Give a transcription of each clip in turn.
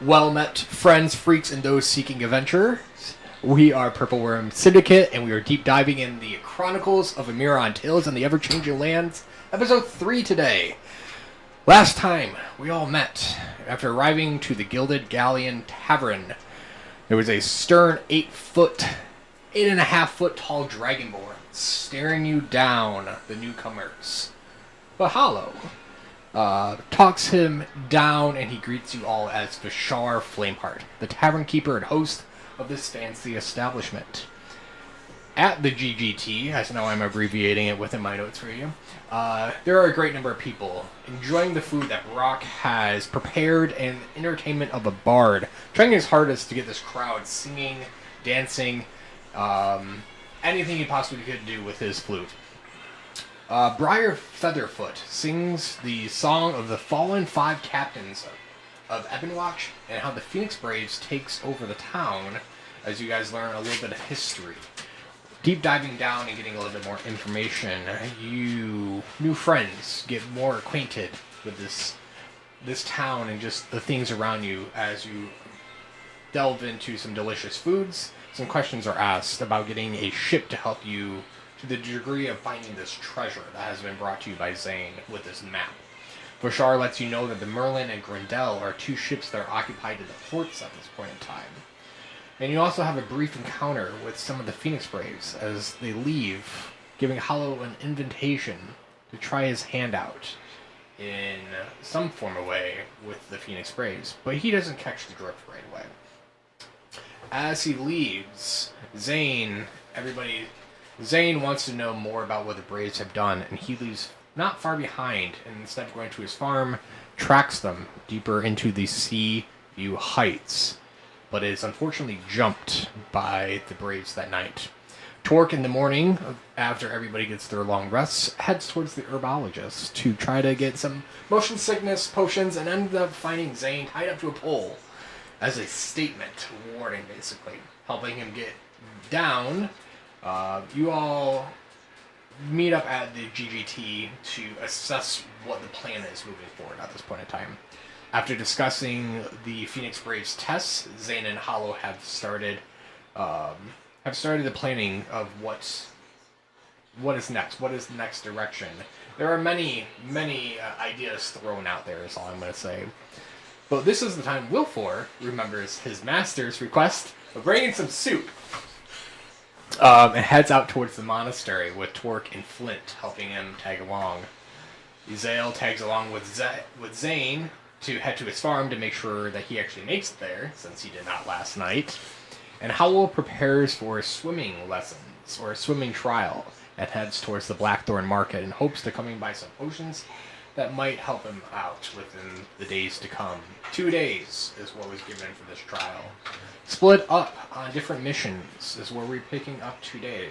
Well met, friends, freaks, and those seeking adventure. We are Purple Worm Syndicate, and we are deep diving in the Chronicles of Imeron, Tales in the Everchanging Lands, episode 3 today. Last time, we all met after arriving to the Gilded Galleon Tavern. There was a stern 8.5 foot tall dragonborn staring you down, the newcomers. But Hollow talks him down, and he greets you all as Ashar Flameheart, the tavern keeper and host of this fancy establishment. At the GGT, as now I'm abbreviating it within my notes for you, there are a great number of people enjoying the food that Brock has prepared and entertainment of a bard, trying his hardest to get this crowd singing, dancing, anything he possibly could do with his flute. Briar Featherfoot sings the song of the fallen 5 captains of Ebonwatch and how the Phoenix Braves takes over the town, as you guys learn a little bit of history. Deep diving down and getting a little bit more information, you new friends get more acquainted with this town and just the things around you as you delve into some delicious foods. Some questions are asked about getting a ship to help you to the degree of finding this treasure that has been brought to you by Zane with this map. Ashar lets you know that the Merlin and Grendel are 2 ships that are occupied in the ports at this point in time. And you also have a brief encounter with some of the Phoenix Braves as they leave, giving Hollow an invitation to try his hand out in some form of way with the Phoenix Braves, but he doesn't catch the drift right away. As he leaves, Zane wants to know more about what the Braves have done, and he leaves not far behind, and instead of going to his farm, tracks them deeper into the Sea View Heights, but is unfortunately jumped by the Braves that night. Torque in the morning, after everybody gets their long rests, heads towards the herbologist to try to get some motion sickness potions, and ends up finding Zane tied up to a pole as a statement, warning basically, helping him get down. You all meet up at the GGT to assess what the plan is moving forward at this point in time. After discussing the Phoenix Braves tests, Zane and Hollow have started the planning of what is next. What is the next direction? There are many ideas thrown out there, is all I'm going to say. But this is the time Wilfor remembers his master's request of bringing some soup. And heads out towards the monastery with Torque and Flint helping him tag along. Hezilleon tags along with Zane to head to his farm to make sure that he actually makes it there, since he did not last night. And Howell prepares for swimming lessons, or a swimming trial, and heads towards the Blackthorn Market in hopes of coming by some potions that might help him out within the days to come. 2 days is what was given for this trial. Split up on different missions is where we're picking up today.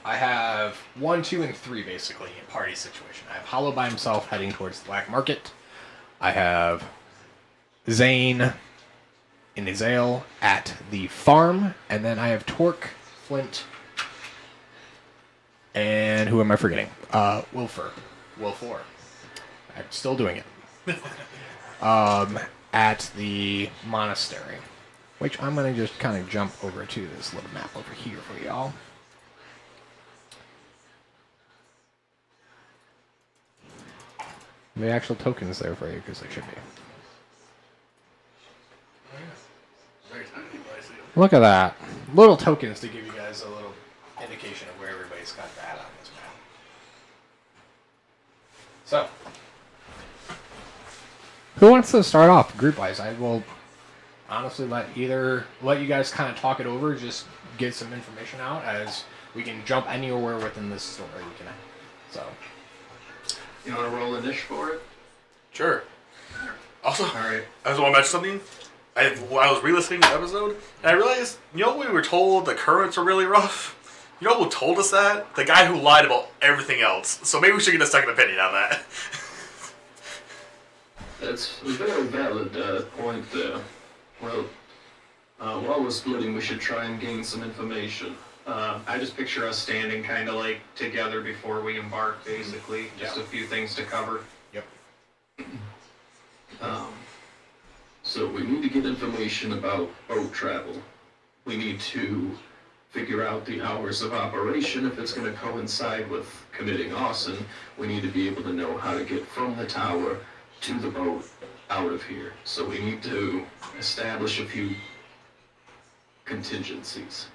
I have 1, 2, and 3 basically in party situation. I have Hollow by himself heading towards the Black Market. I have Zane and Hezilleon at the farm, and then I have Torque, Flint, and who am I forgetting? Wilfor. I'm still doing it. At the monastery, which I'm going to just kind of jump over to this little map over here for y'all. The actual tokens there for you, because they should be. Look at that. Little tokens to give you guys a little indication of where everybody's got that on this map. So, who wants to start off group-wise? I will honestly let you guys kind of talk it over, just get some information out, as we can jump anywhere within this story we can. So, you want to roll a dish for it? Sure. Also, Alright. I just want to mention something. I was re-listening to the episode, and I realized, we were told the currents are really rough? You know who told us that? The guy who lied about everything else. So maybe we should get a second opinion on that. That's a very valid point there. Well, while we're splitting, we should try and gain some information. I just picture us standing kind of like together before we embark, basically. Just a few things to cover. Yep. So we need to get information about boat travel. We need to figure out the hours of operation. If it's going to coincide with committing arson, we need to be able to know how to get from the tower to the boat out of here. So we need to establish a few contingencies.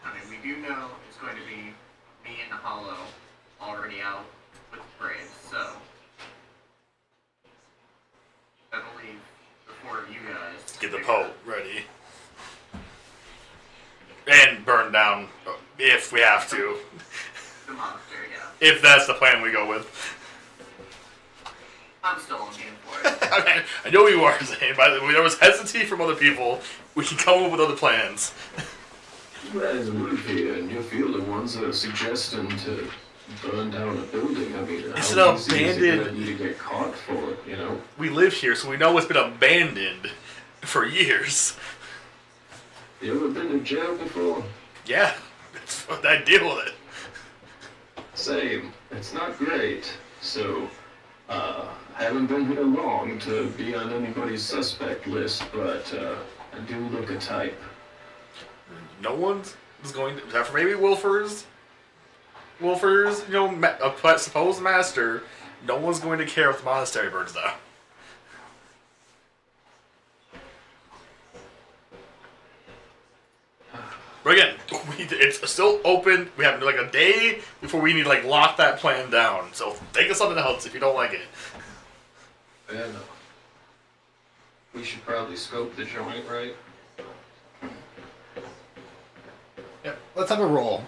I mean, we do know it's going to be me and Hollow already out with the braves, so I believe the four of you guys Get the boat ready. And burn down if we have to. the monastery, yeah. If that's the plan we go with. I'm still on game for it. Okay, I know you are, Zane. By the way, there was hesitancy from other people. We can come up with other plans. You guys live here, and you feel the ones that are suggesting to burn down a building. I mean, It's how an easy is it abandoned- gonna be to get caught for it, you know? We live here, so we know it's been abandoned for years. You ever been to jail before? Yeah, I deal with it. Same. It's not great. So, haven't been here long to be on anybody's suspect list, but I do look a type. No one's is going to, except for maybe Wilfer's, you know, a supposed master. No one's going to care if the monastery burns down. But again, it's still open. We have like a day before we need to like lock that plan down. So think of something else if you don't like it. Fair enough. We should probably scope the joint, right? Yep. Let's have a roll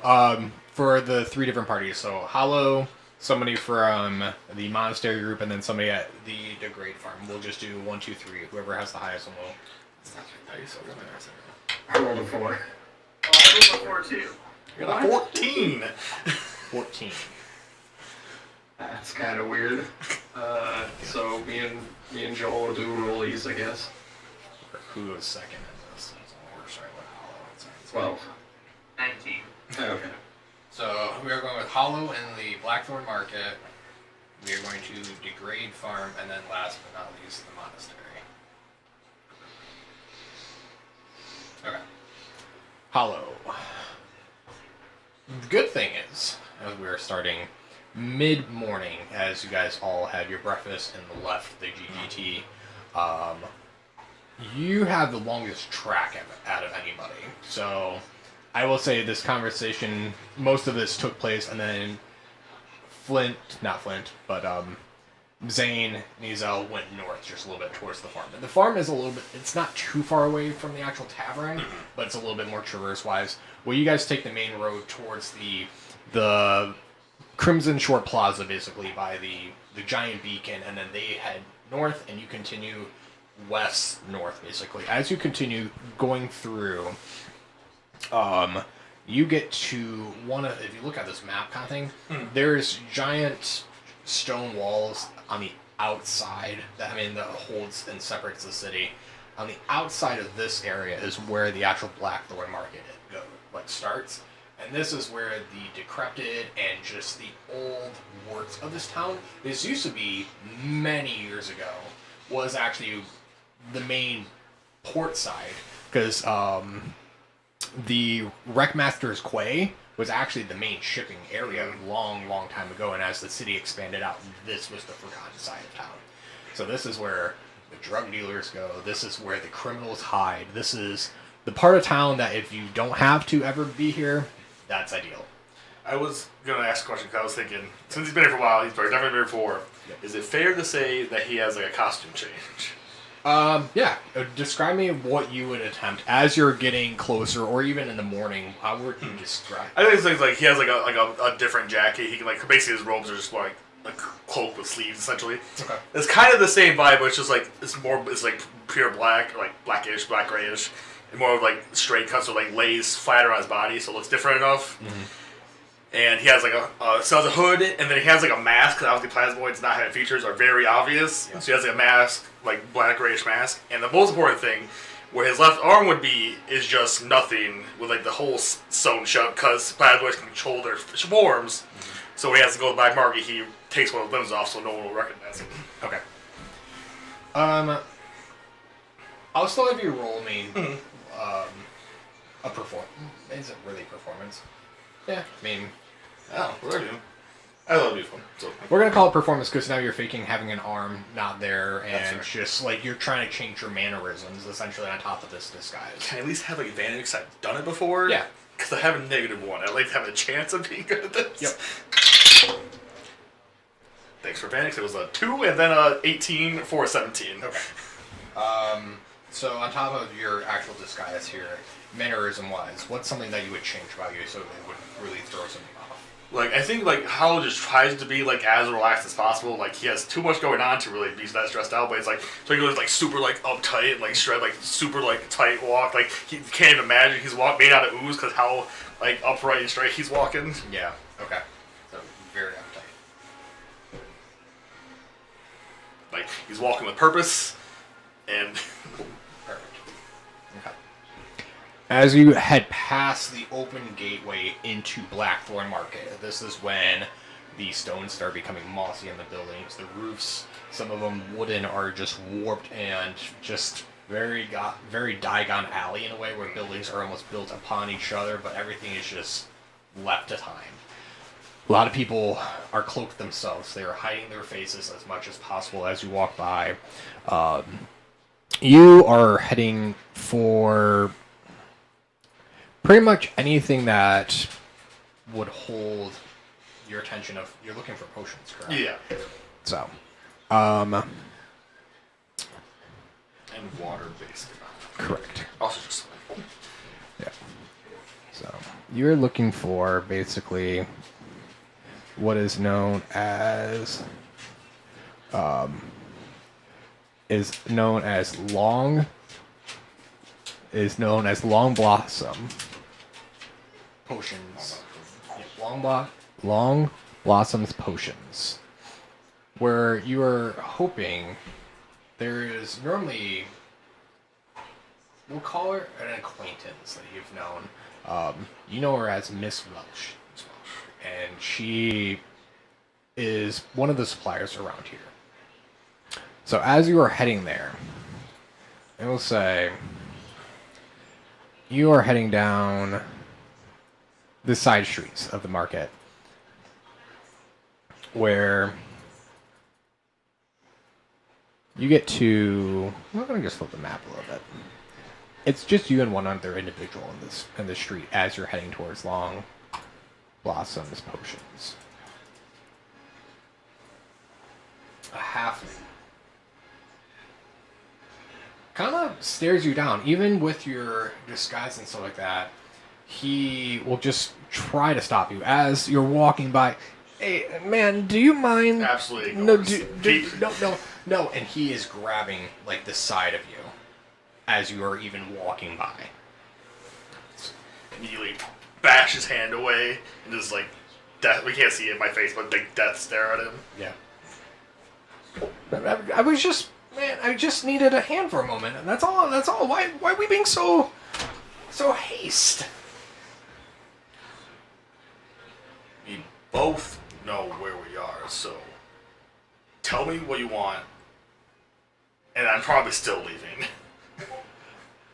for the three different parties. So Hollow, somebody from the monastery group, and then somebody at the Degrade farm. We'll just do 1, 2, 3. Whoever has the highest one will. I rolled a 4. Well, I rolled a 4 too. You're at 14. 14. That's kind of weird. So me and Joel will do rollies, I guess. Who was second in this? Sorry, what Hollow? 12. 19. Okay. So we are going with Hollow in the Blackthorn Market. We are going to Degrade Farm, and then last but not least, the Monastery. Okay. Hollow. The good thing is, as we are starting mid-morning, as you guys all had your breakfast and left the GGT, you have the longest track out of anybody. So I will say this conversation, most of this took place, and then Zane and Nizel went north just a little bit towards the farm. And the farm is a little bit, it's not too far away from the actual tavern, but it's a little bit more traverse-wise. Well, you guys take the main road towards the Crimson Shore Plaza, basically, by the giant beacon, and then they head north, and you continue west-north, basically. As you continue going through, you get to if you look at this map kind of thing, there's giant stone walls on the outside that holds and separates the city. On the outside of this area is where the actual Blackthorn Market starts, and this is where the decrepit and just the old works of this town. This used to be many years ago was actually the main port side, because the Wreckmaster's Quay was actually the main shipping area long time ago, and as the city expanded out, this was the forgotten side of town. So this is where the drug dealers go, this is where the criminals hide, this is the part of town that if you don't have to ever be here, that's ideal. I was going to ask a question because I was thinking, since he's been here for a while, he's probably never been here before. Yep. Is it fair to say that he has like a costume change? Yeah. Describe me what you would attempt as you're getting closer, or even in the morning. How would you describe? I think it's things like he has like a different jacket. He can basically his robes are just like a cloak with sleeves essentially. Okay. It's kind of the same vibe, but it's just like it's like pure black, or like blackish, black grayish, and more of like straight cuts with like lays flat around his body, so it looks different enough. Mm-hmm. And he has like so has a hood, and then he has like a mask, because obviously plasmoids not having features are very obvious. Yeah. So he has like a mask, like black grayish mask. And the most important thing, where his left arm would be, is just nothing, with like the hole sewn shut, because plasmoids can control their swarms. Mm-hmm. So when he has to go to the black market, he takes one of the limbs off so no one will recognize him. Okay. I'll still have you roll me a performance. Is it really performance? Yeah, I mean... Oh, what do I do? I thought it'd be fun. So. We're going to call it performance because now you're faking having an arm not there, and just, like, you're trying to change your mannerisms, essentially, on top of this disguise. Can I at least have, like, advantage because I've done it before? Yeah. Because I have a -1. I'd like to have a chance of being good at this. Yep. Thanks for advantage. It was a 2 and then a 18 for a 17. Okay. So on top of your actual disguise here, mannerism-wise, what's something that you would change about you so it would really throw something off? Like, I think, like, Hollow just tries to be, like, as relaxed as possible. Like, he has too much going on to really be that stressed out, but it's like, so he goes, like, super, like, uptight and, like, super, like, tight walk. Like, he can't even imagine he's made out of ooze because how, like, upright and straight he's walking. Yeah, okay. So, very uptight. Like, he's walking with purpose, and... Perfect. Okay. As you head past the open gateway into Blackthorn Market, this is when the stones start becoming mossy in the buildings. The roofs, some of them wooden, are just warped and just very Diagon Alley in a way, where buildings are almost built upon each other, but everything is just left to time. A lot of people are cloaked themselves. They are hiding their faces as much as possible as you walk by. You are heading for pretty much anything that would hold your attention. You're looking for potions, correct? Yeah. So, and water, basically. correct. Also just... Yeah. So, you're looking for basically what is known as long blossom potions. Yeah, long blossoms potions. Where you are hoping there is normally, we'll call her an acquaintance that you've known. You know her as Miss Welsh. And she is one of the suppliers around here. So as you are heading there, I will say you are heading down the side streets of the market, where you get to... I'm going to just flip the map a little bit. It's just you and one other individual in this street as you're heading towards Long Blossoms Potions. A halfling kind of stares you down. Even with your disguise and stuff like that, he will just try to stop you as you're walking by. Hey, man, do you mind? Absolutely. No. And he is grabbing, like, the side of you as you are even walking by. Immediately bash his hand away and just, like, death. We can't see it in my face, but, like, death stare at him. Yeah. I was just... Man, I just needed a hand for a moment, and that's all. Why are we being so haste? We both know where we are, so tell me what you want, and I'm probably still leaving.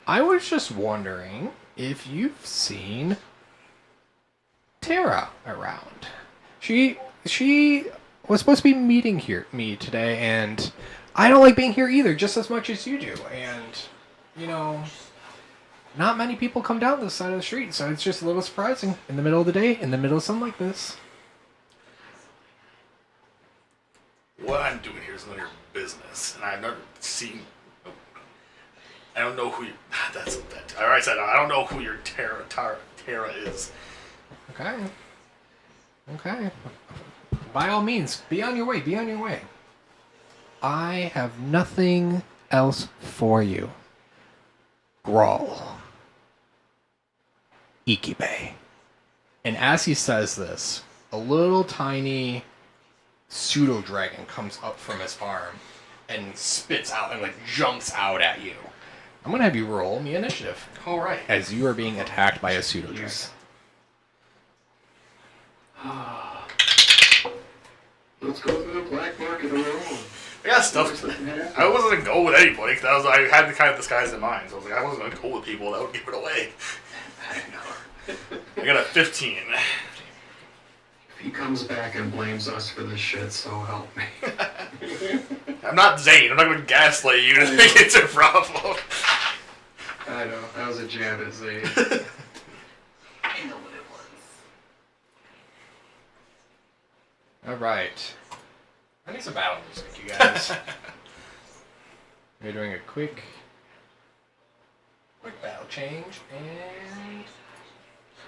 I was just wondering if you've seen Tara around. She was supposed to be meeting me today, and I don't like being here either, just as much as you do. And, you know, not many people come down this side of the street, so it's just a little surprising in the middle of the day, in the middle of something like this. What I'm doing here is none of your business, and I've never seen... I don't know who you... That's that. I already said I don't know who your Tara is. Okay. By all means, be on your way. I have nothing else for you. Grawl. Ikibe. And as he says this, a little tiny pseudo dragon comes up from his arm and spits out and like jumps out at you. I'm gonna have you roll me initiative All right. as you are being attacked by a pseudo dragon. Let's go to the black market alone. I got stuff. I wasn't gonna go with anybody because I had the kind of disguise in mind. So I was like, I wasn't gonna go with people that would give it away. I know. I got a 15. If he comes back and blames us for this shit, so help me. I'm not Zane. I'm not gonna gaslight you to think it's a problem. I know. That was a jab at Zane. I know what it was. Alright. I need some battle music, you guys. We're doing a quick battle change, and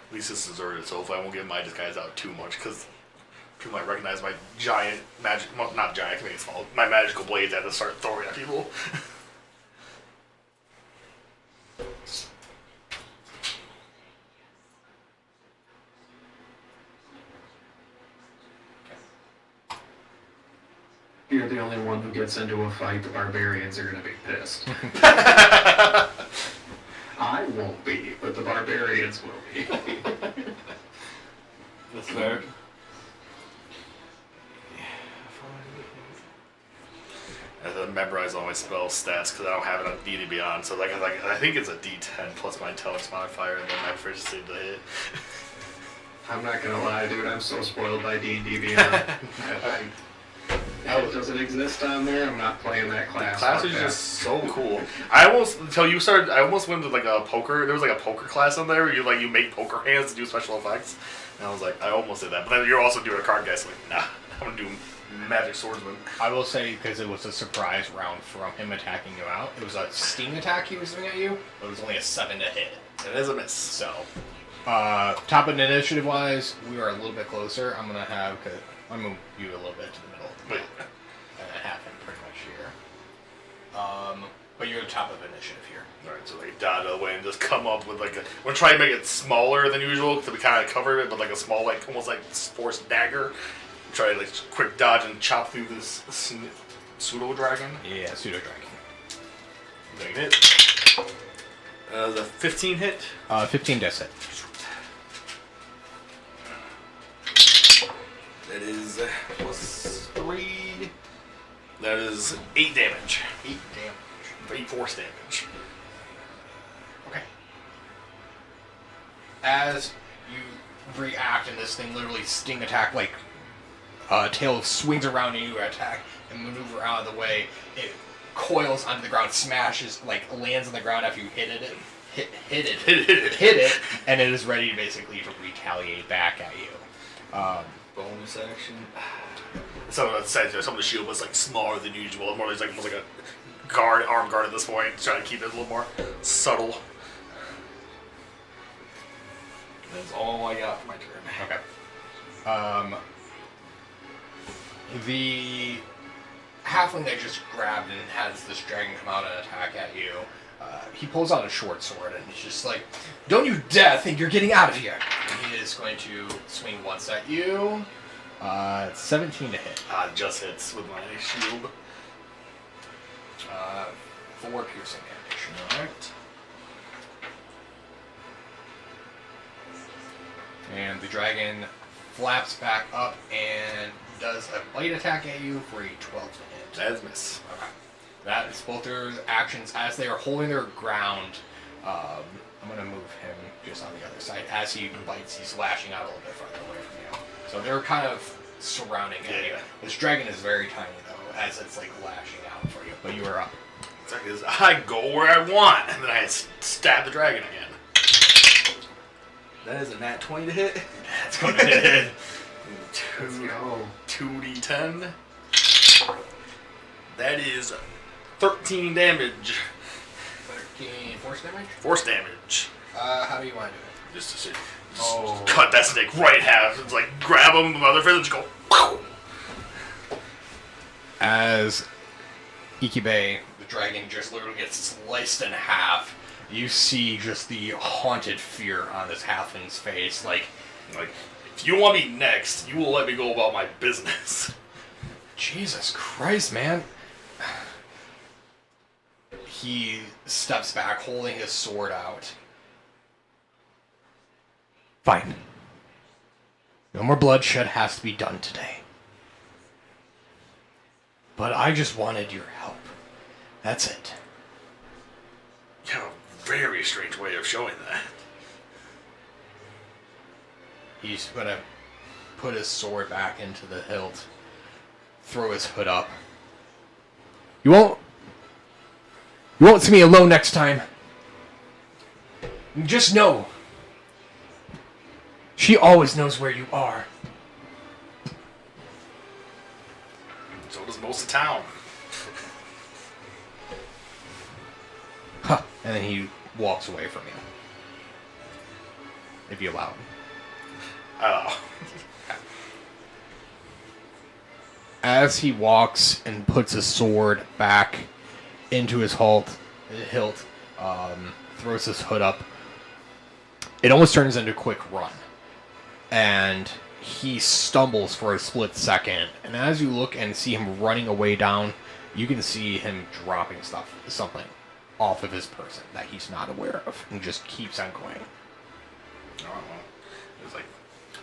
At least this is deserted, so if I won't get my disguise out too much, because people might recognize my giant magic, well, not giant, I mean it's small, my magical blades at to start throwing at people. You're the only one who gets into a fight, the barbarians are gonna be pissed. I won't be, but the barbarians will be. That's fair. I have to memorize all my spell stats because I don't have it on D&D Beyond. So like I think it's a D10 plus my intelligence modifier and then my proficiency to hit. I'm not gonna lie, dude, I'm so spoiled by D&D Beyond. It doesn't exist on there, I'm not playing that class. Class is just so cool. I almost went to like a poker. There was like a poker class on there where you make poker hands to do special effects. And I was like, I almost did that. But then you're also doing a card guy, so like, nah, I'm gonna do magic swordsman. I will say, because it was a surprise round from him attacking you out, it was a sting attack he was doing at you, but it was only a 7 to hit. It is a miss. So, top of initiative wise, we are a little bit closer. I'm gonna move you a little bit to the middle. Wait. And a half in pretty much here. But you're the top of initiative here. Alright, so like dot out of the way and just come up with like a. We're trying to make it smaller than usual because we kind of covered it, but like a small, like almost like forced dagger. Try to like quick dodge and chop through this pseudo dragon. Yeah, pseudo dragon. Make it. The 15 hit. 15 does hit. That is plus 3. That is 8 damage. 8 damage. 8 force damage. Okay. As you react and this thing literally sting attack, like tail swings around and you attack and maneuver out of the way, it coils onto the ground, smashes, like lands on the ground after you hit it, and it is ready basically to retaliate back at you. Bonus action. Some of the shield was like smaller than usual, more like almost like a arm guard at this point, trying to keep it a little more subtle. That's all I got for my turn. Okay. The halfling that just grabbed and has this dragon come out and attack at you, he pulls out a short sword and he's just like, "Don't you dare think you're getting out of here!" And he is going to swing once at you. 17 to hit. Just hits with my shield. 4 piercing damage. Alright. And the dragon flaps back up and does a bite attack at you for a 12 to hit. That is miss. Okay. That is both their actions as they are holding their ground. I'm going to move him just on the other side. As he bites, he's lashing out a little bit farther away from you. So they're kind of surrounding you. Yeah. This dragon is very tiny, though, as it's like lashing out for you. But you are up. It's like this, I go where I want, and then I stab the dragon again. That is a nat 20 to hit. That's going to hit. 2d10. That is 13 damage. 13 force damage? Force damage. How do you want to do it? Just cut that snake right in half. It's like grab him with my other fist and just go. Pow! As Ikibe, the dragon, just literally gets sliced in half, you see just the haunted fear on this halfling's face. Like, Like, if you want me next, you will let me go about my business. Jesus Christ, man. He steps back, holding his sword out. Fine. No more bloodshed has to be done today. But I just wanted your help. That's it. You have a very strange way of showing that. He's gonna put his sword back into the hilt, throw his hood up. You won't see me alone next time. Just know, she always knows where you are. So does most of town. Huh. And then he walks away from you. If you allow him. Oh. As he walks and puts his sword back into his hilt, throws his hood up, it almost turns into a quick run. And he stumbles for a split second. And as you look and see him running away down, you can see him dropping something off of his person that he's not aware of. And just keeps on going. Oh, well. It's like,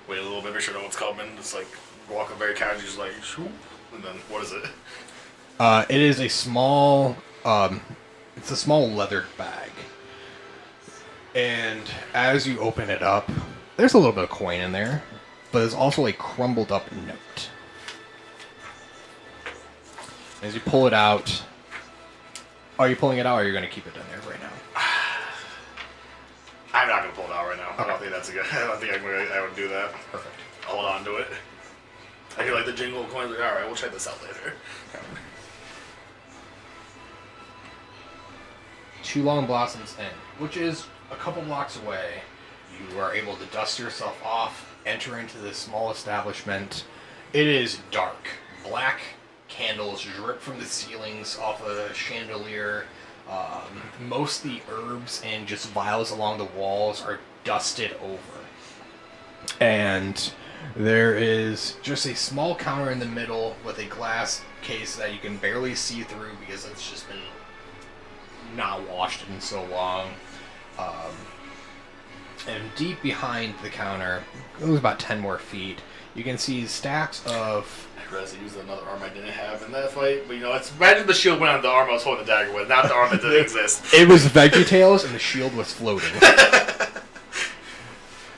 wait a little bit, make sure no one's coming. Just like, walking very casually, just like, shoop. And then, what is it? It is a small, it's a small leather bag. And as you open it up, there's a little bit of coin in there, but there's also a crumbled up note. As you pull it out, are you pulling it out or are you going to keep it in there right now? I'm not going to pull it out right now. Okay. I don't think that's a good, I don't think I would do that. Perfect. I'll hold on to it. I feel like the jingle of coins, like, alright, we'll check this out later. Okay. Two Long Blossoms Inn, which is a couple blocks away. You are able to dust yourself off, enter into this small establishment. It is dark. Black candles drip from the ceilings off a chandelier. Most of the herbs and just vials along the walls are dusted over. And there is just a small counter in the middle with a glass case that you can barely see through because it's just been not washed in so long. And deep behind the counter, it was about 10 more feet, you can see stacks of... I realized I used another arm I didn't have in that fight, but imagine the shield went on the arm I was holding the dagger with, not the arm that didn't exist. It was VeggieTales and the shield was floating.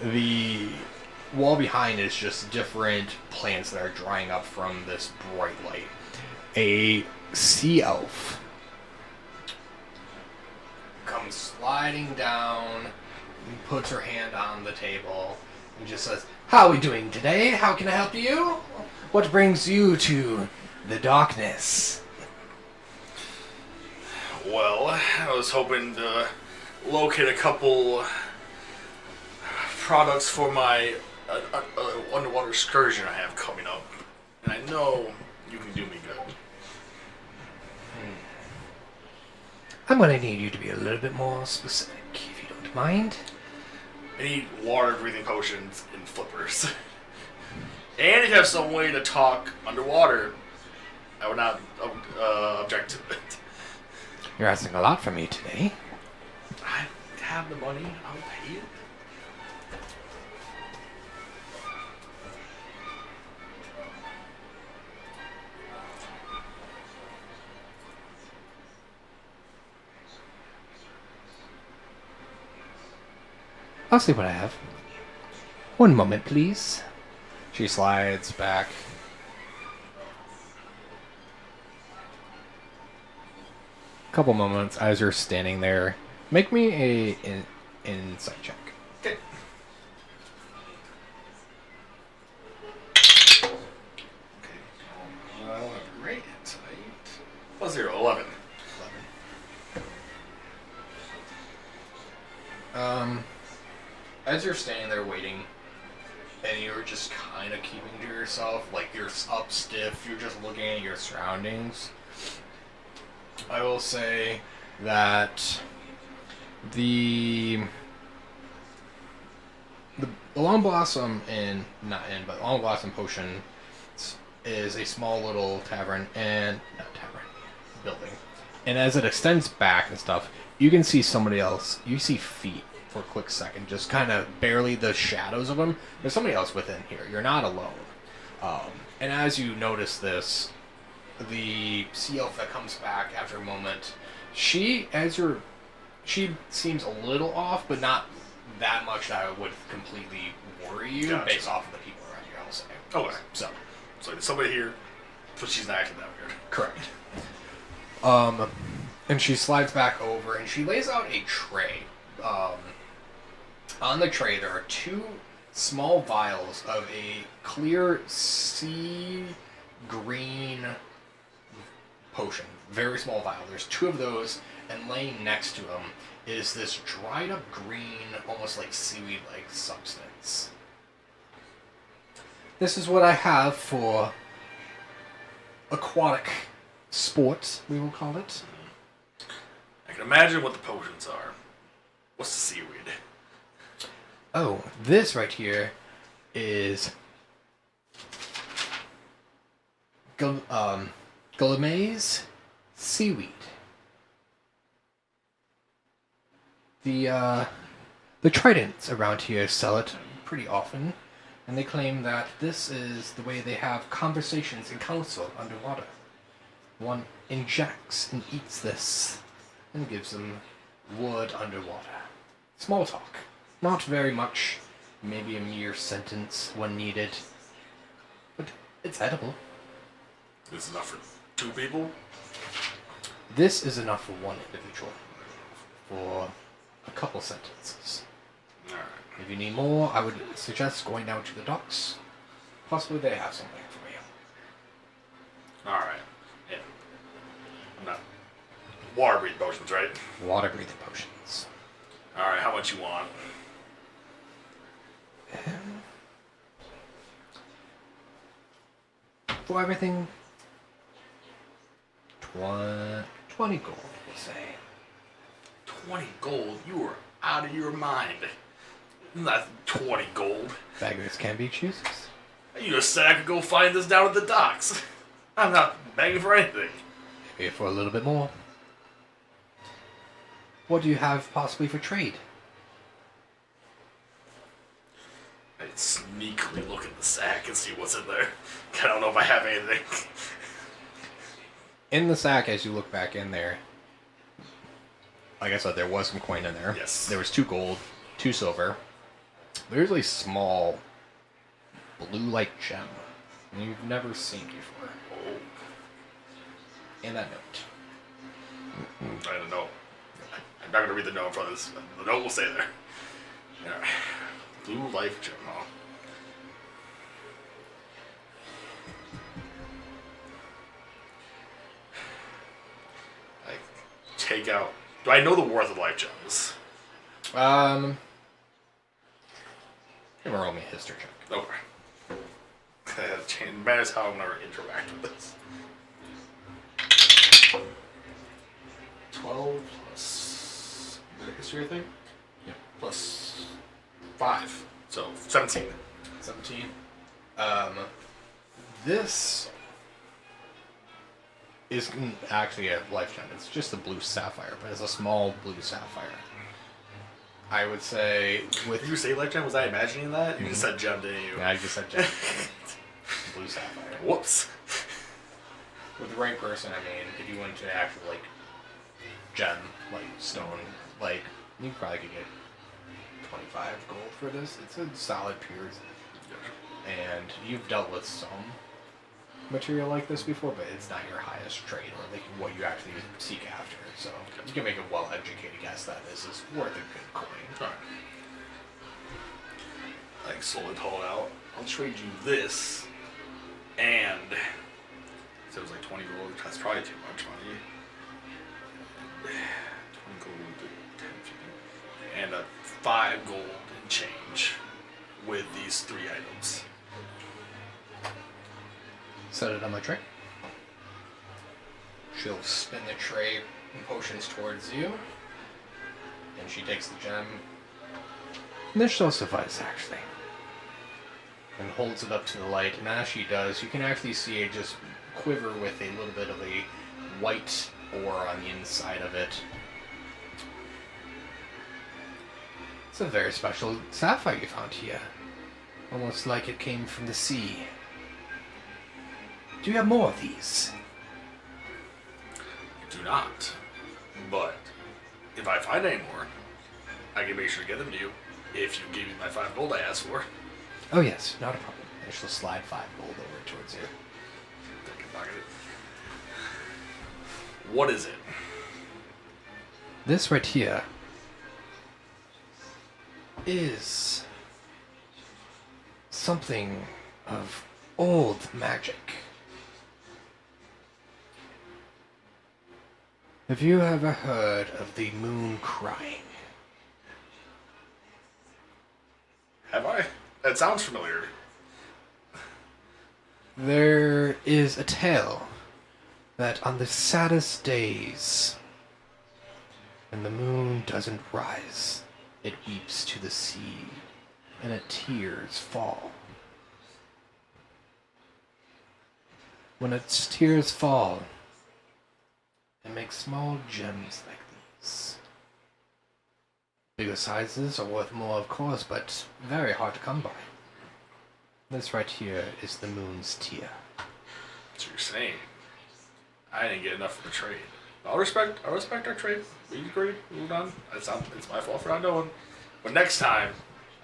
The wall behind is just different plants that are drying up from this bright light. A sea elf comes sliding down and puts her hand on the table and just says, "How are we doing today? How can I help you? What brings you to the darkness?" Well, I was hoping to locate a couple products for my underwater excursion I have coming up. And I know you can do me good. I'm going to need you to be a little bit more specific, if you don't mind. I need water breathing potions and flippers. And if you have some way to talk underwater, I would not object to it. You're asking a lot from me today. I have the money, I'll pay you. I'll see what I have. One moment, please. She slides back. Couple moments as you're standing there. Make me an insight check. Okay. I don't have great insight. Plus 0, 11. As you're standing there waiting, and you're just kind of keeping to yourself, like you're up stiff, you're just looking at your surroundings, I will say that the the Long Blossom Inn, not inn, but Long Blossom Potion is a small little tavern and not tavern building. And as it extends back and stuff, you can see somebody else. You see feet for a quick second, just kind of barely the shadows of them. There's somebody else within here. You're not alone. And as you notice this, the sea elf that comes back after a moment, she seems a little off, but not that much that it would completely worry you based off of the people around here, I'll say. Okay. So there's somebody here, but she's not acting that weird. correct. And she slides back over and she lays out a tray. On the tray there are 2 small vials of a clear sea green potion. Very small vial. There's 2 of those, and laying next to them is this dried up green, almost like seaweed-like substance. This is what I have for aquatic sports, we will call it. I can imagine what the potions are. What's the seaweed? Oh, this right here is Gulamaze seaweed. The tridents around here sell it pretty often, and they claim that this is the way they have conversations in council underwater. One injects and eats this, and gives them wood underwater. Small talk. Not very much. Maybe a mere sentence when needed. But it's edible. This is enough for 2 people? This is enough for one individual. For a couple sentences. Alright. If you need more, I would suggest going down to the docks. Possibly they have something for you. Alright. Yeah. I'm not. Water breathing potions, right? Water breathing potions. Alright, how much you want? For everything, 20 gold, we'll say. 20 gold? You are out of your mind. Not 20 gold. Beggars can be choosers. You just said I could go find this down at the docks. I'm not begging for anything. Maybe for a little bit more. What do you have possibly for trade? I'd sneakily look in the sack and see what's in there. I don't know if I have anything. In the sack, as you look back in there, like I said, there was some coin in there. Yes. There was 2 gold, 2 silver. There's a small blue-like gem you've never seen before. Oh. In that note. I don't know. I'm not going to read the note in front of this. The note will stay there. Yeah. Blue life gem, huh? I take out... Do I know the worth of life gems? You roll me a history check. Okay. It matters how I'm going to interact with this. 12 plus... the history thing? Yeah. Plus 5. So, 17. 17. This isn't actually a life gem. It's just a blue sapphire, but it's a small blue sapphire. I would say with... Did you say life gem? Was I imagining that? You just said gem, didn't you? Yeah, I just said gem. Blue sapphire. Whoops. With the right person, I mean, if you went to actual, like, gem, like, stone, like, you probably could get 25 gold for this. It's a solid pure. And you've dealt with some material like this before, but it's not your highest trade or like what you actually seek after. So you can make a well-educated guess that this is worth a good coin. Alright. I slowly pull it out. I'll trade you this, and so it was like 20 gold. That's probably too much money. 20 gold, 10, 15, and a 5 gold and change with these 3 items. Set it on my tray. She'll spin the tray and potions towards you. And she takes the gem, This shall suffice, actually. And holds it up to the light, and as she does, you can actually see it just quiver with a little bit of a white ore on the inside of it. It's a very special sapphire you found here. Almost like it came from the sea. Do you have more of these? I do not. But if I find any more, I can make sure to get them to you if you give me my 5 gold I asked for. Oh yes, not a problem. I shall slide 5 gold over towards you. I can pocket it. What is it? This right here is something of old magic. Have you ever heard of the moon crying? Have I? That sounds familiar. There is a tale that on the saddest days, when the moon doesn't rise, it weeps to the sea, and its tears fall. When its tears fall, it makes small gems like these. Bigger sizes are worth more, of course, but very hard to come by. This right here is the moon's tear. That's what you're saying. I didn't get enough for the trade. I'll respect our trade. We agree. Moved on. It's my fault for not knowing. But next time,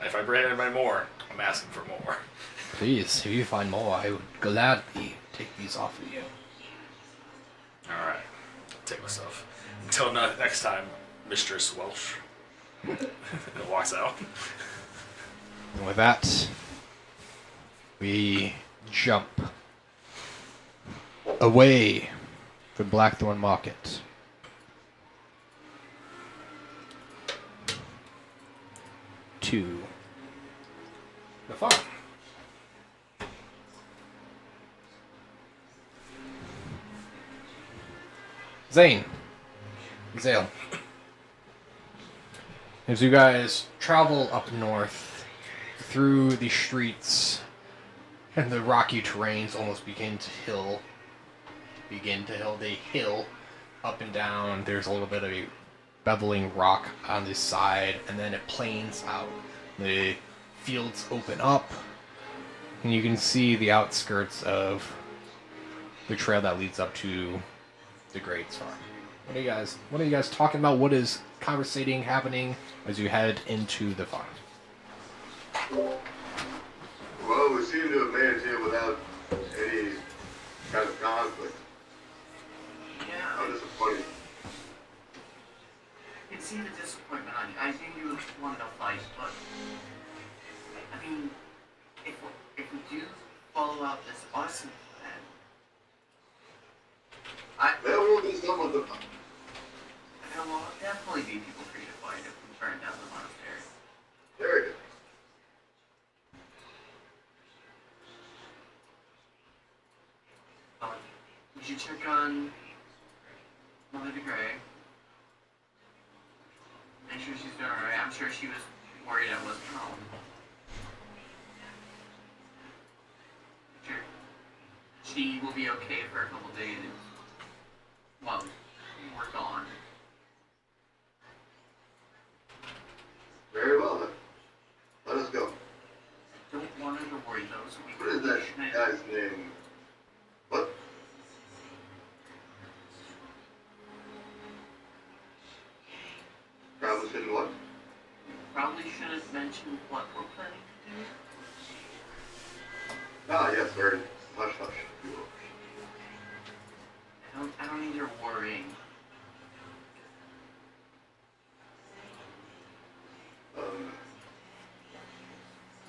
if I bring anybody more, I'm asking for more. Please, if you find more, I would gladly take these off of you. Alright. I'll take myself. Until next time, Mistress Welsh. And walks out. And with that, we jump away from Blackthorn Market. To the farm. Zane. Zale. As you guys travel up north through the streets and the rocky terrains almost begin to hill. They hill up and down. There's a little bit of a beveling rock on this side, and then it plains out. The fields open up, and you can see the outskirts of the trail that leads up to the Greats Farm. What are you guys talking about? What is conversating happening as you head into the farm? Well, we seem to have made it here without any kind of conflict. How Yeah, disappointing. it seemed a disappointment. I knew you wanted to fight, but I mean, if we do follow out this awesome plan, There will be some of them. there will definitely be people for you to fight if we burn down the monastery. Very good. We should check on Mother DeGray. Make sure she's doing alright. I'm sure she was worried I wasn't home. Sure. She will be okay for a couple days while we're gone. Very well then. Let us go. Don't want her to worry though, so we What is that guy's name? What? Probably shouldn't what? Probably shouldn't mention what we're planning to do. Ah, yes, very. Hush, hush. if you will. I don't need her worrying.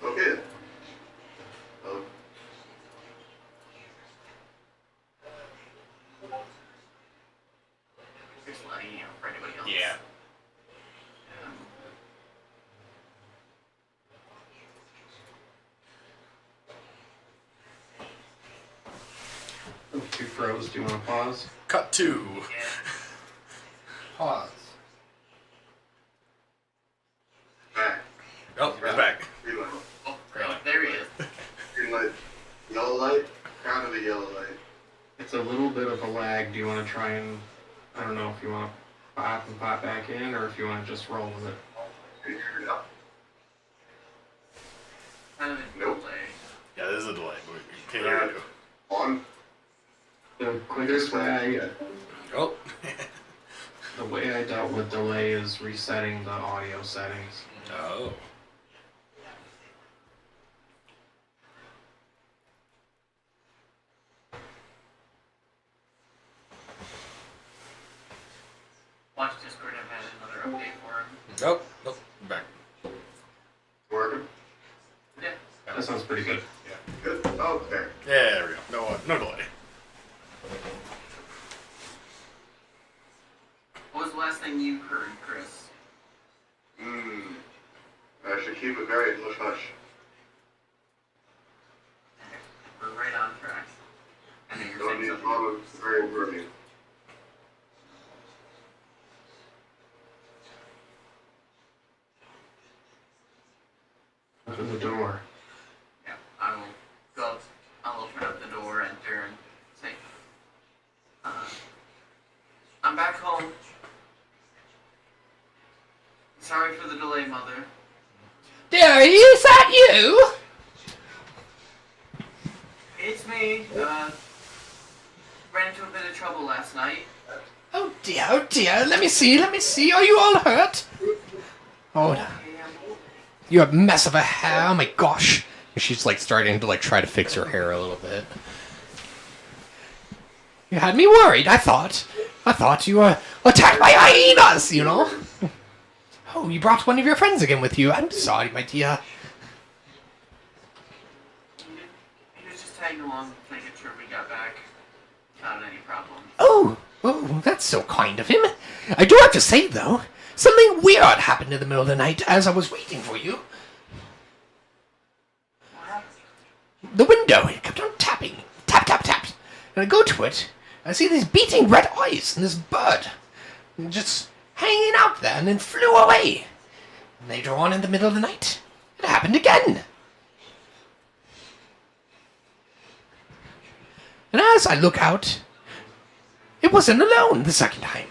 Okay then. Just letting you know for anybody else. Yeah. You froze. Do you want to pause? Cut 2. Yeah. Pause. Back. Oh, fine. I don't know if you want to pop and pop back in, or if you want to just roll with it. Figure it out. Kind of a Nope. delay. Yeah, this is a delay. But we can't Yeah. do. On. The quickest way Oh. the way I dealt with delay is resetting the audio settings. Oh. Watch Discord have had another update for him. Nope. Nope. Back. Working. Yeah. That sounds pretty good. Good. Okay. Yeah, there we go. No delay. What was the last thing you heard, Chris? I should keep it very hush hush. We're right on track. I know you're Don't saying need something. problems. Very working. Open the door. Yeah, I will go. I'll open up the door, enter, and say, "I'm back home. Sorry for the delay, Mother." Derry, is that you? It's me. Ran into a bit of trouble last night. Oh dear, let me see, are you all hurt? Oh, no. You have a mess of a hair, oh my gosh. She's like starting to like try to fix her hair a little bit. You had me worried, I thought you were attacked by hyenas, you know? Oh, you brought one of your friends again with you. I'm sorry, my dear. He was just tagging along, making sure we got back without any problems. Oh, that's so kind of him. I do have to say, though, something weird happened in the middle of the night as I was waiting for you. What happened? The window, it kept on tapping. Tap, tap, tap. And I go to it, and I see these beating red eyes and this bird just hanging out there and then flew away. And later on in the middle of the night, it happened again. And as I look out, it wasn't alone the second time.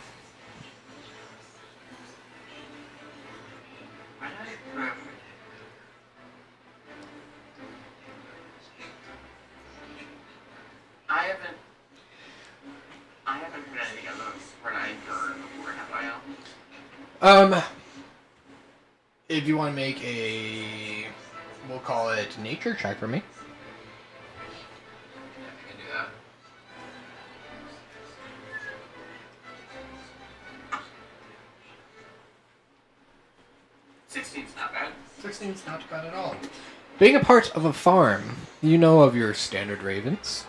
I haven't heard anything of those when I heard before, have I? If you want to make a, we'll call it nature check for me. Yeah, I can do that. $16's not bad. 16's not bad at all. Being a part of a farm, you know of your standard ravens.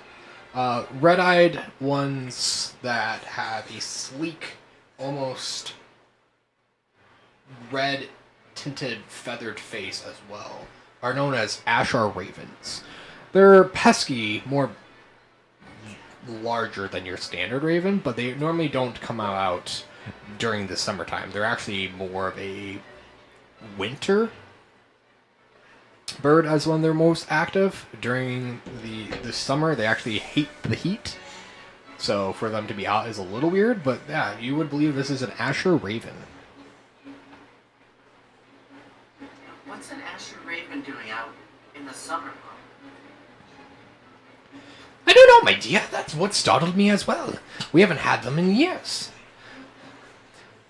Red-eyed ones that have a sleek, almost red-tinted feathered face as well, are known as Ashar ravens. They're pesky, more larger than your standard raven, but they normally don't come out during the summertime. They're actually more of a winter bird as when they're most active. During the summer, they actually hate the heat. So for them to be out is a little weird, but yeah, you would believe this is an Ashar raven. What's an Ashar raven doing out in the summer, Mom? I don't know, my dear. That's what startled me as well. We haven't had them in years.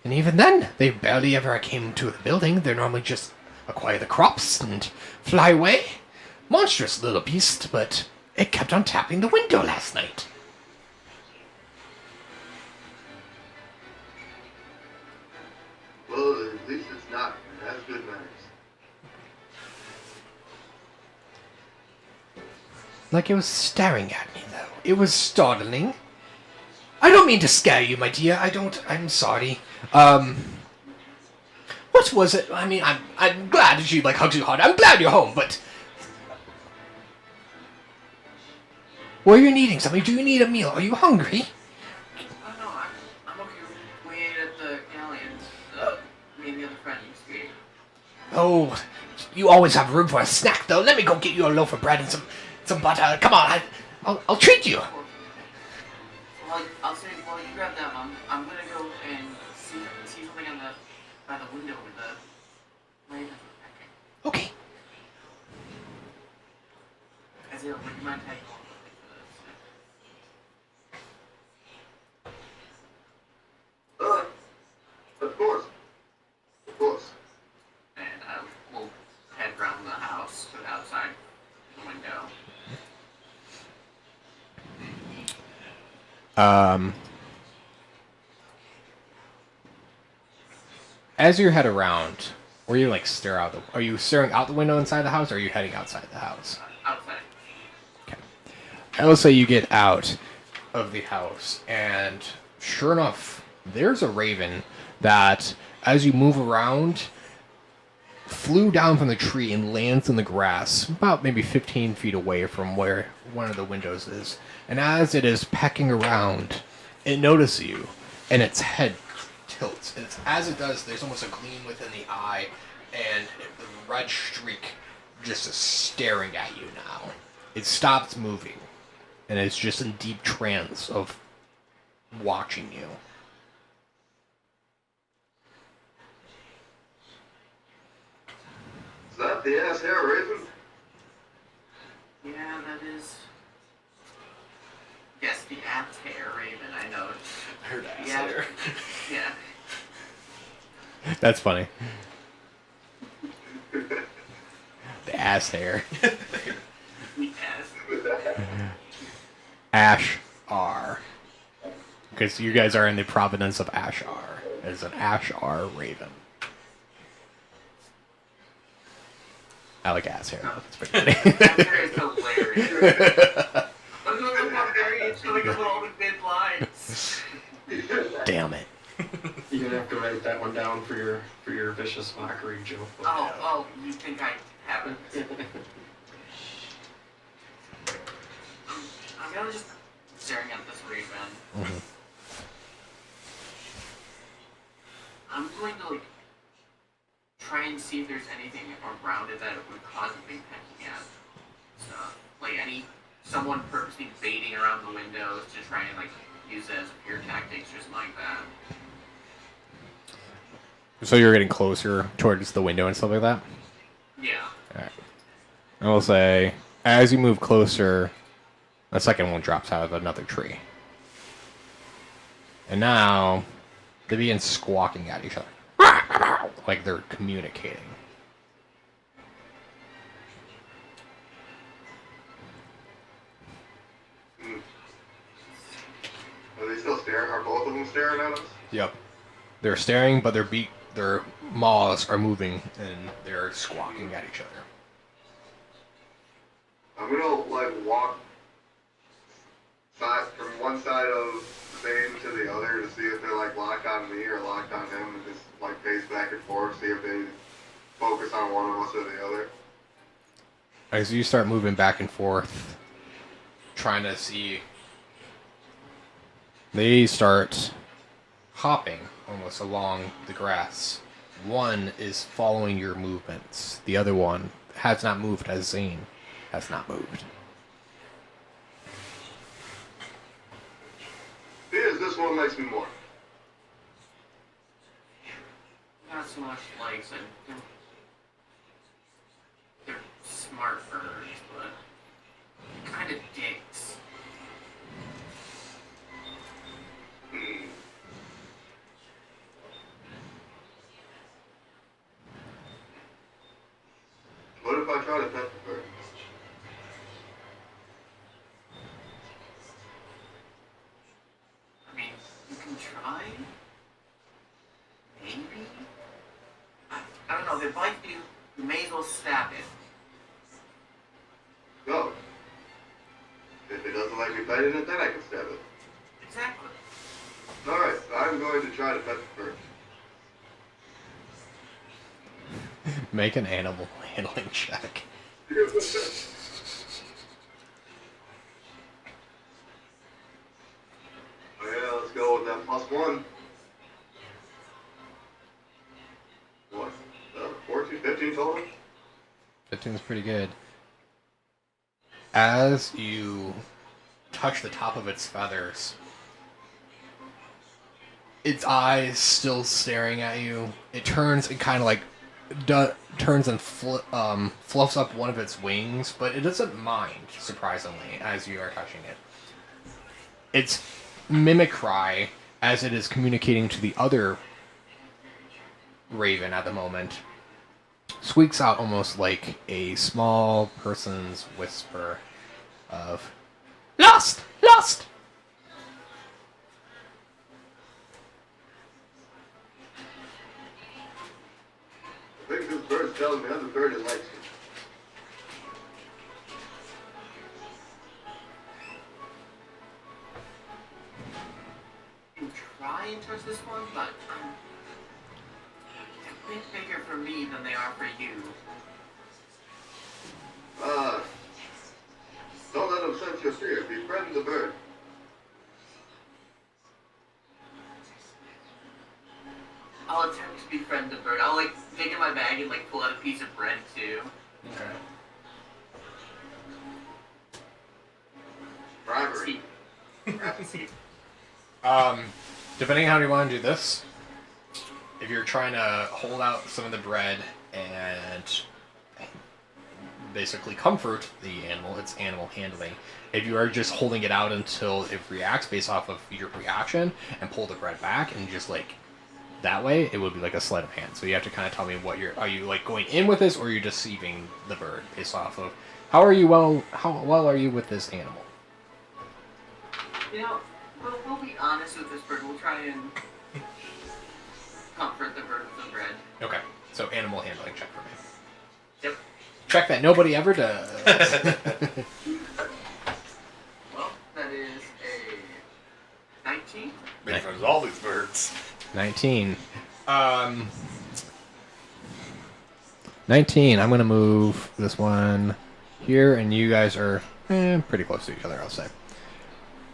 And even then, they barely ever came to the building. They're normally just acquire the crops and fly away. Monstrous little beast, but it kept on tapping the window last night. Well, at least it's not. It has good manners. Like it was staring at me, though. It was startling. I don't mean to scare you, my dear. I'm sorry. What was it? I mean, I'm glad that you, like, hugged you hard. I'm glad you're home, but... Were you needing something? Do you need a meal? Are you hungry? Oh no, I'm okay. We ate at the Galleons. Me and the other friend used to eat. Oh, you always have room for a snack, though. Let me go get you a loaf of bread and some butter. Come on, I'll treat you. A lot I'll say, well, you grab them. I'm gonna go and see something on by the window with the ravens were pecking. Okay. Hezilleon, would you mind taking one with me for this? Of course. Of course. And we'll head around the house to the outside the window. As you head around, or you like stare out are you staring out the window inside the house, or are you heading outside the house? Outside. Okay. I will say you get out of the house, and sure enough, there's a raven that, as you move around, flew down from the tree and lands in the grass, about maybe 15 feet away from where one of the windows is. And as it is pecking around, it notices you, and its head tilts. And as it does, there's almost a gleam within the eye, and the red streak just is staring at you now. It stops moving, and it's just in deep trance of watching you. Is that the ass hair raven? Yeah, that is. Yes, the ass hair raven. I know. I heard ass Yeah. there. Yeah. That's funny. The ass hair. The ass. Ashar. Because you guys are in the Province of Ashar. It's an Ashar raven. I like ass hair. It's pretty funny. Ass hair is hilarious. I'm going to look very into like a little mid lines. Damn it. You're gonna have to write that one down for your vicious mockery joke. Oh, you think I haven't? I'm gonna just staring at this raven. Mm-hmm. I'm going to like try and see if there's anything around it that would cause it to be pecking at stuff. Like someone purposely baiting around the windows to try and like use it as fear tactics or something like that. So you're getting closer towards the window and stuff like that? Yeah. Alright. I will say, as you move closer, the second one drops out of another tree. And now, they begin squawking at each other. Like they're communicating. Are they still staring? Are both of them staring at us? Yep. They're staring, but their maws are moving, and they're squawking at each other. I'm gonna like walk from one side of Zane to the other to see if they're like locked on me or locked on him, and just like pace back and forth, see if they focus on one of us or the other. As you start moving back and forth, trying to see, they start hopping almost along the grass. One is following your movements. The other one has not moved, as Zane has not moved. This one likes me more. Not so much likes it. They're smart birds, but kind of dicks. What if I try to pet the bird? I mean, you can try. Maybe. I don't know. If it bites you, you may as well stab it. No. If it doesn't like me petting it, then I can stab it. Exactly. Alright, I'm going to try to pet the bird. Make an animal handling check. Oh yeah, let's go with that +1. What? 14, 15 total? 15 is pretty good. As you touch the top of its feathers, its eyes still staring at you. It turns and kind of like turns and fluffs up one of its wings, but it doesn't mind, surprisingly, as you are touching it. Its mimic cry, as it is communicating to the other raven at the moment, squeaks out almost like a small person's whisper of "Lost! Lost!" I think this bird's telling the other bird it likes me. You try and touch this one, but they're a bit bigger for me than they are for you. Don't let them sense your fear. Befriend the bird. I'll attempt to befriend the bird. I'll dig in my bag and pull out a piece of bread too. Okay. Bribery. See. Depending on how you want to do this, if you're trying to hold out some of the bread and basically comfort the animal, it's animal handling. If you are just holding it out until it reacts based off of your reaction and pull the bread back and just that way, it would be like a sleight of hand. So you have to kind of tell me what are you going in with this, or are you deceiving the bird based off of how well are you with this animal? We'll be honest with this bird. We'll try and comfort the bird with the bread. Okay, so animal handling check for me. Yep. Check that nobody ever does. Well, that is a 19. Big friends with all these birds. 19. 19. I'm gonna move this one here, and you guys are pretty close to each other, I'll say.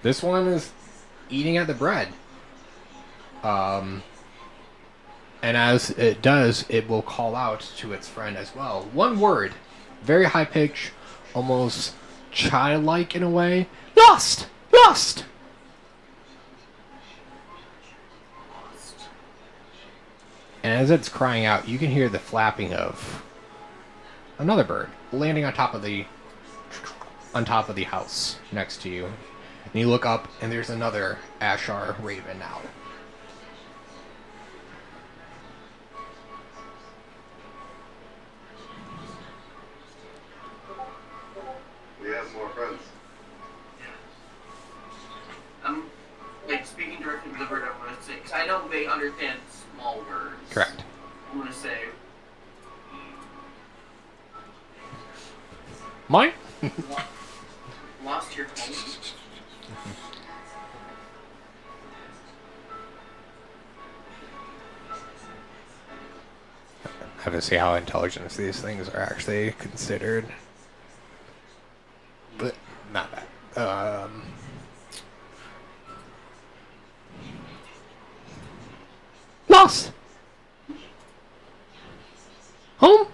This one is eating at the bread. And as it does, it will call out to its friend as well. One word, very high pitch, almost childlike in a way. Lost! Lost! And as it's crying out, you can hear the flapping of another bird landing on top of the house next to you. And you look up, and there's another Ashar raven now. We have more friends. I'm speaking directly to the bird. I'm gonna say, 'cause I know they understand small words. Correct. I'm gonna say, Mine? lost your home. I have to see how intelligent these things are actually considered. But not bad. Lost. Home.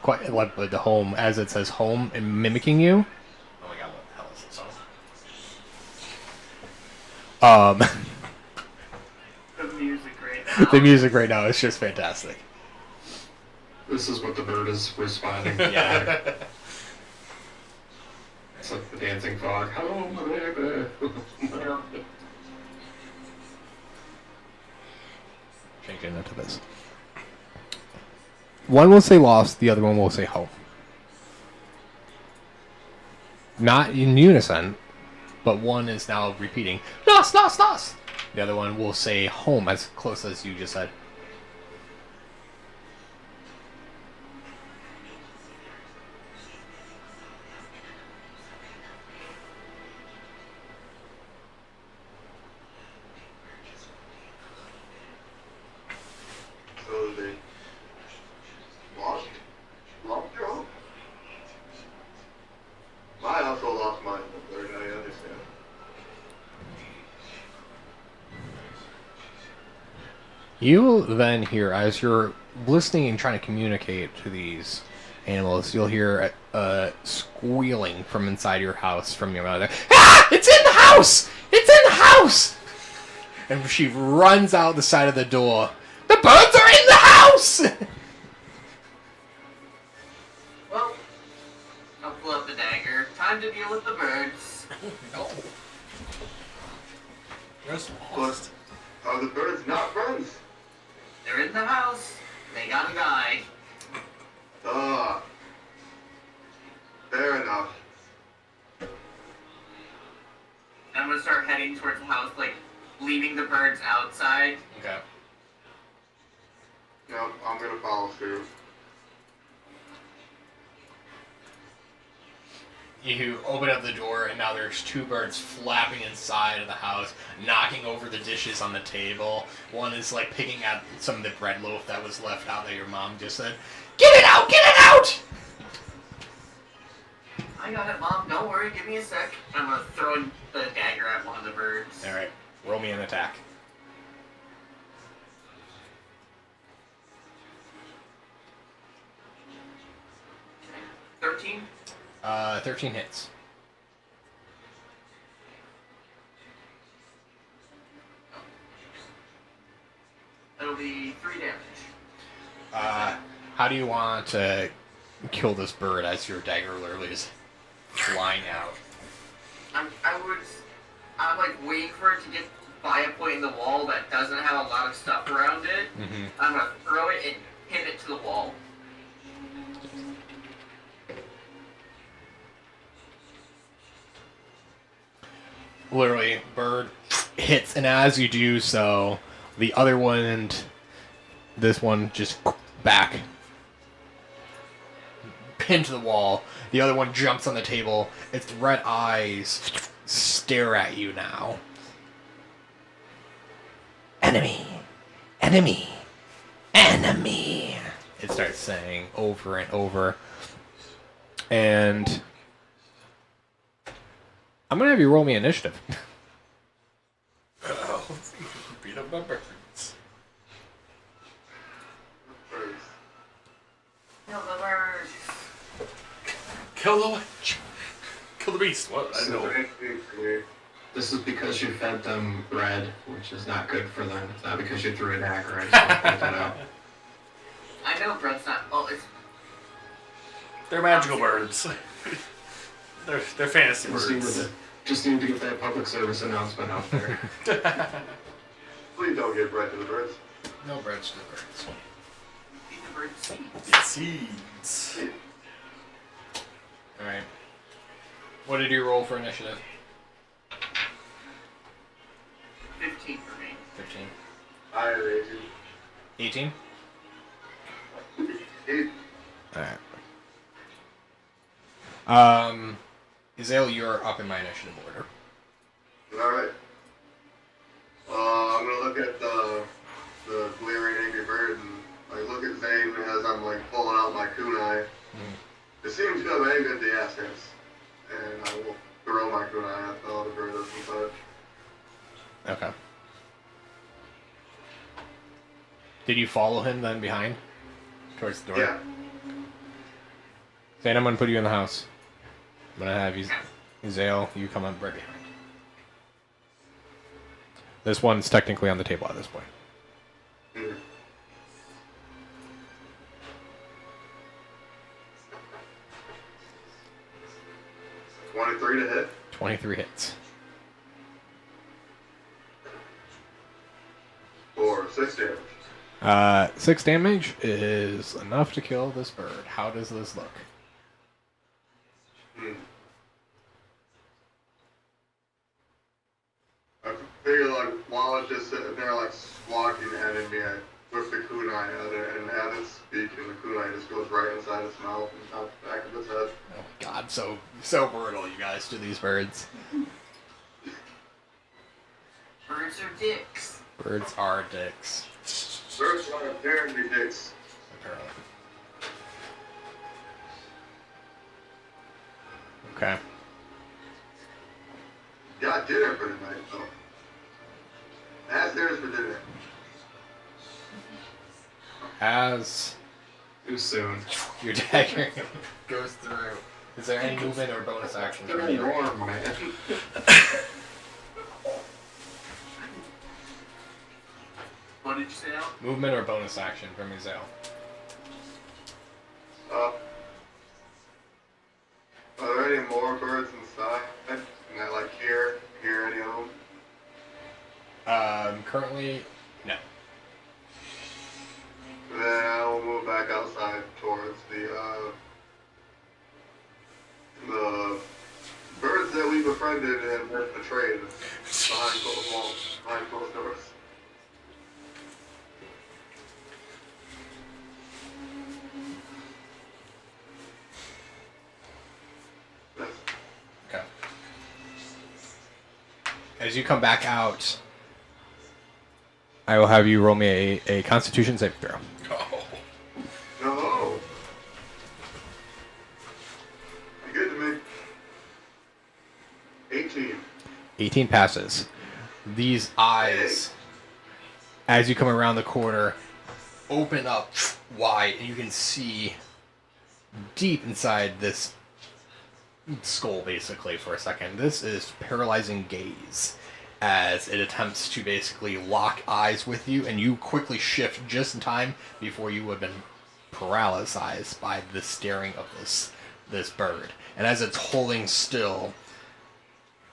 Quite like the home, as it says home and mimicking you. Oh my god, what the hell is this song? The music right now. The music right now is just fantastic. This is what the bird is responding. Yeah. It's like the dancing frog. Hello, my baby. Changing into this. One will say lost, the other one will say home. Not in unison, but one is now repeating, lost, lost, lost. The other one will say home, as close as you just said. So they lost your home? I also lost mine, but I understand. You then hear, as you're listening and trying to communicate to these animals, you'll hear squealing from inside your house from your mother. Ah! It's in the house! It's in the house! And she runs out the side of the door. The birds are in the house! Well, I'll pull up the dagger. Time to deal with the birds. No. But are the birds not friends? They're in the house. They got a guy. Ah. Fair enough. I'm gonna start heading towards the house, like, leaving the birds outside. Okay. Yep, I'm gonna follow suit. You open up the door, and now there's two birds flapping inside of the house, knocking over the dishes on the table. One is, like, picking at some of the bread loaf that was left out that your mom just said, "Get it out! Get it out!" I got it, Mom. Don't worry. Give me a sec. I'm gonna throw the dagger at one of the birds. Alright, roll me an attack. 13? 13 hits. That'll be 3 damage. How do you want to kill this bird as your dagger literally is flying out? I'm like waiting for it to get by a point in the wall that doesn't have a lot of stuff around it. Mm-hmm. I'm gonna throw it and hit it to the wall. Literally, bird hits, and as you do so, the other one and this one just back. Pinned to the wall. The other one jumps on the table. Its red eyes stare at you now. Enemy. Enemy. Enemy. It starts saying over and over. And I'm going to have you roll me initiative. Oh, beat up my birds. Birds. Kill the birds. Kill the witch. Kill the beast. What? I know. This is because you fed them bread, which is not good for them. It's not because you threw a dagger. I just want to point that out. I know bread's not. Oh, it's. They're magical birds. They're fantasy birds. Just need to get that public service announcement out there. Please don't give bread to the birds. No breads to the birds. Feed the birds seeds. It's seeds. Alright. What did you roll for initiative? 15 for me. 15. I have 18? 8. Alright. Hezilleon, you're up in my initiative order. Alright. I'm gonna look at the glaring angry bird and like look at Zane as I'm like pulling out my kunai. It seems to have aimed at the assets, and I will throw my kunai at the other bird that's inside. Okay. Did you follow him then behind? Towards the door? Yeah. Zane, I'm gonna put you in the house. I'm gonna have Hezilleon, you come up right behind. This one's technically on the table at this point. Mm. Mm-hmm. 23 to hit. 23 hits. For 6 damage. 6 damage is enough to kill this bird. How does this look? I figure like while it's just sitting there like squawking at me, I whip the kunai at it and have it speak, and the kunai just goes right inside its mouth and out the back of its head. Oh my god, so brutal, you guys, to these birds. Birds are dicks. Birds are dicks. Birds are apparently dicks. Apparently. Okay. Got dinner for tonight, though. Ask theirs for dinner. As Too soon. your dagger goes through, is there any movement or bonus actions from They're you? warm, man. which Zale? Movement or bonus action from Hezilleon. Are there any more birds inside? Can I like hear any of them? Currently, no. Then I will move back outside towards the birds that we befriended and betrayed behind closed walls, behind closed doors. Okay. As you come back out, I will have you roll me a Constitution saving throw. Oh. No. You good to me? 18. 18 passes. These eyes, as you come around the corner, open up wide, and you can see deep inside this skull, basically, for a second. This is paralyzing gaze, as it attempts to basically lock eyes with you, and you quickly shift just in time before you would have been paralyzed by the staring of this bird. And as it's holding still,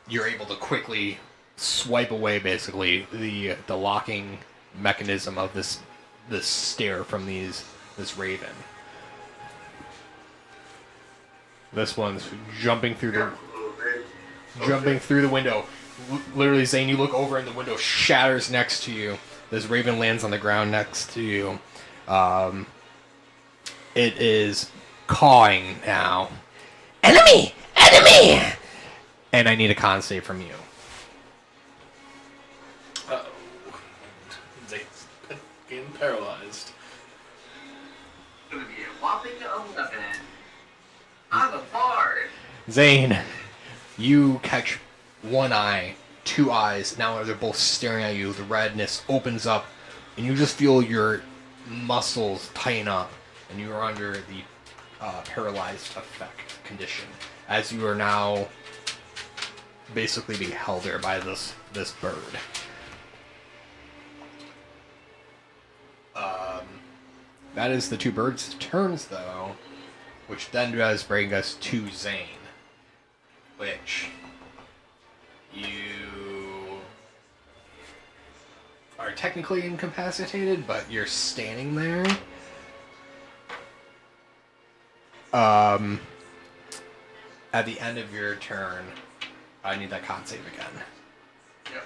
you're able to quickly swipe away basically the locking mechanism of this stare from this raven. This one's jumping through the window. Literally, Zane, you look over and the window shatters next to you. This raven lands on the ground next to you. It is cawing now. Enemy! Enemy! And I need a con save from you. Uh-oh. Zane's getting paralyzed. It's gonna be a whopping 11. I'm a bard. Zane, you catch one eye, two eyes. Now they're both staring at you. The redness opens up, and you just feel your muscles tighten up, and you are under the paralyzed effect condition, as you are now basically being held there by this bird. That is the two birds' turns, though, which then does bring us to Zane, which you are technically incapacitated, but you're standing there. At the end of your turn, I need that con save again. Yep.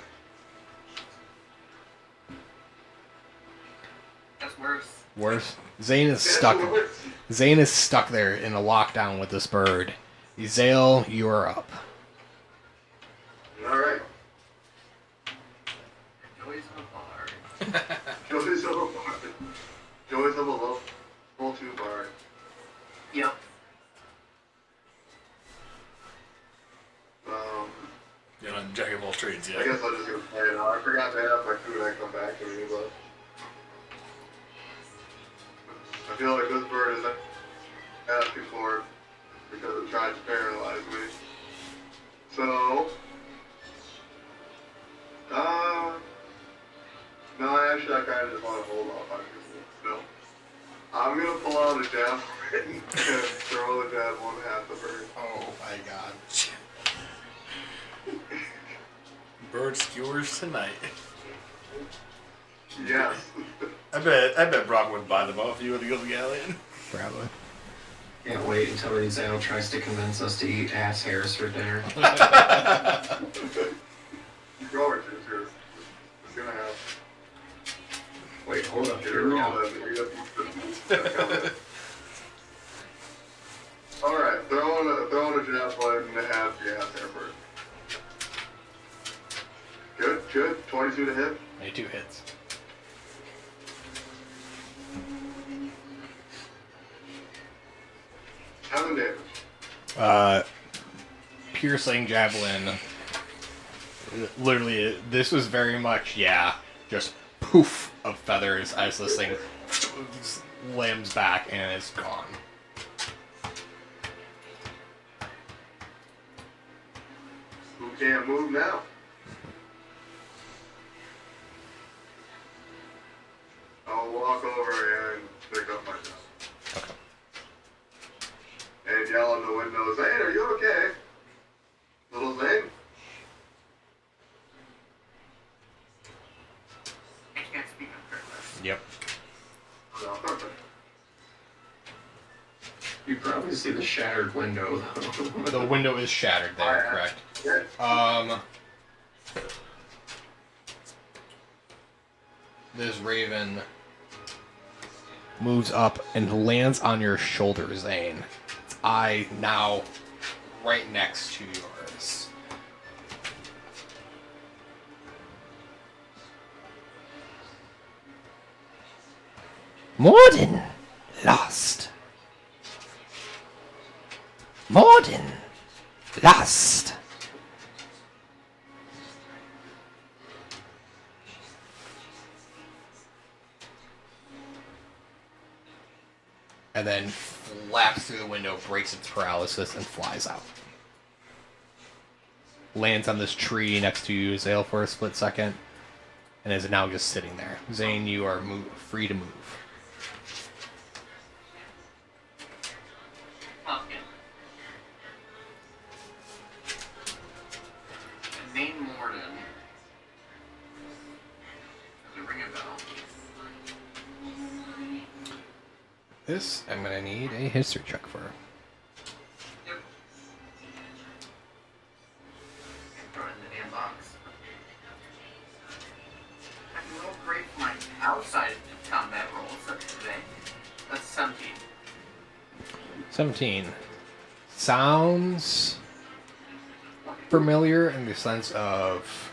That's worse. Worse. Zane is stuck. Zane is stuck there in a lockdown with this bird. Zale, you are up. Alright. Joys of a bard. Joys of a bard. Joys of a level 2 bard. Yep. You're not jack of all trades I yet. guess I'll just go play it out. I forgot to have my kunai come back to me, but I feel like this bird is asking for it because it tried to paralyze me. So, no, actually, I kind of just want to hold off on this still. I'm gonna pull out a javelin and throw the javelin at the bird. Oh my god. Bird skewers tonight. Yes. I bet Brock would buy them off you with the Gilligan. Probably. Can't wait until Rizal tries to convince us to eat ass hairs for dinner. You go over to yours. It's gonna have. Wait, hold up. You're Alright, throwing a javelin and a half gas air bird. Good. 22 to hit. 22 hits. How many damage? Piercing javelin. Literally, this was very much, just poof of feathers as this thing slams back and it's gone. Who can't move now? walk over and pick up my job. Okay. And yell in the window, Zane, are you okay? Little Zane? I can't speak on purpose. Yep. No, perfect. You probably see the shattered window, though. The window is shattered there, correct? Yeah. This raven moves up and lands on your shoulder, Zane. Its eye now right next to yours. Morden lost. Morden lost. And then flaps through the window, breaks its paralysis, and flies out. Lands on this tree next to you, Zale, for a split second, and is now just sitting there. Zane, you are free to move. Okay. The name Morden. Does it ring a bell? This, I'm going to need a history check for. Yep. Throw it in the damn box. I can roll great for my outside combat rolls today. That's 17. 17. Sounds familiar in the sense of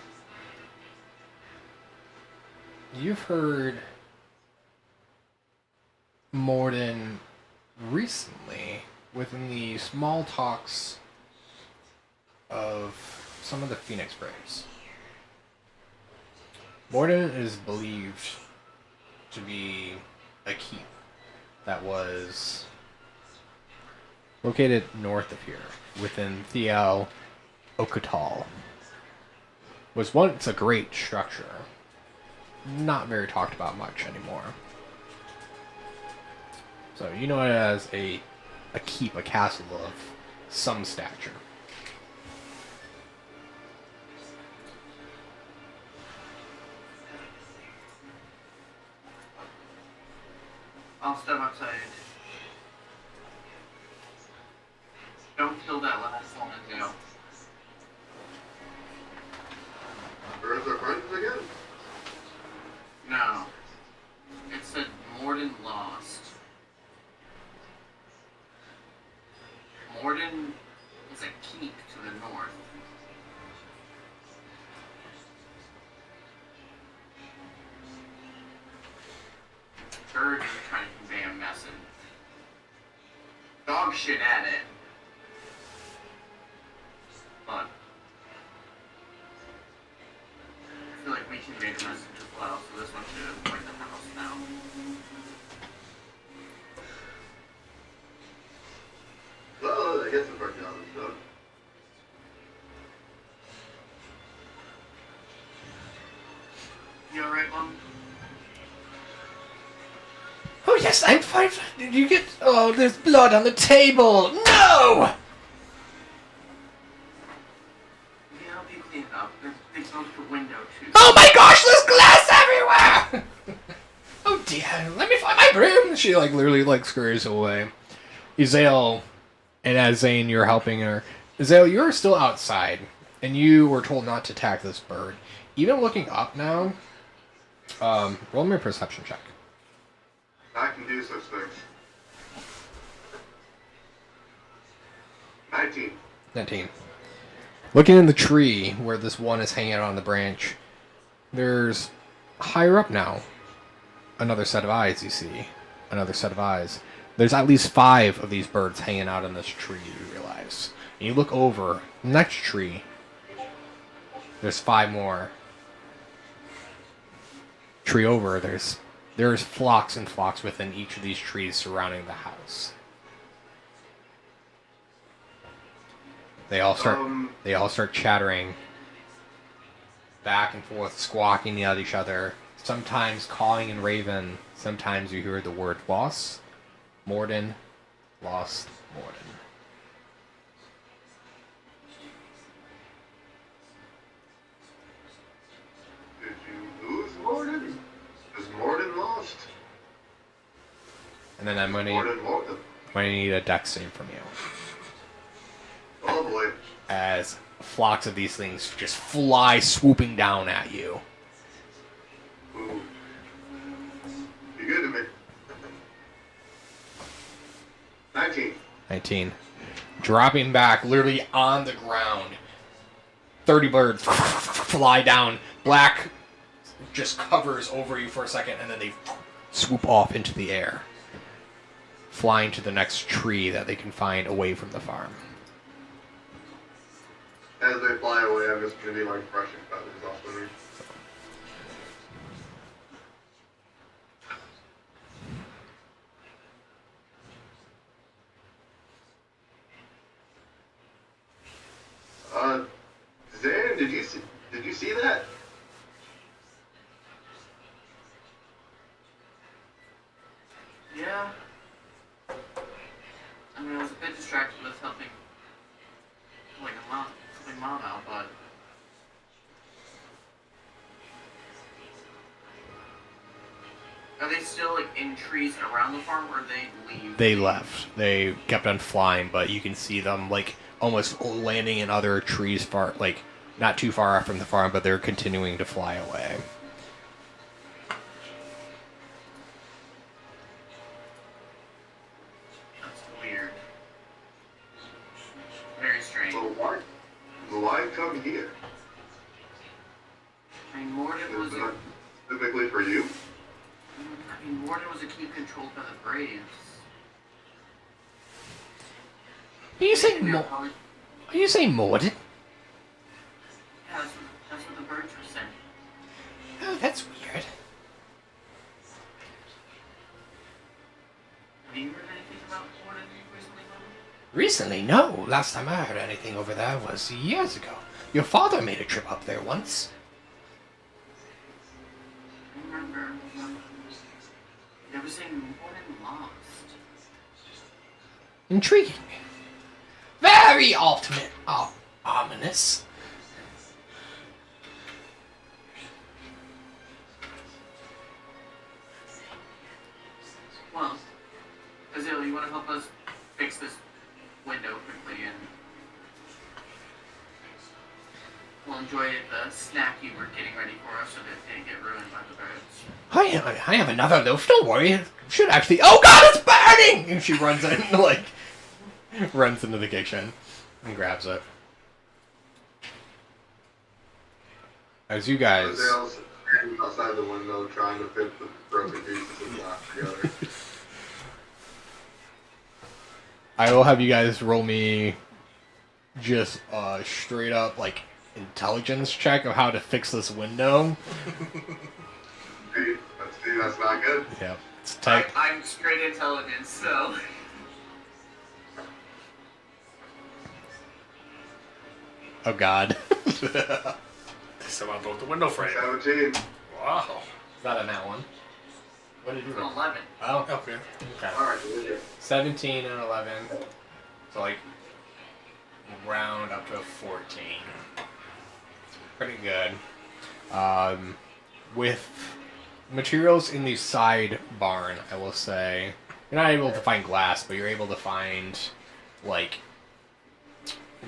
you've heard Morden recently within the small talks of some of the Phoenix Braves. Morden is believed to be a keep that was located north of here, within Thiel Okatal. Was once a great structure, not very talked about much anymore. So you know it as a keep, a castle of some stature. I'll step outside. Don't kill that last one, Gale. Birds are friends again? No. It said Morden lost. Morden is a keep to the north. Bird is trying to convey a message. Dog shit at it. But I feel like we conveyed a message as well, so this one should avoid the house now. Well, I guess the first job is done. You alright, Mom? Oh yes, I'm fine. Did you get... Oh, there's blood on the table. No! Yeah, I'll be cleaning up. They broke the window too. Oh my gosh, there's glass everywhere! Oh dear, let me find my broom. She literally scurries away. Ezale, and as Zane, you're helping her. Ezale, you're still outside, and you were told not to attack this bird. Even looking up now, roll me a perception check. I can do such things. 19. 19. Looking in the tree where this one is hanging out on the branch, there's higher up now another set of eyes. You see another set of eyes. There's at least 5 of these birds hanging out in this tree, you realize. And you look over, next tree, there's 5 more. Tree over, there's flocks and flocks within each of these trees surrounding the house. They all start chattering back and forth, squawking at each other, sometimes calling in Raven, Sometimes you hear the word lost, Morden, lost, Morden. Did you lose Morden? Is Morden lost? And then I'm going Morden. to need a dex save from you. Oh boy. As flocks of these things just fly swooping down at you. Ooh. Be good to me. 19. 19. Dropping back, literally on the ground. 30 birds fly down. Black just covers over you for a second, and then they swoop off into the air, flying to the next tree that they can find away from the farm. As they fly away, I'm just gonna be like brushing feathers off of me. Zan, did you see that? Yeah. I mean, I was a bit distracted with helping mom out, but are they still like in trees around the farm, or they leave? They left. They kept on flying, but you can see them like almost landing in other trees far, like not too far off from the farm, but they're continuing to fly away. That's weird. Very strange. Well, why come here? I mean, Morden was Is it specifically for you? Morden was a keep controlled by the Braves. Are you saying We were Mo- probably- Are you saying Morden? Yeah, that's what the birds were saying. Oh, that's weird. Have you heard anything about Morden recently, Mom? Recently, no. Last time I heard anything over there was years ago. Your father made a trip up there once. I remember. They were saying Morden lost. Intriguing. Very ultimate. Ominous. Well, Hezilleon, you want to help us fix this window quickly, and we'll enjoy the snack you were getting ready for us so that it didn't get ruined by the birds. I have another loaf. Don't worry. It should actually. Oh God, it's burning! And she runs in, runs into the kitchen and grabs it. As you guys. They all sitting outside the window trying to fit the broken pieces of glass together. I will have you guys roll me just straight up like intelligence check of how to fix this window. See, that's not good. Yep. It's type. I'm straight intelligence, so. Oh God. Someone broke the window frame. 17. Wow. Is that a nat one? What did you It's an roll? 11. Oh. Okay. Okay. Alright, yeah. 17 and 11. So like round up to 14. Pretty good. With materials in the side barn, I will say, you're not able to find glass, but you're able to find like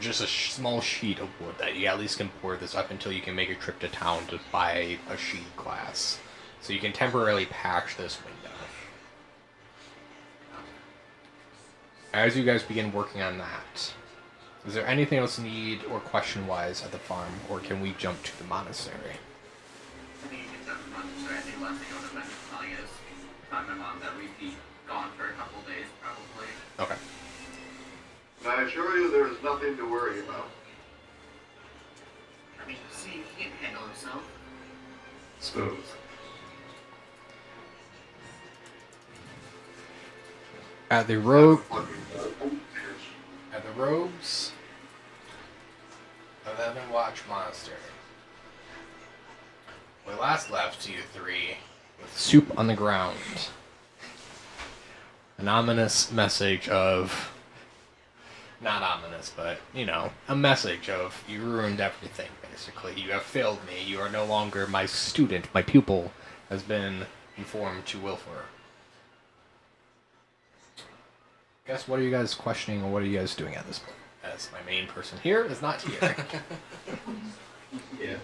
just a small sheet of wood that you at least can pour this up until you can make a trip to town to buy a sheet of glass. So you can temporarily patch this window. As you guys begin working on that, is there anything else need or question-wise at the farm, or can we jump to the monastery? I think you can jump on this, right? I think last thing I would have been telling is telling my mom that we'd be gone for a couple days, probably. Okay. And I assure you there is nothing to worry about. I mean, see, he can't handle himself. Suppose. At the robes of Ebonwatch Monastery. When we last left you three, with soup on the ground. An ominous message of... Not ominous, but, a message of you ruined everything, basically. You have failed me. You are no longer my student. My pupil has been informed to Wilfer. Guess what are you guys questioning, or what are you guys doing at this point? As my main person here is not here. Yeah.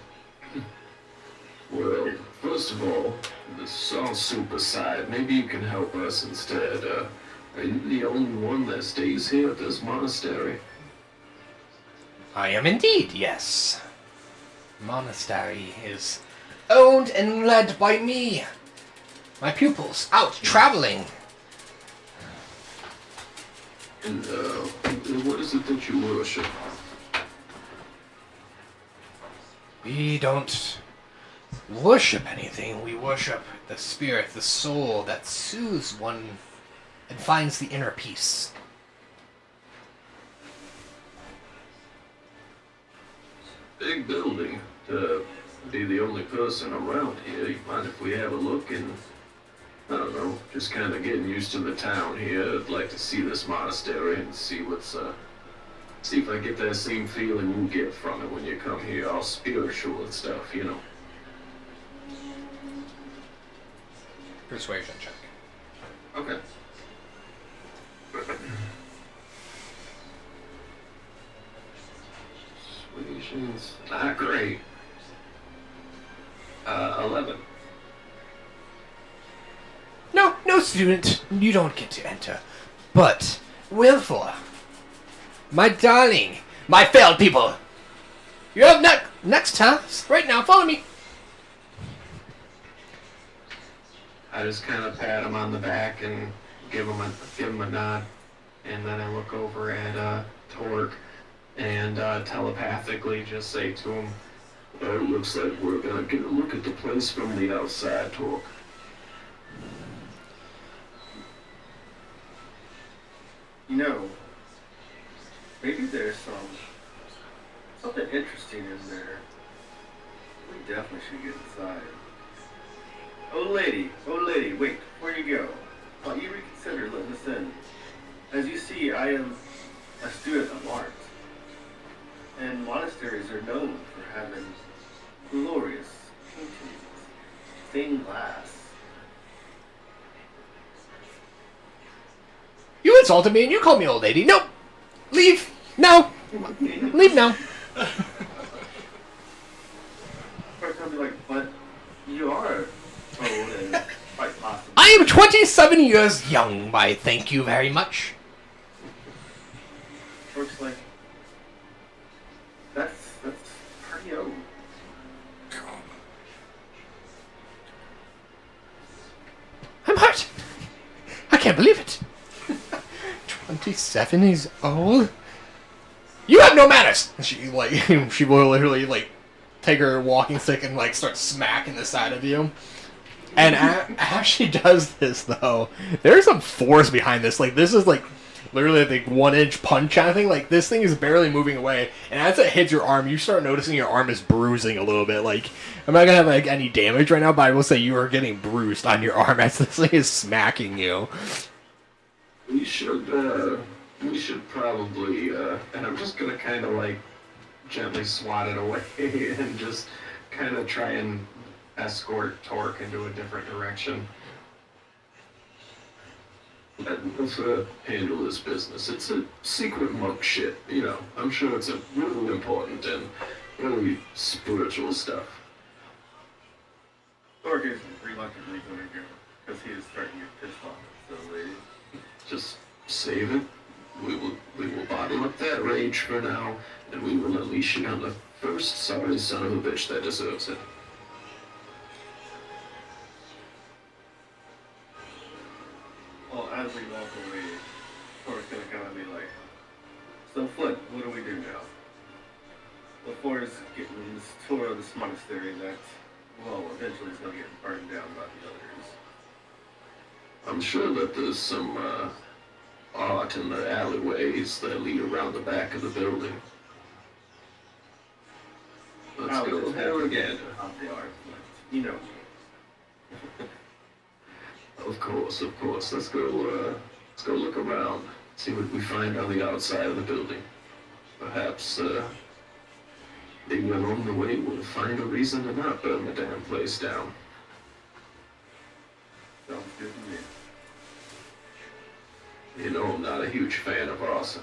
Well, first of all, this all soup aside, maybe you can help us instead. Are you the only one that stays here at this monastery? I am indeed, yes. Monastery is owned and led by me. My pupils out traveling. And, what is it that you worship? We don't worship anything. We worship the spirit, the soul that soothes one and finds the inner peace. Big building. To be the only person around here, you mind if we have a look and, I don't know, just kind of getting used to the town here. I'd like to see this monastery and see what's, see if I get that same feeling you get from it when you come here, all spiritual and stuff, Persuasion check. Okay. Persuasion's not great. 11. No, student. You don't get to enter. But, Wilfor, my darling, my failed people, you have next task. Right now, follow me. I just kind of pat him on the back and give him a nod, and then I look over at Torque and telepathically just say to him, "It looks like we're gonna get a look at the place from the outside, Torque." Maybe there's something interesting in there. We definitely should get inside. Oh lady, wait, before you go, why don't you reconsider letting us in? As you see, I am a student of art, and monasteries are known for having glorious paintings, stained glass. You insulted me and you called me old lady. Nope. Leave. No. Leave now. But you are old and quite possible. I am 27 years young, why thank you very much. Looks like that's pretty old. I'm hurt. I can't believe it. 27 years old? You have no manners! And she will literally, take her walking stick and, start smacking the side of you. And as she does this, though, there's some force behind this. This is, literally, 1-inch punch kind of thing. This thing is barely moving away. And as it hits your arm, you start noticing your arm is bruising a little bit. I'm not gonna have, any damage right now, but I will say you are getting bruised on your arm as this thing is smacking you. We should probably, and I'm just gonna kind of gently swat it away and just kind of try and escort Torque into a different direction. Let's handle this business. It's a secret monk shit, I'm sure it's a really important and really spiritual stuff. Torque is reluctantly going to go, because he is starting to get pissed off at the lady. Just save it. We will bottle up that rage for now, and we will unleash it on the first sorry son of a bitch that deserves it. Well, as we walk away, Torque's going to kind of be like, so Flint, what do we do now? Before is getting this tour of this monastery that, well, eventually is going to get burned down by the others. I'm sure that there's some art in the alleyways that lead around the back of the building. Let's go there again. Of the art, but you know. Of course, of course. Let's go look around. See what we find on the outside of the building. Perhaps, maybe along the way we'll find a reason to not burn the damn place down. Sounds good to me. You know I'm not a huge fan of arson.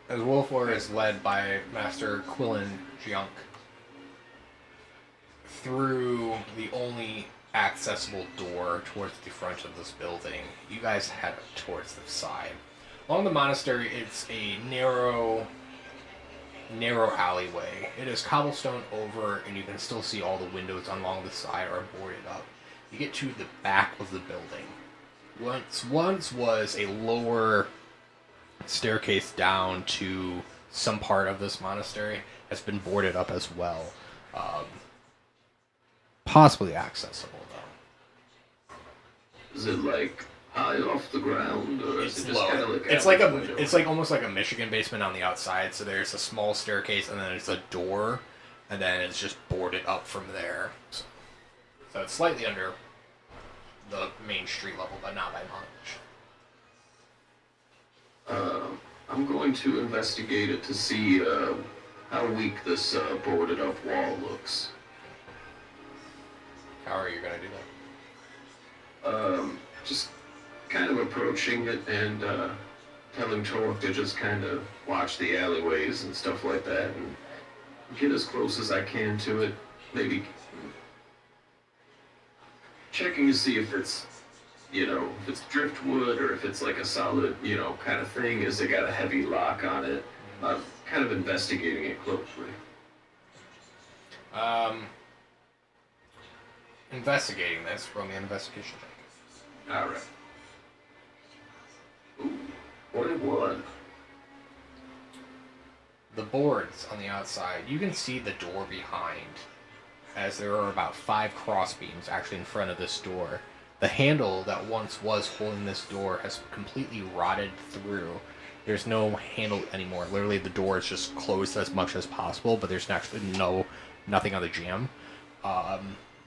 As Wolfwar is led by Master Quillen Junk through the only accessible door towards the front of this building, you guys head towards the side. Along the monastery, it's a narrow alleyway. It is cobblestone over, and you can still see all the windows along the side are boarded up. You get to the back of the building. Once was a lower staircase down to some part of this monastery, has been boarded up as well. Possibly accessible, though. Is it like high off the ground, or is It's it just low. kind of like It's like almost like a Michigan basement on the outside. So there's a small staircase, and then there's a door, and then it's just boarded up from there. So it's slightly under the main street level, but not by much. I'm going to investigate it to see how weak this boarded up wall looks. How are you gonna do that? Just kind of approaching it and telling Torque to just kind of watch the alleyways and stuff like that and get as close as I can to it. Maybe checking to see if it's, if it's driftwood or if it's like a solid, kind of thing. Is it got a heavy lock on it? Kind of investigating it closely. Investigating this, roll me an investigation check. All right. Ooh, 21. The boards on the outside, you can see the door behind, as there are about 5 crossbeams actually in front of this door. The handle that once was holding this door has completely rotted through. There's no handle anymore. Literally, the door is just closed as much as possible, but there's actually nothing on the jamb.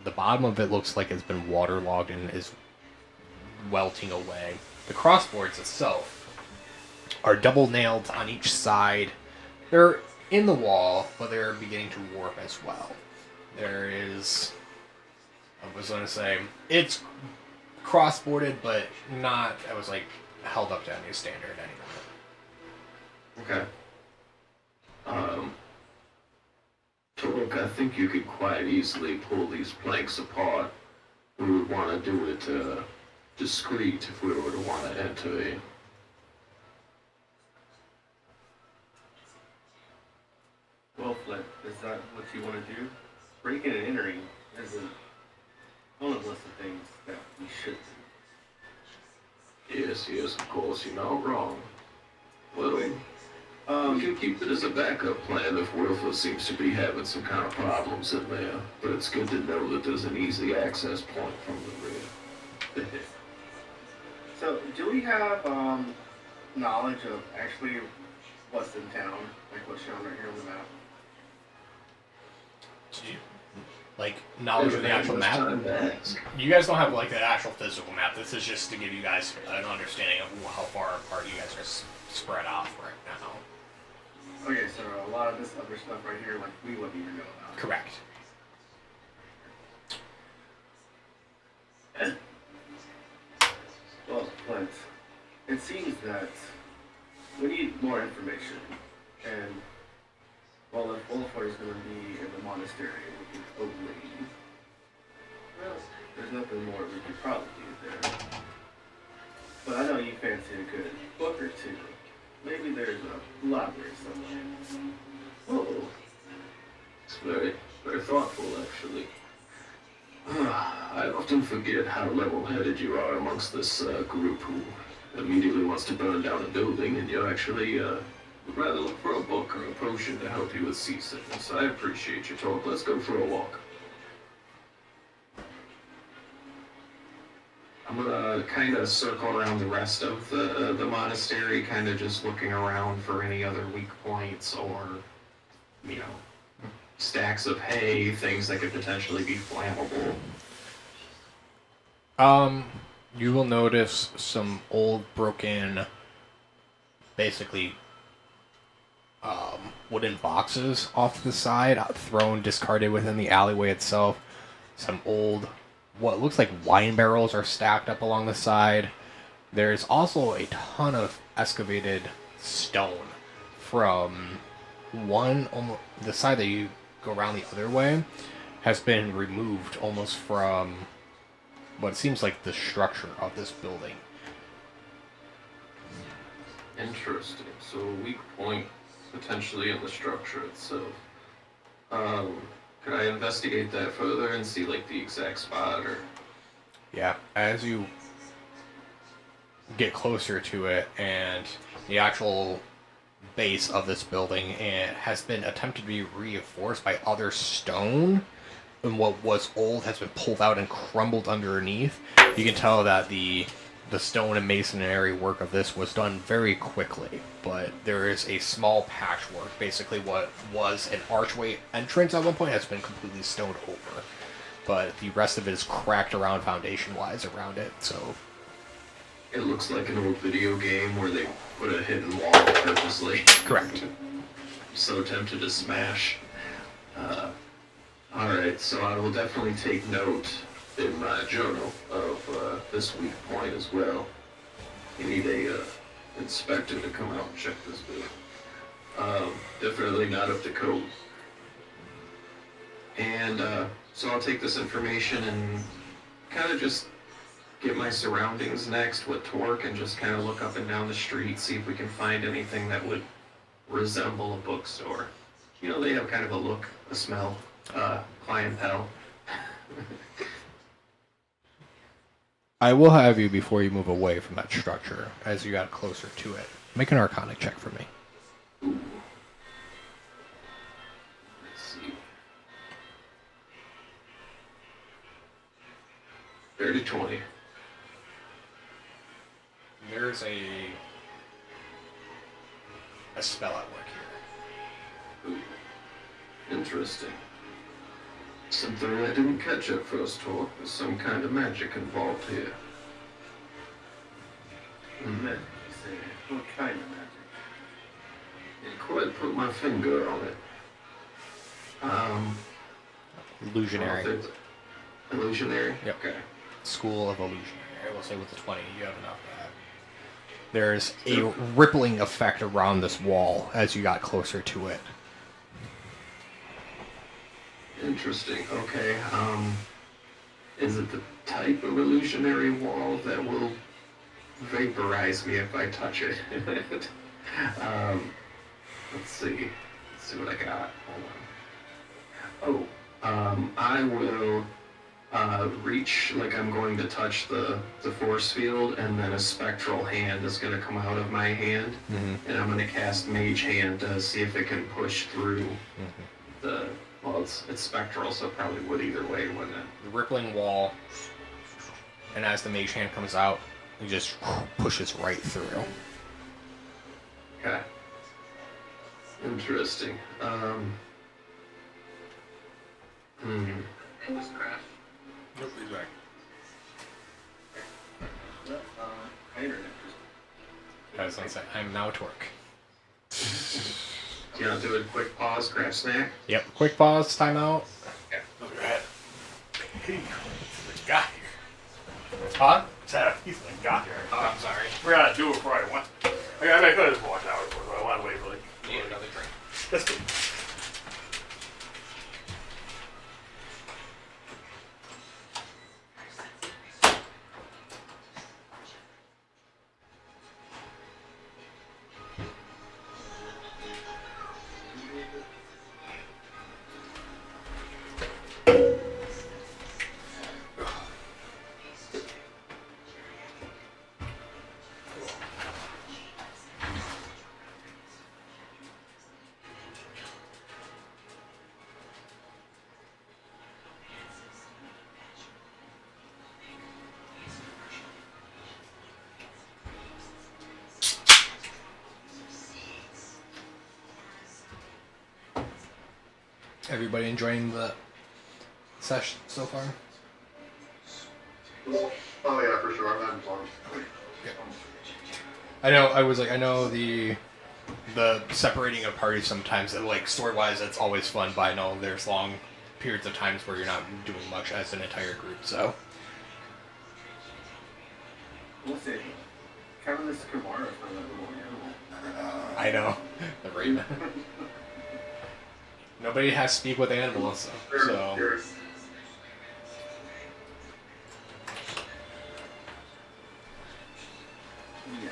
The bottom of it looks like it's been waterlogged and is welting away. The crossboards itself are double nailed on each side. They're in the wall, but they're beginning to warp as well. There is, I was going to say, it's crossboarded, but not, held up to any standard anymore. Okay. Torque, I think you could quite easily pull these planks apart. We would want to do it discreet if we were to want to enter in. Well, Flip, is that what you want to do? Breaking and entering isn't on the list of things that we should do. Yes, of course, you're not wrong. Well, we can keep it as a backup plan if Wilford seems to be having some kind of problems in there. But it's good to know that there's an easy access point from the rear. So, do we have knowledge of actually what's in town? Like what's shown right here on the map? Knowledge of the actual map? You guys don't have the actual physical map. This is just to give you guys an understanding of how far apart you guys are spread off right now. Okay, so a lot of this other stuff right here, we wouldn't even know about. Correct. Well, Flint, it seems that we need more information, and well, if Wolfwar is going to be in the monastery with the old lady, well, there's nothing more we could probably do there. But I know you fancy a good book or two. Maybe there's a library somewhere. Oh, it's very, very thoughtful, actually. I often forget how level-headed you are amongst this group who immediately wants to burn down a building, and you actually would rather look for a book or a potion to help you with seasickness. I appreciate your talk. Let's go for a walk. I'm gonna kind of circle around the rest of the monastery, kind of just looking around for any other weak points or, stacks of hay, things that could potentially be flammable. You will notice some old, broken, basically, wooden boxes off to the side, thrown, discarded within the alleyway itself. Some old, what looks like wine barrels are stacked up along the side. There's also a ton of excavated stone from the side that you go around the other way has been removed almost from what seems like the structure of this building. Interesting. So a weak point potentially in the structure itself. Could I investigate that further and see like the exact spot or? Yeah, as you get closer to it and the actual base of this building has been attempted to be reinforced by other stone, and what was old has been pulled out and crumbled underneath. You can tell that the stone and masonry work of this was done very quickly, but there is a small patchwork. Basically what was an archway entrance at one point has been completely stoned over, but the rest of it is cracked around foundation wise around it. So it looks like an old video game where they put a hidden wall purposely. correct. I'm so tempted to smash. Alright, so I will definitely take note in my journal of this weak point as well. You need a inspector to come out and check this building. Definitely not up to code. And so I'll take this information and kind of just get my surroundings next with Torque and just kind of look up and down the street, see if we can find anything that would resemble a bookstore. You know, they have kind of a look, a smell, clientele. I will have you, before you move away from that structure, as you got closer to it, make an Arcana check for me. Ooh. Let's see. 30-20. There's a spell at work here. Ooh. Interesting. Something I didn't catch at first, Torque. There's some kind of magic involved here. Magic, you say? What kind of magic? Didn't quite put my finger on it. Illusionary. Illusionary? Yep. Okay. School of Illusionary. I will say with the 20, you have enough of that. There's a rippling effect around this wall as you got closer to it. Interesting. Okay. Is it the type of illusionary wall that will vaporize me if I touch it? Let's see. Let's see what I got. Hold on. I will reach like I'm going to touch the force field, and then a spectral hand is going to come out of my hand, and I'm going to cast Mage Hand to see if it can push through the. Well, it's spectral, so it probably would either way, wouldn't it? The rippling wall, and as the mage hand comes out, it just pushes right through. Okay. Interesting. It was crashed. Nope, he's back. My internet just... I was going to say, I'm now Torque. Do you want to do a quick pause, grab snack? Yep, quick pause, timeout. Look at that. He's the guy here. Huh? He's the guy here. Oh, I'm sorry. We're gonna do it before I went. I could just walk out, but I want to wait for like. Need another drink. That's good. Everybody enjoying the session so far? Oh yeah, for sure. I'm having fun. I know the separating of parties sometimes, like story-wise, that's always fun, but I know there's long periods of times where you're not doing much as an entire group, so. We'll see. Kind of this Kamara from that little animal. I know. The raven. Nobody has to speak with animals, so. Yeah.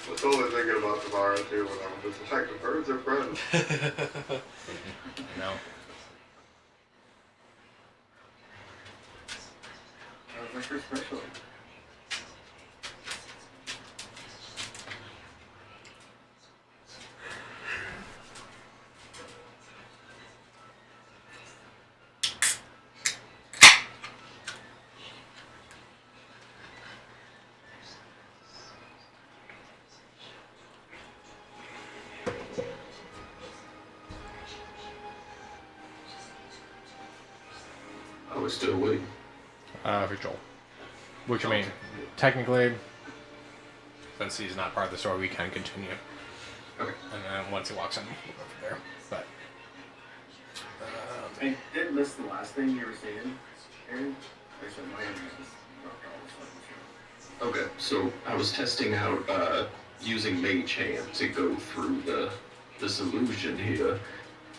I was totally thinking about tomorrow too when I'm just like, the birds are friends. No. That was my first special. I was still waiting. For Joel. Which I mean, technically, since he's not part of the story, we can continue. Okay. And then once he walks in, we'll go from there. But. I did miss the last thing you were saying, Aaron. I said my hand is knocked all of a sudden. Okay, so I was testing out using Mage Hand to go through this illusion here.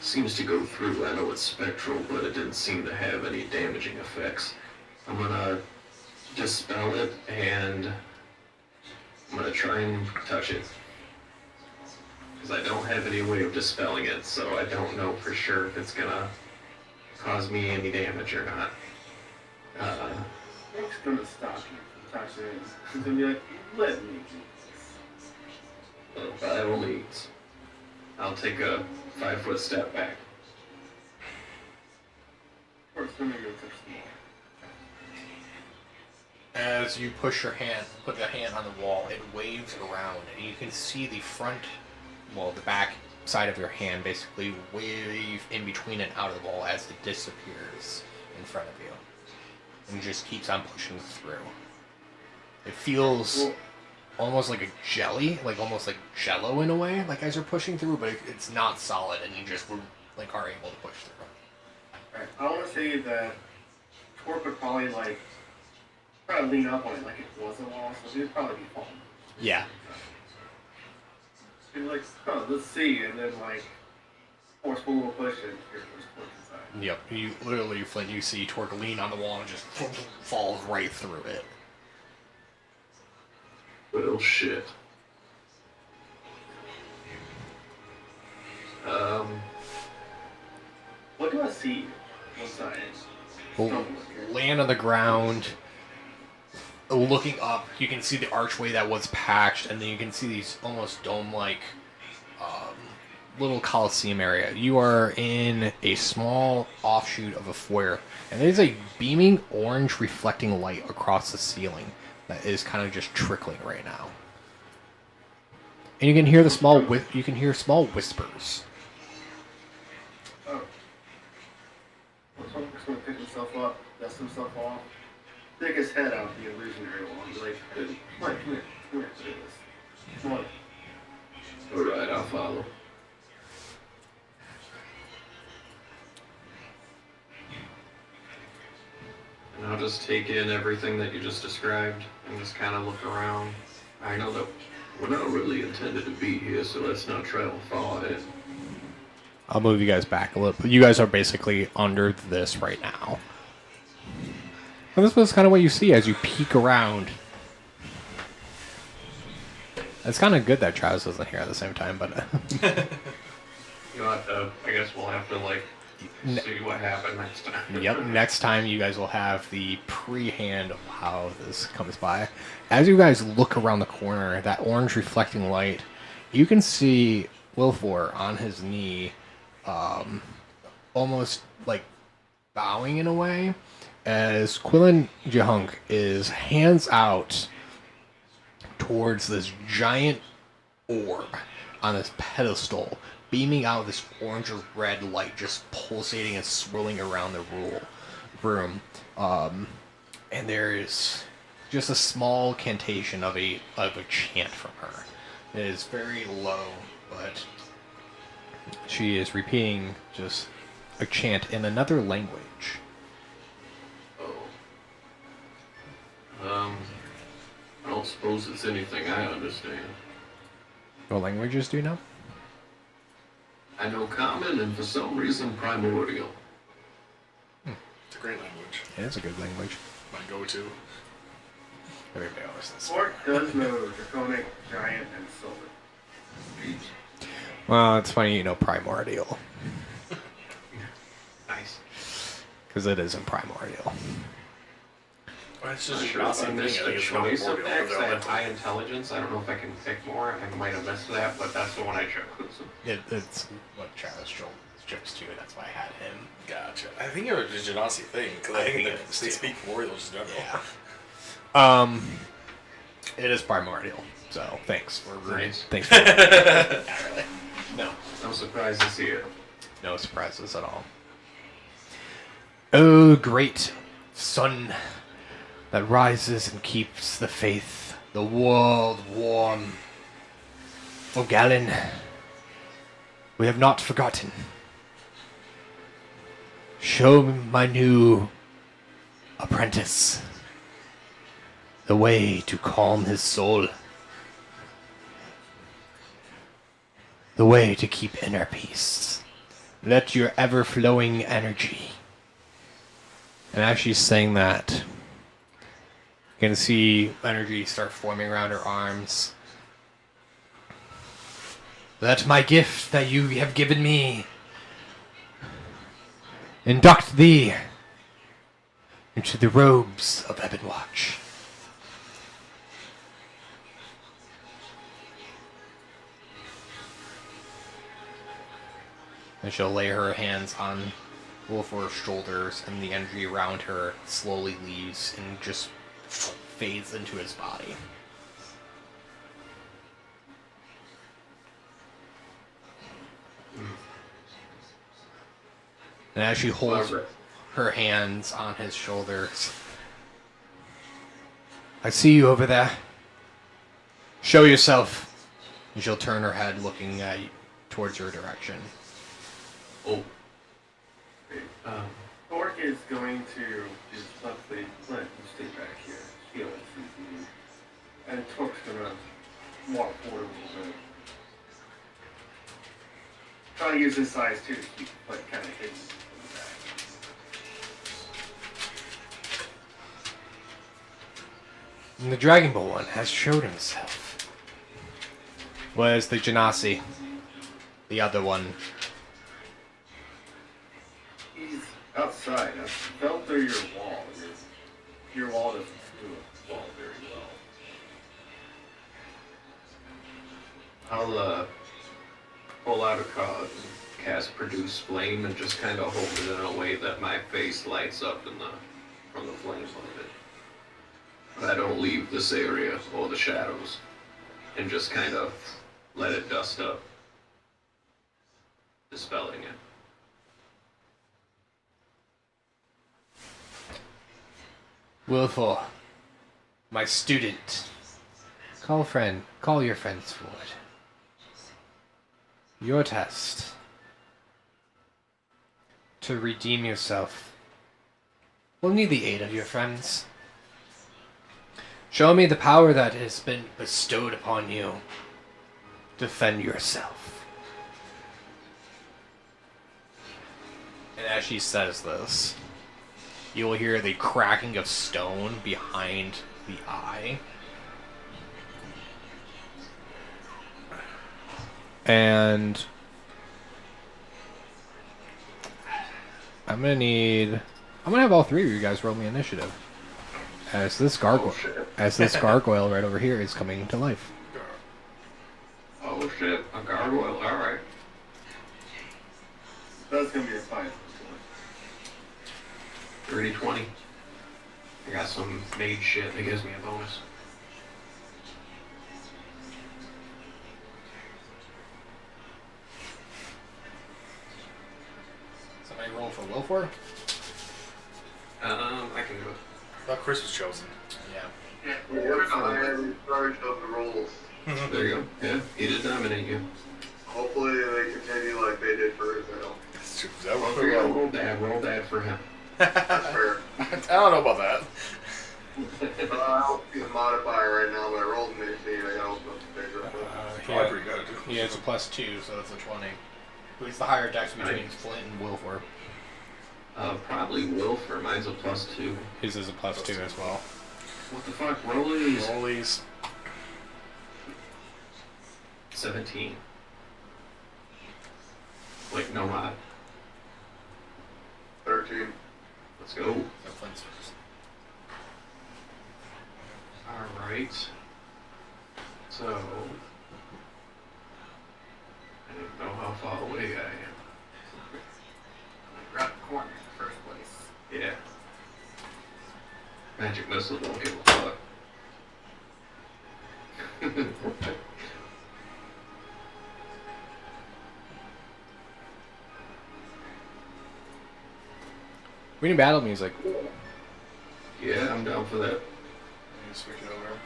Seems to go through. I know it's spectral, but it didn't seem to have any damaging effects. I'm gonna dispel it, and I'm gonna try and touch it. Because I don't have any way of dispelling it, so I don't know for sure if it's gonna cause me any damage or not. Nick's gonna stop you from touching it. He's gonna be like, let me do this. Well, by all means, I'll take a 5-foot step back. Of course, then you're gonna touch the wall. As you push your hand, put the hand on the wall, it waves around, and you can see the front, well, the back side of your hand basically wave in between and out of the wall as it disappears in front of you. And just keeps on pushing through. It feels almost like a jelly, like almost like jello in a way, like as you're pushing through, but it's not solid, and you just like are able to push through. Alright, I want to say that Torque would probably lean up on it like it was a wall, so he'd probably be falling. Yeah. He'd be like, oh, let's see, and then forceful little push and here's Torque inside. Yep. You literally, Flint, you see Torque lean on the wall and just falls right through it. Well, shit. What do I see? What side? Well, land on the ground, looking up, you can see the archway that was patched, and then you can see these almost dome-like little coliseum area. You are in a small offshoot of a foyer, and there's a beaming orange reflecting light across the ceiling that is kind of just trickling right now. And you can hear small whispers. Oh. Well, Torque's gonna pick himself up, dust himself off, stick his head out the illusionary wall and be like, hey, come here, do this. Come on. Alright, I'll follow. And I'll just take in everything that you just described and just kind of look around. I know that we're not really intended to be here, so let's not travel far in. I'll move you guys back a little. You guys are basically under this right now. And this was kind of what you see as you peek around. It's kind of good that Travis isn't here at the same time, but... You know, I guess we'll have to, see what happened next time. Yep, next time you guys will have the pre-hand of how this comes by. As you guys look around the corner, that orange reflecting light, you can see Wilfor on his knee, almost like bowing in a way, as Quillen Jehunk is hands out towards this giant orb on this pedestal, beaming out this orange or red light, just pulsating and swirling around the room. And there is just a small cantation of a chant from her. It is very low, but she is repeating just a chant in another language. I don't suppose it's anything I understand. What languages do you know? I know Common and for some reason Primordial. It's a great language. It is a good language. My go-to. Everybody always says. Orc does know Draconic, Giant, and Silver. Well, it's funny you know primordial. Nice. Because it isn't primordial. Well, it's I'm just sure not if I something. I missed think a it's choice of primordial. X, I have high intelligence. I don't know if I can pick more. I might have missed that, but that's the one I chose. It's what Travis chose to, that's why I had him. Gotcha. I think it was a Genasi thing, because I think they speak primordial just general. Yeah. It is primordial. So thanks for Nice. thanks for not really. No surprise to see it. No surprises at all. Oh, great sun that rises and keeps the faith, the world warm. Oh, Galen, we have not forgotten. Show my new apprentice the way to calm his soul. The way to keep inner peace. Let your ever-flowing energy. And as she's saying that, you can see energy start forming around her arms. Let my gift that you have given me induct thee into the robes of Ebonwatch. And she'll lay her hands on both of her shoulders, and the energy around her slowly leaves and just fades into his body. And as she holds her hands on his shoulders, I see you over there. Show yourself. And she'll turn her head looking at you, towards your direction. Oh. Orc is going to just let the Clint and stay back here. Heal it through and Torque's gonna walk forward a little bit. Trying to use his size too to keep Clint kind of hidden in the back. And the Dragonborn one has showed himself. Where's the Genasi? The other one. He's outside. I felt through your wall. Your wall doesn't do a wall very well. I'll pull out a card and cast Produce Flame and just kind of hold it in a way that my face lights up from the flames of it. But I don't leave this area or the shadows, and just kind of let it dust up, dispelling it. Wilfor, my student. Call your friends forward. Your test. To redeem yourself. We'll need the aid of your friends. Show me the power that has been bestowed upon you. Defend yourself. And as she says this, you will hear the cracking of stone behind the eye. And I'm gonna have all three of you guys roll me initiative. As this gargoyle right over here is coming to life. Oh shit, a gargoyle, alright. That's gonna be a 5. 30-20. I got some mage shit that gives me a bonus. Somebody roll for Wilfor? I can do it. I thought Chris was chosen. Yeah. Yeah, Yes, I am in charge of the rolls. There you go. Yeah, he did nominate you. Hopefully they continue like they did for Hezilleon. That's true. That Well, worked if you're pretty gonna well. roll bad for him. That's fair. I don't know about that. I don't see a modifier right now, but I rolled an 18. I gotta open up the page real quick. Probably pretty good. He has a +2, so that's a 20. Who's the higher dex between Flint and Wilfor? Probably Wilfer. Mine's a +2. His is a +2 as well. What the fuck? Rollies. Rollies. 17. Wait, no mod. 13. Let's go. So Flint's first. Alright. So... I don't know how far away I am. We're at the corner in the first place. Yeah. Magic missile don't give a fuck. We need battle music. Yeah, I'm down for that. Let me switch it over.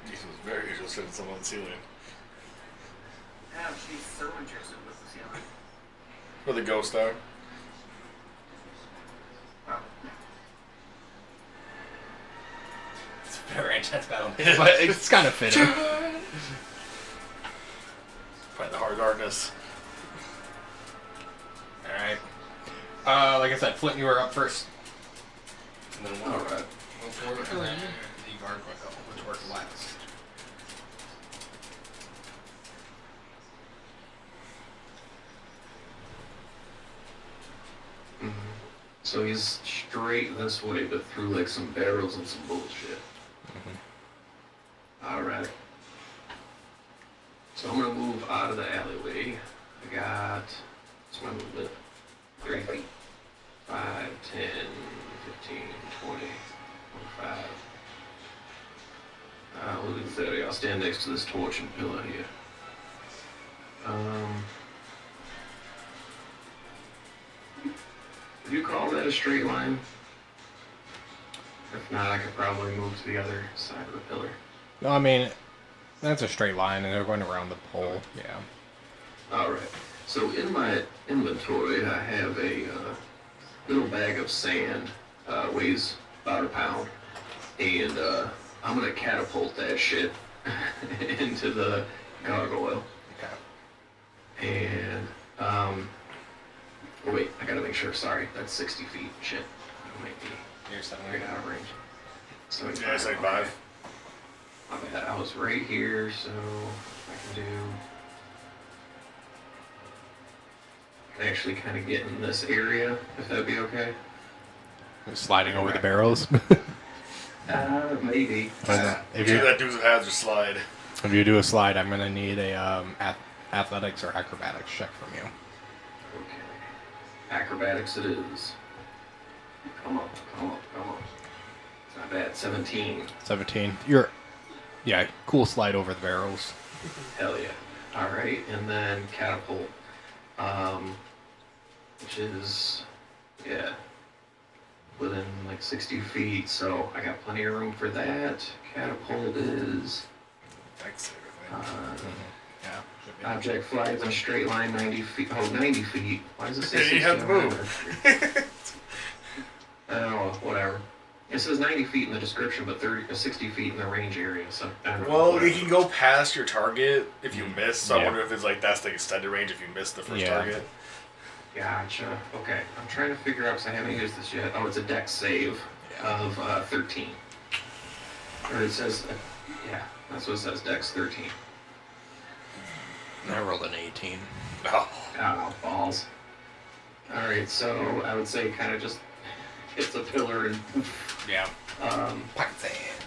Jesus was very interested in someone ceiling. Yeah, she's so interested with the ceiling. For the ghost star. Oh. It's a very intense battle music, but it's kind of fitting. Find the hard darkness. Alright. Like I said, Flint, you were up first. And then one. Alright. Wilfor, and then the gargoyle, which worked last. So he's straight this way, but through like some barrels and some bullshit. Alright. So I'm gonna move out of the alleyway. I got, what's my movement? 3 feet. 5, 10, 15, 20, 25. We'll do 30. I'll stand next to this torch and pillar here. Would you call that a straight line? If not, I could probably move to the other side of the pillar. No, I mean, that's a straight line, and they're going around the pole. Yeah. Alright. So in my inventory, I have a little bag of sand. Weighs about a pound. And I'm going to catapult that shit into the gargoyle. Okay. And, oh wait, I gotta make sure, sorry, that's 60 feet. Shit. That might be You're 7 right out of range. Yeah, 75. My bad, I was right here, so I can do... I can actually kind of get in this area, if that'd be okay. Sliding over the barrels. Maybe. if Do you that dude's hazard slide. if you do a slide, I'm gonna need a athletics or acrobatics check from you. Okay. Acrobatics it is. Come on, come on, come on. It's not bad. 17. 17. Yeah, cool slide over the barrels. Hell yeah. Alright, and then catapult. Which is, yeah, within like 60 feet, so I got plenty of room for that. Catapult is, Thanks, everything. Yeah. Should be. object flies in a straight line 90 feet. Oh, 90 feet. Why does it say 60? You have to move. Oh, whatever. It says 90 feet in the description, but 60 feet in the range area, so I don't know. Well, Whatever. you can go past your target if you miss, so I Yeah. wonder if it's like that's the extended range if you miss the first Yeah. target. Gotcha. Okay. I'm trying to figure out, because I haven't used this yet. Oh, it's a dex save of 13. Or it says, yeah, that's what it says, dex 13. I rolled an 18. Oh. Oh, balls. Alright, so I would say kind of just hits a pillar and Yeah. um, Pocket sand.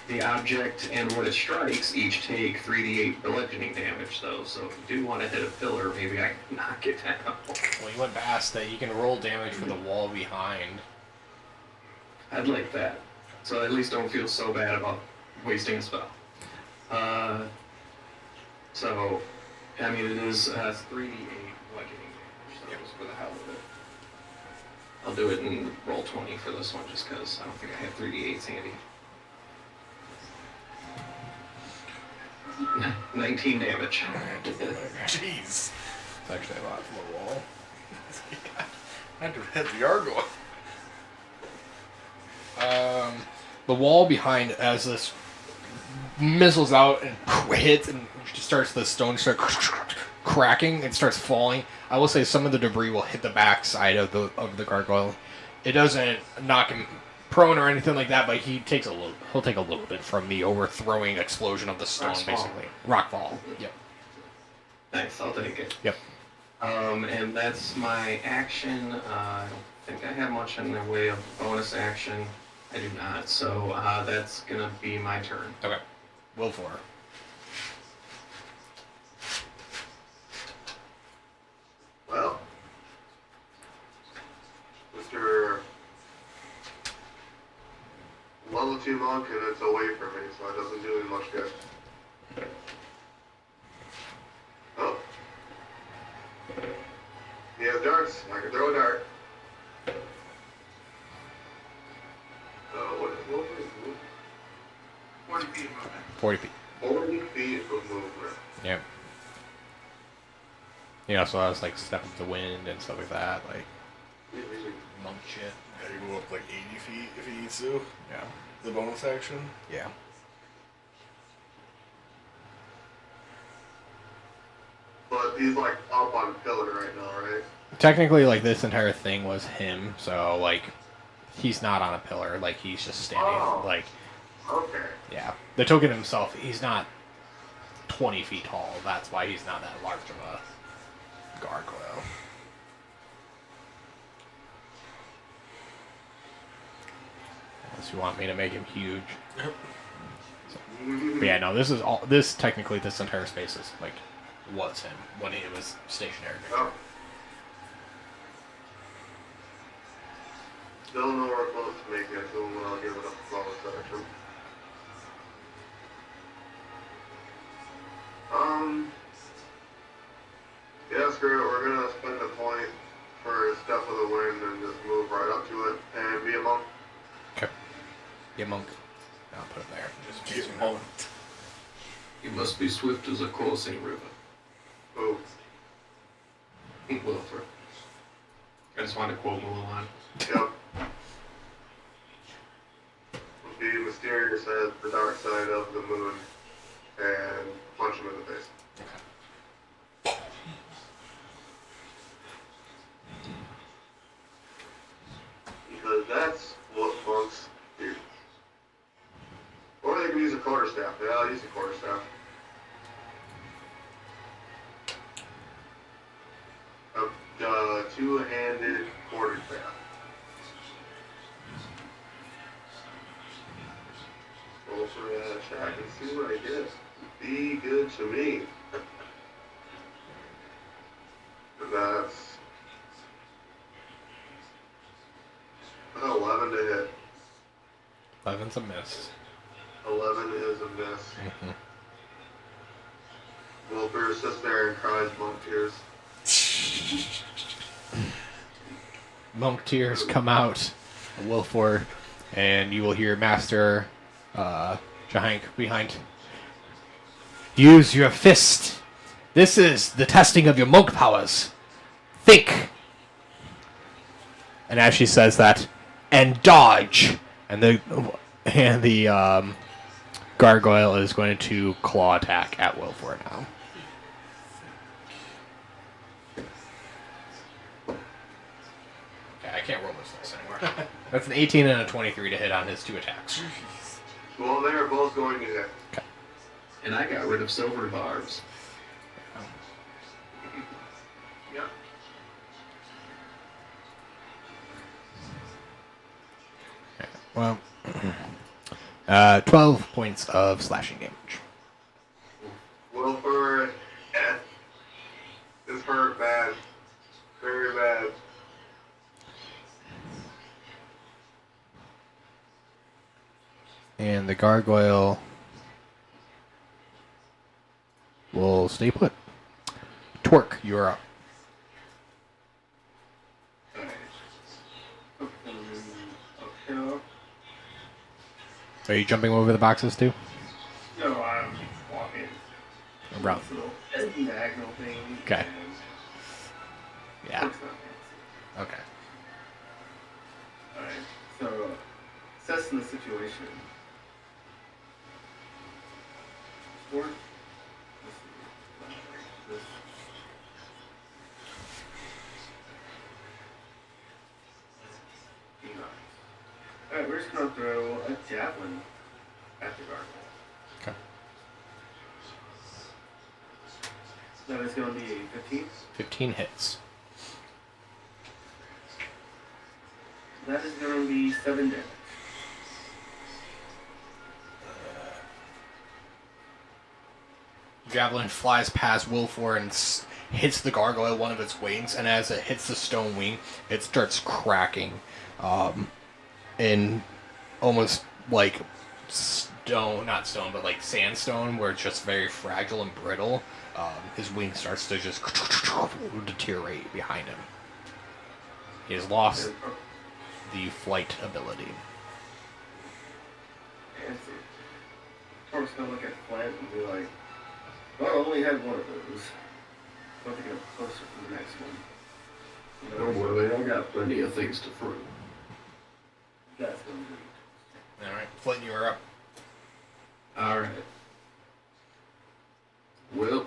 The object and what it strikes each take 3d8 bludgeoning damage, though. So if you do want to hit a pillar, maybe I can knock it down. Well, you went past that. You can roll damage for the wall behind. I'd like that. So I at least don't feel so bad about wasting a spell. So, I mean, it is 3d8 bludgeoning damage, so just for the hell of it. I'll do it in roll 20 for this one, just because I don't think I have 3d8s handy. 19 damage. Jeez. It's actually a lot from the wall. I had to hit the gargoyle. The wall behind, as this missiles out and hits and starts, the stone start cracking and starts falling. I will say some of the debris will hit the backside of the gargoyle. It doesn't knock him prone or anything like that, but he'll take a little bit from the overthrowing explosion of the stone, basically. Rockfall. Yep. Thanks, I'll take it. Yep. And that's my action. I don't think I have much in the way of bonus action. I do not, so that's gonna be my turn. Okay. Will for her. Well, Mr. Level 2 monk, and it's away from me, so it doesn't do me much good. Oh. He has darts. I can throw a dart. What is movement? 40 feet of movement. 40 feet. 40 feet of movement. Yep. Yeah, so I was like step of the wind and stuff like that, like monk shit. Yeah, you go up like 80 feet if he needs to. Yeah. The bonus action. Yeah. But he's like up on pillar right now, right? Technically, like, this entire thing was him, so, like, he's not on a pillar, like, he's just standing, Oh. like, Okay. yeah. The token himself, he's not 20 feet tall, that's why he's not that large of a gargoyle. Unless you want me to make him huge. But yeah, no, this entire space is, like, was him when he was stationary. Oh. Still nowhere close to making it, so I'll give it a bonus action. Yeah, screw it. We're gonna spend a point for Step of the Wind and just move right up to it and be a monk. Okay. Yeah, monk. I'll put him there. Just in case Get you know. monked. You must be swift as a coursing river. Oh, Wilford. I just wanted to quote Mulan. yep. Be mysterious as the dark side of the moon and punch him in the face. Because that's what monks do. Or they can use a quarterstaff. Yeah, I'll use a quarterstaff. A two-handed quarterstaff. Roll for that check and see what I get. Be good to me. And that's 11 to hit. 11's a miss. 11 is a miss. Wilbur sits there and cries monk tears. Monk tears come out, Wilford, and you will hear Master Jahank behind. Use your fist. This is the testing of your monk powers. Think. And as she says that, and dodge. And the gargoyle is going to claw attack at Wilford now. I can't roll this dice anymore. That's an 18 and a 23 to hit on his two attacks. Well, they are both going to hit. And I got rid of silver barbs. Yep. Well, 12 points of slashing damage. Wilford, this hurt bad. Very bad. And the gargoyle will stay put. Torque, you're up. Uphill. Are you jumping over the boxes too? No, I'm walking. Around. This little diagonal thing. Okay. and Yeah. it's not fancy. Okay. Alright, so assessing the situation. Sport. Let's see. This. Alright, we're just gonna throw a javelin at the gargoyle. Okay. That is gonna be a 15. 15 hits. That is gonna be 7 damage. Javelin flies past Wilfor and hits the gargoyle one of its wings, and as it hits the stone wing, it starts cracking, in almost like stone, not stone, but like sandstone, where it's just very fragile and brittle. His wing starts to just deteriorate behind him. He has lost the flight ability. Fancy. Torque's gonna look at Flint and be like, well, I only had one of those. So I have to get closer to the next one. Don't worry, I got plenty of things to throw. That's gonna be. Alright, Flint, you are up. Alright. Well,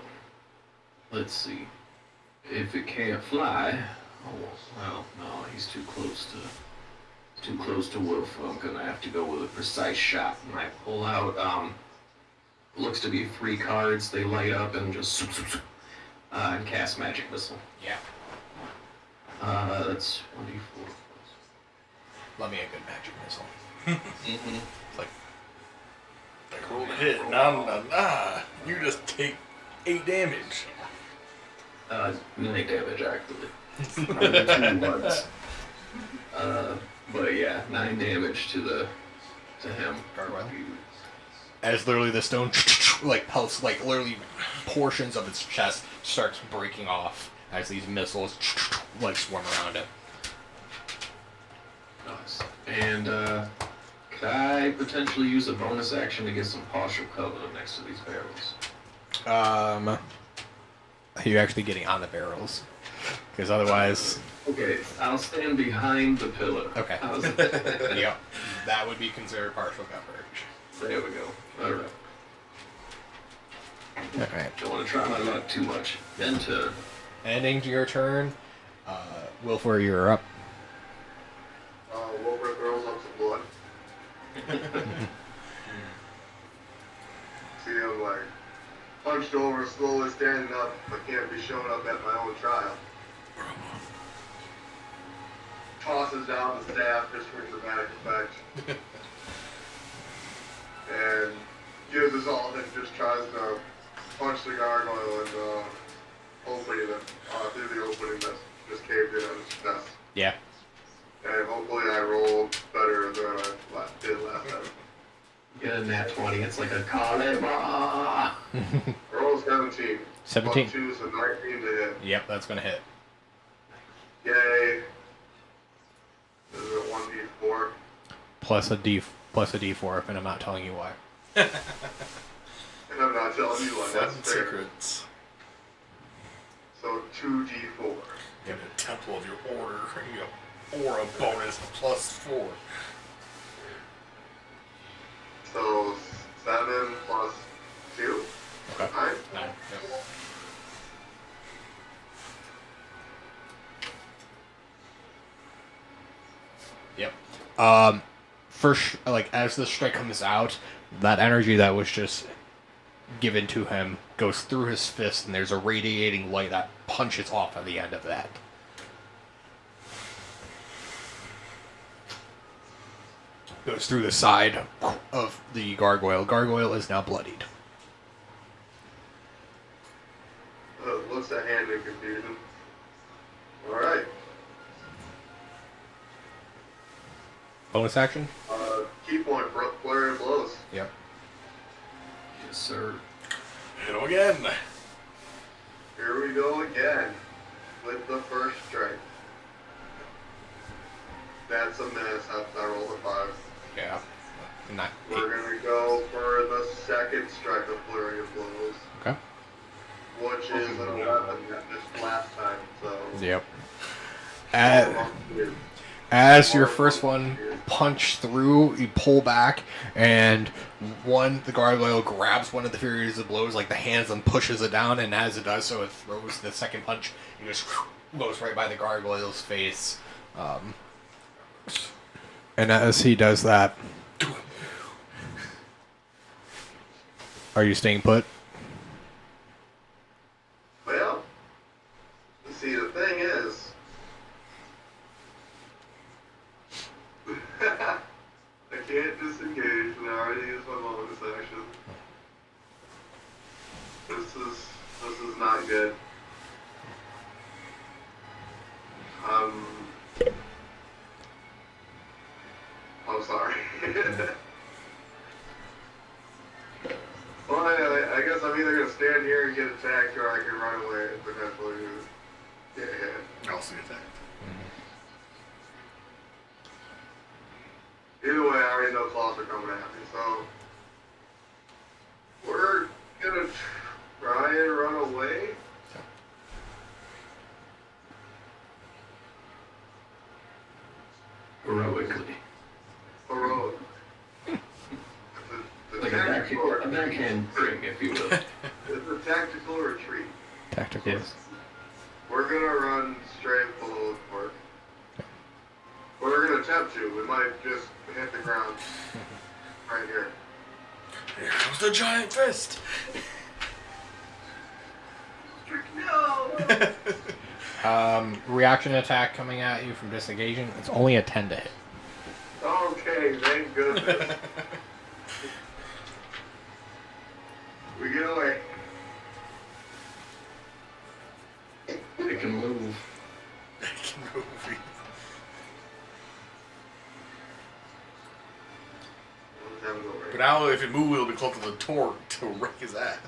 let's see. If it can't fly, oh, well, no, he's too close to Wolf. I'm gonna have to go with a precise shot. And I pull out, looks to be 3 cards. They light up and just and cast magic missile. Yeah. That's 1d4. Love me a good magic missile. It's like, Like, roll the hit. Nah. You just take 8 damage. 9 damage actually. Under 2 ones. But yeah, 9 damage to him. Gargoyle. As literally the stone like pulse, like literally portions of its chest starts breaking off as these missiles like swarm around it. Nice. And could I potentially use a bonus action to get some partial cover next to these barrels? Are you actually getting on the barrels? Because otherwise, Okay, I'll stand behind the pillar. okay. How's it? Yep, that would be considered partial coverage. There we go. Alright. All right. Don't want to try my luck too much. Then turn. Ending to your turn. Wilfor, you're up. Wilford throws up some blood. See him like punched over, slowly standing up, but can't be shown up at my own trial. Tosses down the staff just for dramatic effect. And gives us all and just tries to punch the gargoyle and opening it through the opening that just caved in on his chest. Yeah. And hopefully I roll better than I did last time. Get a nat 20, it's like a caliber. Roll 17. 17. Plus 2, so 19 to hit. Yep, that's gonna hit. Yay. This is a 1d4. Plus a D4, and I'm not telling you why. And I'm not telling you what, that's Seven fair. secrets. So 2d4. You have the temple of your order. You have aura bonus +4. So 7 plus 2. Okay. 9. 9. Yep. Yep. First, like as the strike comes out, that energy that was just given to him goes through his fist, and there's a radiating light that punches off at the end of that. Goes through the side, of the gargoyle. Gargoyle is now bloodied. Looks a hand in confusion. Alright. Bonus action? Key point, flurry of blows. Yep. Yes, sir. Hit him again. Here we go again with the first strike. That's a miss. I rolled a 5. Yeah. Not We're gonna go for the second strike of flurry of blows, okay. which is an 11 this last time. So. Yep. As your first one punch through, you pull back, and the gargoyle grabs one of the Furies of blows, like the hands, and pushes it down, and as it does so, it throws the second punch, and just goes right by the gargoyle's face. And as he does that, are you staying put? Well, see, the thing is, I can't disengage, and I already used my bonus action. This is not good. I'm sorry. Well, I guess I'm either gonna stand here and get attacked, or I can run away and potentially get hit. I'll see attack. Either way, I already know claws are coming at me, so we're gonna try and run away. Heroically. Heroic. Like a backhand spring, if you will. It's a tactical retreat. Tactical. Yes. We're gonna run straight below the court. We're gonna attempt to. We might just hit the ground right here. Here comes the giant fist. No! Reaction attack coming at you from disengaging. It's only a 10 to hit. Okay, thank goodness. We get away. It can move. Let's have it go right. But now if it moves, it'll be close to the torque to wreck his ass.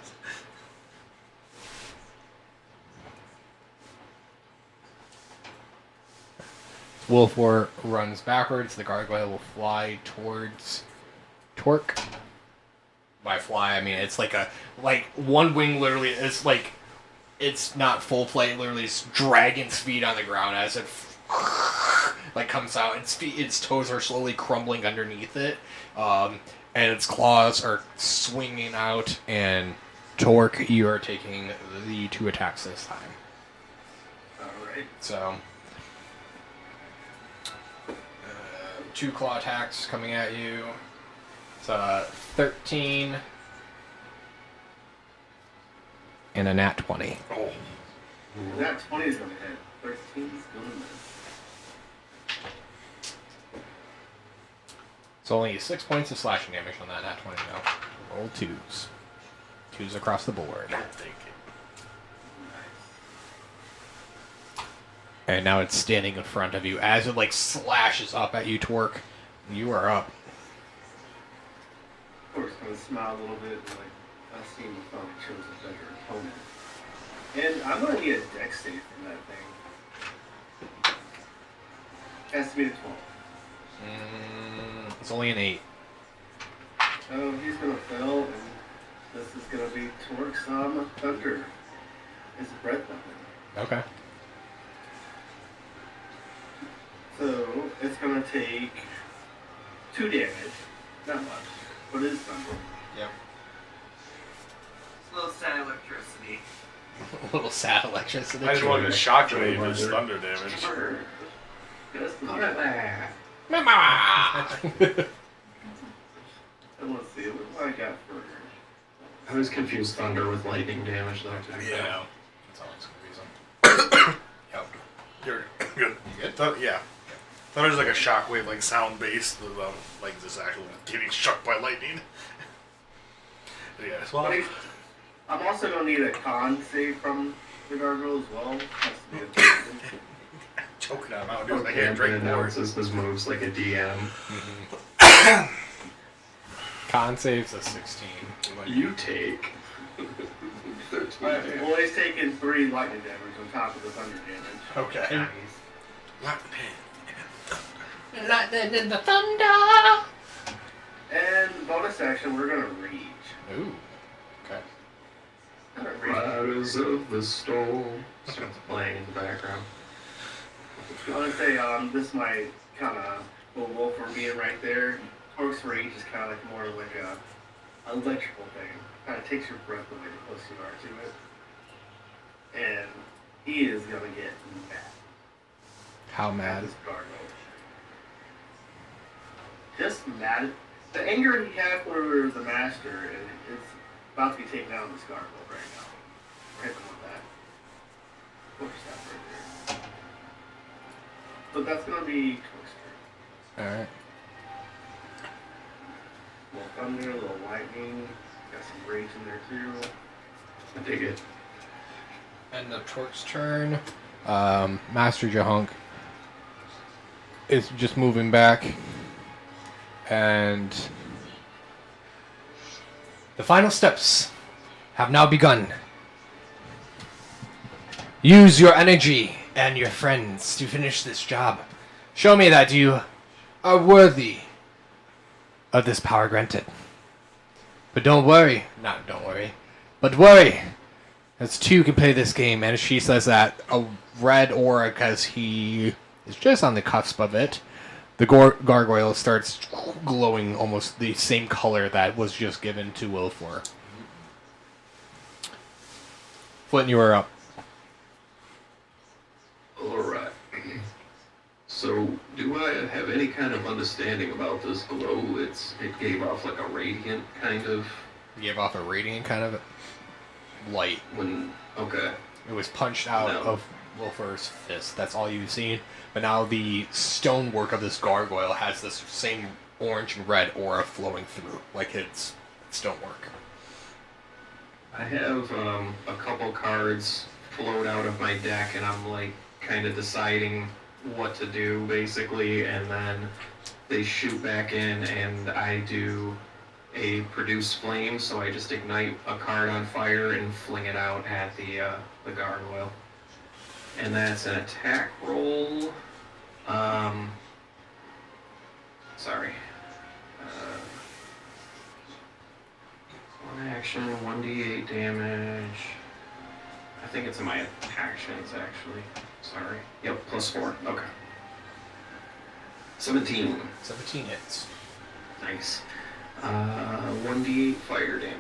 Wolfwar runs backwards. The gargoyle will fly towards Torque. By fly, I mean it's like one wing literally is like it's not full flight. Literally, it's dragon's feet on the ground as it like comes out. Its toes are slowly crumbling underneath it, and its claws are swinging out. And Torque, you are taking the 2 attacks this time. Alright. So. 2 claw attacks coming at you. It's 13 and a nat 20. Oh. That 20 is going to hit. 13 is going to miss. It's only 6 points of slashing damage on that nat 20 now. Roll 2s. 2s across the board. I'll take it. And now it's standing in front of you as it like slashes up at you, Torque. You are up. Of course, I'm going to smile a little bit, like, I seem to finally chose a better opponent. And I'm going to need a dex save from that thing. Has to be a 12. It's only an 8. Oh, he's going to fail, and this is going to be Torque's Thunder. His breath weapon. Okay. So, it's going to take 2 damage. Not much, but it is thunder. Yep. It's a little sad electricity. A little sad electricity. I just wanted to shock wave his thunder damage. Just Put it there. Mama! I want to see what I got for I was confused thunder with lightning damage though too. Yeah. That's always confusing. Yep. You're good. You good? Yeah. Thunder's like a shockwave, like sound based, like this actual getting struck by lightning. Yes. Well, I'm also gonna need a con save from the gargoyle as well. Has to be a 13. choking on out, dude. I Okay, can't I'm drink gonna more. announce his moves like a DM. Con saves a 16. You take 13 Alright, damage. well, he's taking 3 lightning damage on top of the thunder damage. Okay. Lightning in the thunder! And bonus action, we're gonna rage. Ooh. Okay. Riders of the Storm. Starts playing in the background. I want to say, this might kind of go well for being right there. Torque's rage is kind of like more like a electrical thing. Kind of takes your breath away the closer you are to it. And he is going to get mad. How mad? This gargoyle. Just mad. The anger he had for the master is about to be taken out of this gargoyle right now. We're hitting with that. Push that right there. But that's going to be Torque's turn. Alright. A little thunder, a little lightning. Got some rage in there too. I dig it. And the Torque's turn. Master Jahunk is just moving back. And the final steps have now begun. Use your energy and your friends to finish this job. Show me that you are worthy of this power granted. But don't worry. Don't worry. But worry. As two can play this game. And she says that a red aura, because he is just on the cusp of it, the gargoyle starts glowing almost the same color that was just given to Wilfor. Flint, you are up. Alright. So, do I have any kind of understanding about this glow? It gave off like a radiant kind of... You gave off a radiant kind of light. Okay. It was punched out of Wilfor's fist. That's all you've seen. But now the stonework of this gargoyle has this same orange and red aura flowing through, like it's stonework. I have a couple cards float out of my deck, and I'm like kind of deciding what to do basically, and then they shoot back in, and I do a produce flame, so I just ignite a card on fire and fling it out at the gargoyle. And that's an attack roll. Sorry. One action, 1d8 damage. I think it's in my actions, actually. Sorry. Yep, +4. Okay. 17. 17 hits. Nice. 1d8 fire damage.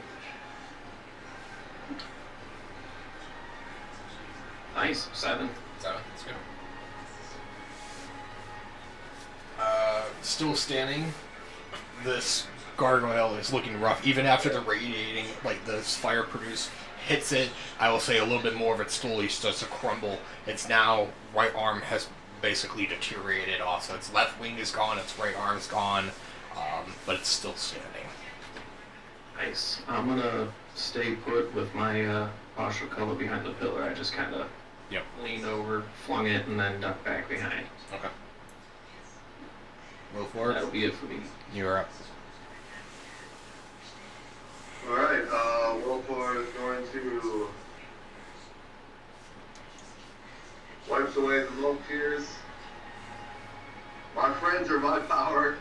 Nice. 7. 7. That's good. Still standing. This gargoyle is looking rough, even after the radiating, like this fire produce hits it. I will say a little bit more of it slowly starts to crumble. Its now right arm has basically deteriorated off, so its left wing is gone, its right arm is gone, but it's still standing. Nice. I'm gonna stay put with my partial cover behind the pillar. I just kind of leaned over, flung it, and then ducked back behind. Okay. Move forward. That'll be it for me. You're up. Alright, Wilfor is going to wipes away the little tears. My friends are my power.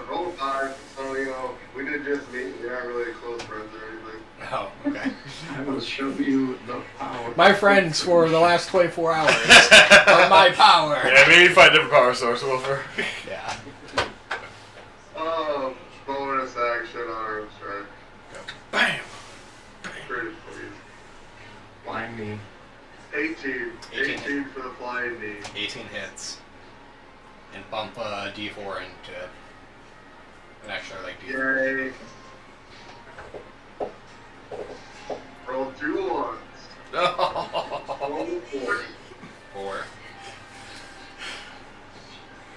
Roll 5, so we did just meet. We're not really close friends or anything. Oh, okay. I will show you the power. My friends for the last 24 hours are my power. Yeah, maybe find different power source, Wilfer. Yeah. Bonus action arm strike. Bam! Pretty please. Blind me. 18. 18 for the flying knee. 18 hits. and bump D4 into it. And actually, I like D4. Yay. Roll 2 ones. Roll 4. 4.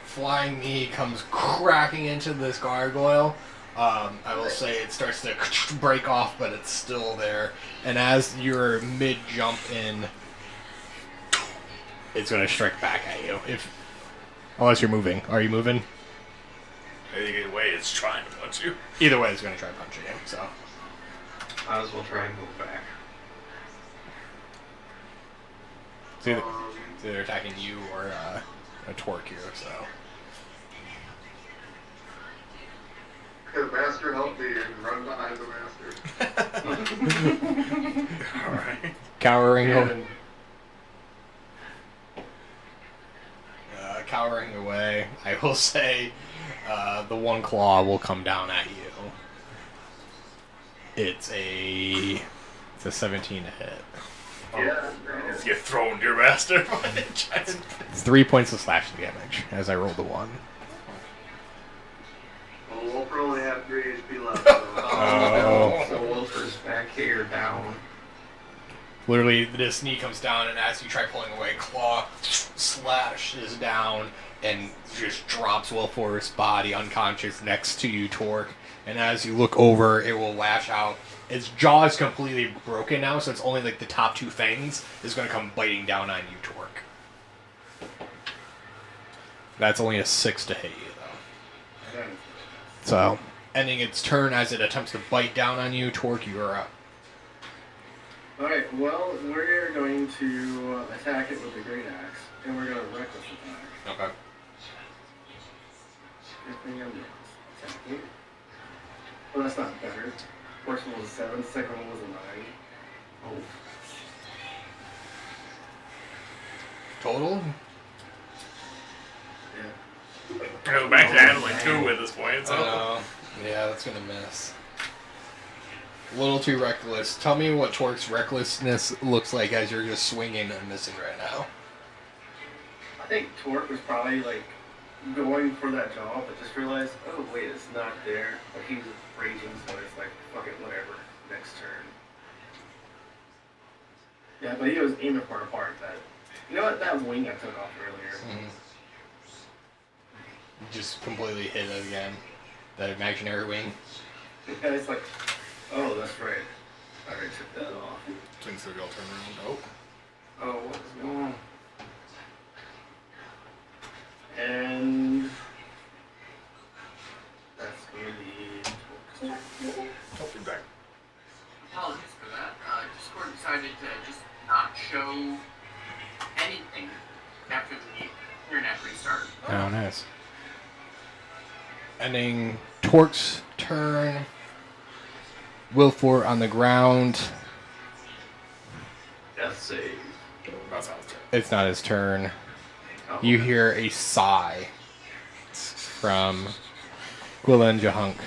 Flying knee comes cracking into this gargoyle. I will say it starts to break off, but it's still there. And as you're mid-jump in, it's going to strike back at you. Unless you're moving. Are you moving? Either way, it's trying to punch you. Either way, it's going to try punching you, so. Might as well try and move back. It's either attacking you or a torque here, so. Could the master help me and run behind the master? Alright. Cowering Yeah. cowering away, I will say the one claw will come down at you. It's a 17 to hit. Yeah. Get thrown to your master. It's 3 points of slashing damage as I rolled a 1. Well, Wolf only have 3 HP left. So. Oh. So Wolfer's back here down. Literally, this knee comes down, and as you try pulling away, claw slashes down and just drops Wilfor's body unconscious next to you, Torque. And as you look over, it will lash out. Its jaw is completely broken now, so it's only like the top 2 fangs is going to come biting down on you, Torque. That's only a 6 to hit you, though. So, ending its turn as it attempts to bite down on you, Torque, you are up. Alright, well, we're going to attack it with the great axe, and we're going to reckless attack. Okay. Good thing I'm attacking. Well, that's not better. First one was a 7, second one was a 9. Oh. Total? Yeah. Go back to handling 2 at this point, so. Yeah, that's gonna miss. A little too reckless. Tell me what Torque's recklessness looks like as you're just swinging and missing right now. I think Torque was probably like going for that jaw, but just realized, oh wait, it's not there. Like he was raging, so it's like, fuck it, whatever. Next turn. Yeah, but he was aiming for a part that. You know what? That wing I took off earlier. Just completely hit it again. That imaginary wing. And it's like, oh, that's right. I already took that off. Things will go turn around. Oh, what was going on? And that's going to be. Oh, feedback. Apologies for that. Discord decided to just not show anything after the internet restart. Oh, nice. Ending Torque's turn. Wilfor on the ground. Death save. That's how it's turn. It's not his turn. Oh, You hear a sigh from Gwilyn Jahunk.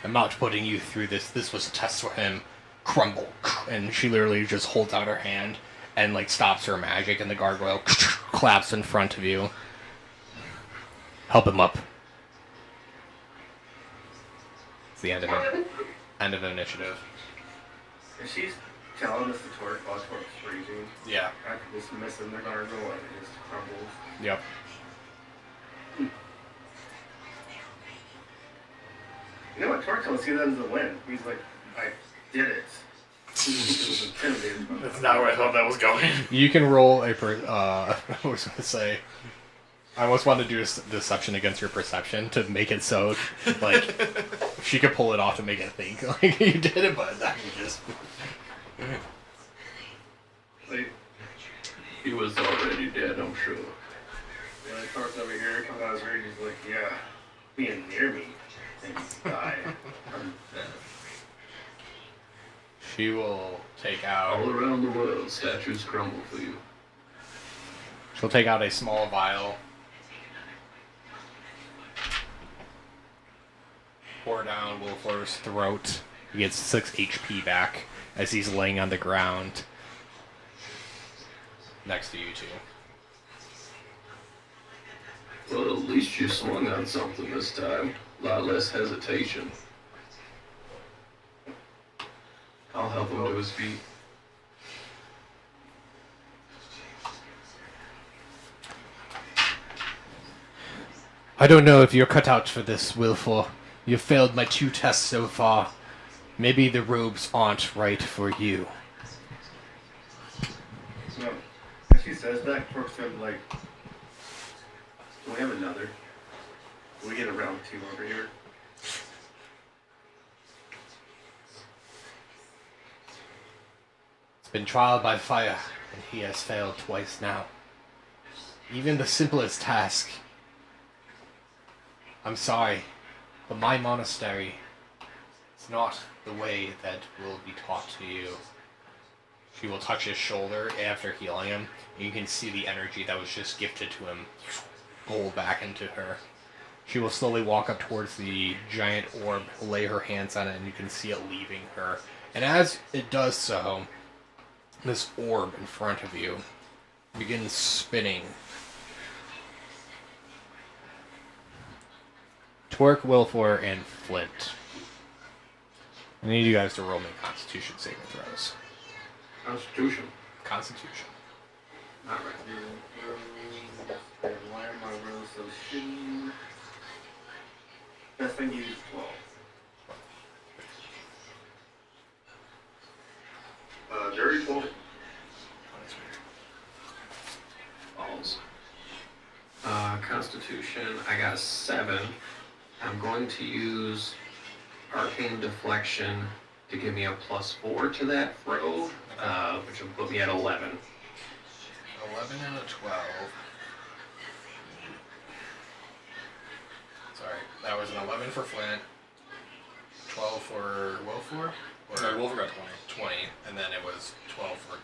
I'm not putting you through this. This was a test for him. Crumble. And she literally just holds out her hand and like stops her magic, and the gargoyle claps in front of you. Help him up. It's the end of it. End of initiative. And she's telling us the Torque while Torque's raging. Yeah. After dismissing the gargoyle and it just crumbles. Yep. You know what? Torque told us he doesn't win. He's like, I did it. He was intimidated by That's that. not where I thought that was going. You can roll a I was going to say, I almost wanted to do a deception against your perception to make it so, like, she could pull it off to make it think like you did it, but that can just. Like, He was already dead, I'm sure. yeah, Torque's over here, comes out of his rage, he's like, yeah, being near me, and you die. I'm dead. She will take All out. around the world, statues crumble for you. She'll take out a small vial. Pour down Wilfor's throat. He gets 6 HP back as he's laying on the ground. next to you two. Well, at least you swung on something this time. A lot less hesitation. I'll help him to his feet. I don't know if you're cut out for this, Wilfor. You've failed my 2 tests so far. Maybe the robes aren't right for you. So, as she says that, Cork's kind of like, do we have another? Do we get a round 2 over here? It's been trial by fire, and he has failed twice now. Even the simplest task. I'm sorry, but my monastery is not the way that will be taught to you. She will touch his shoulder after healing him. You can see the energy that was just gifted to him pull back into her. She will slowly walk up towards the giant orb, lay her hands on it, and you can see it leaving her. And as it does so, this orb in front of you begins spinning. Twerk, Wilfor, and Flint. I need you guys to roll me Constitution saving throws. Constitution. Constitution. Alright. Why are my rolls so shitty? Best thing you use 12. Dirty 20. Balls. Constitution, I got a 7. I'm going to use Arcane Deflection to give me a +4 to that throw, which will put me at 11. 11 and a 12. Sorry, that was an 11 for Flint, 12 for Wilfor? No, Wolfer got 20. 20, and then it was 12 for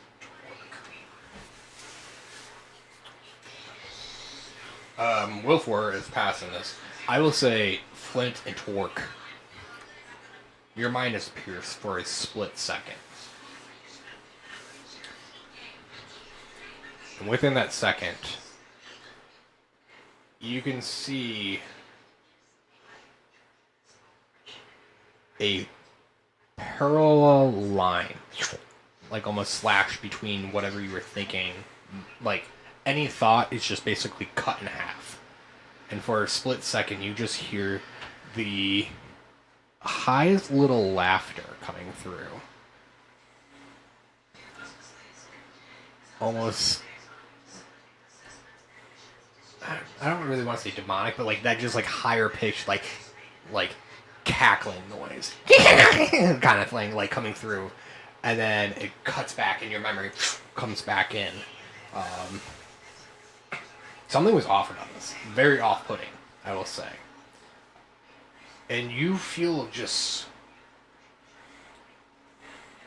Twerk. Wilfor is passing this. I will say Flint and Twerk. Your mind is pierced for a split second. And within that second, you can see a parallel line, like almost slash between whatever you were thinking. Like, any thought is just basically cut in half. And for a split second, you just hear the highest little laughter coming through. Almost, I don't really want to say demonic, but like that just like higher pitched, like cackling noise kind of thing, like coming through, and then it cuts back and your memory comes back in. Something was off about this. Very off-putting, I will say. And you feel just,